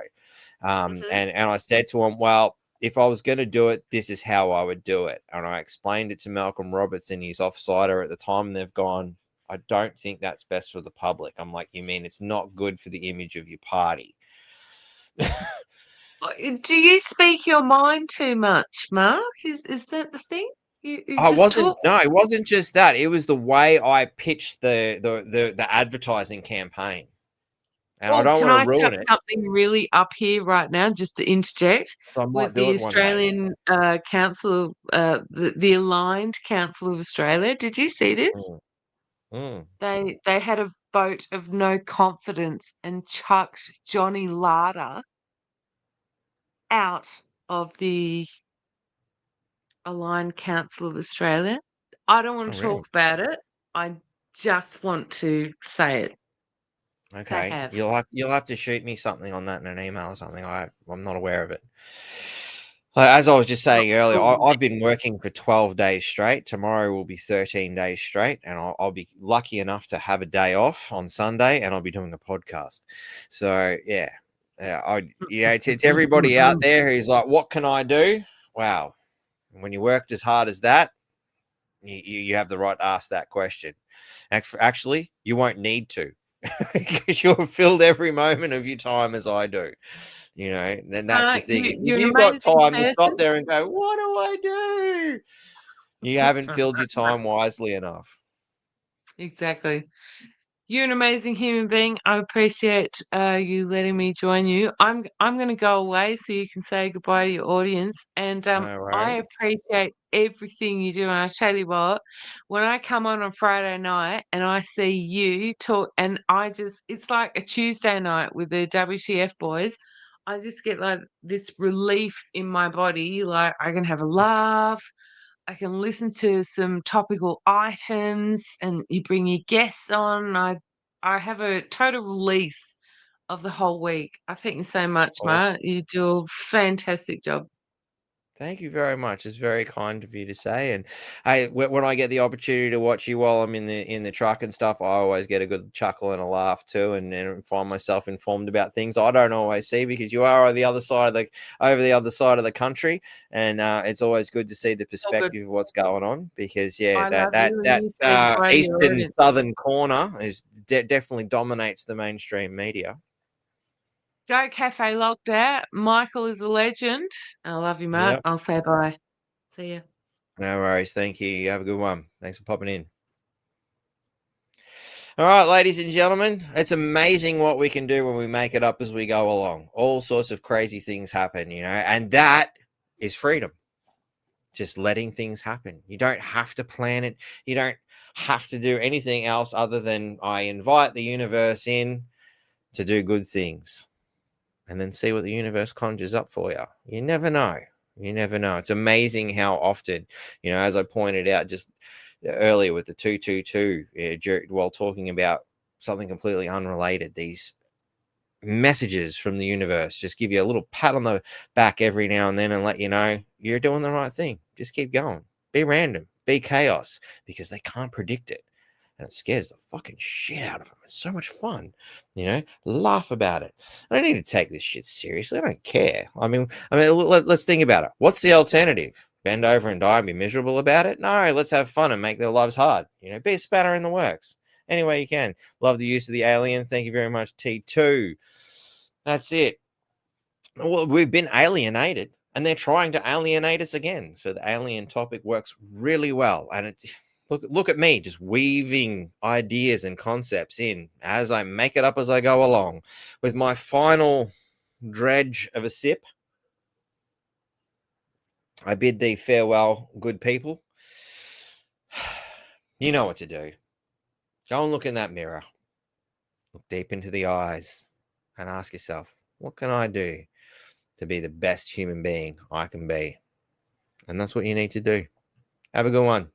A: And I said to him, well, if I was going to do it, this is how I would do it. And I explained it to Malcolm Roberts and his offsider at the time, and they've gone, I don't think that's best for the public. I'm like, you mean it's not good for the image of your party?
J: Do you speak your mind too much, Mark? Is that the thing? You
A: I
J: just
A: wasn't.
J: talk.
A: No, it wasn't just that. It was the way I pitched the advertising campaign, and I
J: Well,
A: don't
J: can
A: want
J: I
A: to ruin
J: chuck
A: it,
J: something really up here right now, just to interject?
A: so I
J: With
A: might do
J: the
A: it one day.
J: Australian Council, the Aligned Council of Australia, did you see this? They had a vote of no confidence and chucked Johnny Larder out of the Aligned Council of Australia. I don't want
A: Oh,
J: to
A: really?
J: talk about it. I just want to say it. They
A: Okay,
J: have.
A: you'll have to shoot me something on that in an email or something. I'm not aware of it. As I was just saying earlier, I've been working for 12 days straight. Tomorrow will be 13 days straight, and I'll be lucky enough to have a day off on Sunday, and I'll be doing a podcast. So it's everybody out there who's like, what can I do? Wow, when you worked as hard as that, you have the right to ask that question. Actually, you won't need to, because you've filled every moment of your time as I do. And that's the thing.
J: You're
A: If
J: an
A: you've got
J: amazing
A: time to
J: person.
A: stop there and go, what do I do? You haven't filled your time wisely enough.
J: Exactly. You're an amazing human being. I appreciate you letting me join you. I'm going to go away so you can say goodbye to your audience. And
A: No
J: I
A: worries.
J: appreciate everything you do. And I tell you what, when I come on Friday night and I see you talk, and it's like a Tuesday night with the WTF boys. I just get like this relief in my body. Like I can have a laugh. I can listen to some topical items, and you bring your guests on. I have a total release of the whole week. I thank you so much, Mark. You do a fantastic job.
A: Thank you very much. It's very kind of you to say. And when I get the opportunity to watch you while I'm in the truck and stuff, I always get a good chuckle and a laugh too, and find myself informed about things I don't always see, because you are on the other side of over the other side of the country, and it's always good to see the perspective of what's going on, because
J: I love you, and
A: that
J: you say goodbye to your
A: eastern
J: audience.
A: southern corner is definitely dominates the mainstream media.
J: Go Cafe Locked Out. Michael is a legend. I love you, Mark.
A: Yep.
J: I'll say bye. See ya.
A: No worries. Thank you. You have a good one. Thanks for popping in. All right, ladies and gentlemen, it's amazing what we can do when we make it up as we go along. All sorts of crazy things happen, and that is freedom. Just letting things happen. You don't have to plan it. You don't have to do anything else other than I invite the universe in to do good things and then see what the universe conjures up for you. You never know. You never know. It's amazing how often, as I pointed out just earlier with the 222, while talking about something completely unrelated, these messages from the universe just give you a little pat on the back every now and then and let you know you're doing the right thing. Just keep going. Be random. Be chaos, because they can't predict it. And it scares the fucking shit out of them. It's so much fun, laugh about it. I don't need to take this shit seriously. I don't care. I mean, let's think about it. What's the alternative? Bend over and die and be miserable about it? No, let's have fun and make their lives hard. Be a spanner in the works. Any way you can. Love the use of the alien. Thank you very much, T2. That's it. Well, we've been alienated, and they're trying to alienate us again. So the alien topic works really well. And look at me, just weaving ideas and concepts in as I make it up as I go along. With my final dredge of a sip, I bid thee farewell, good people. You know what to do. Go and look in that mirror. Look deep into the eyes and ask yourself, what can I do to be the best human being I can be? And that's what you need to do. Have a good one.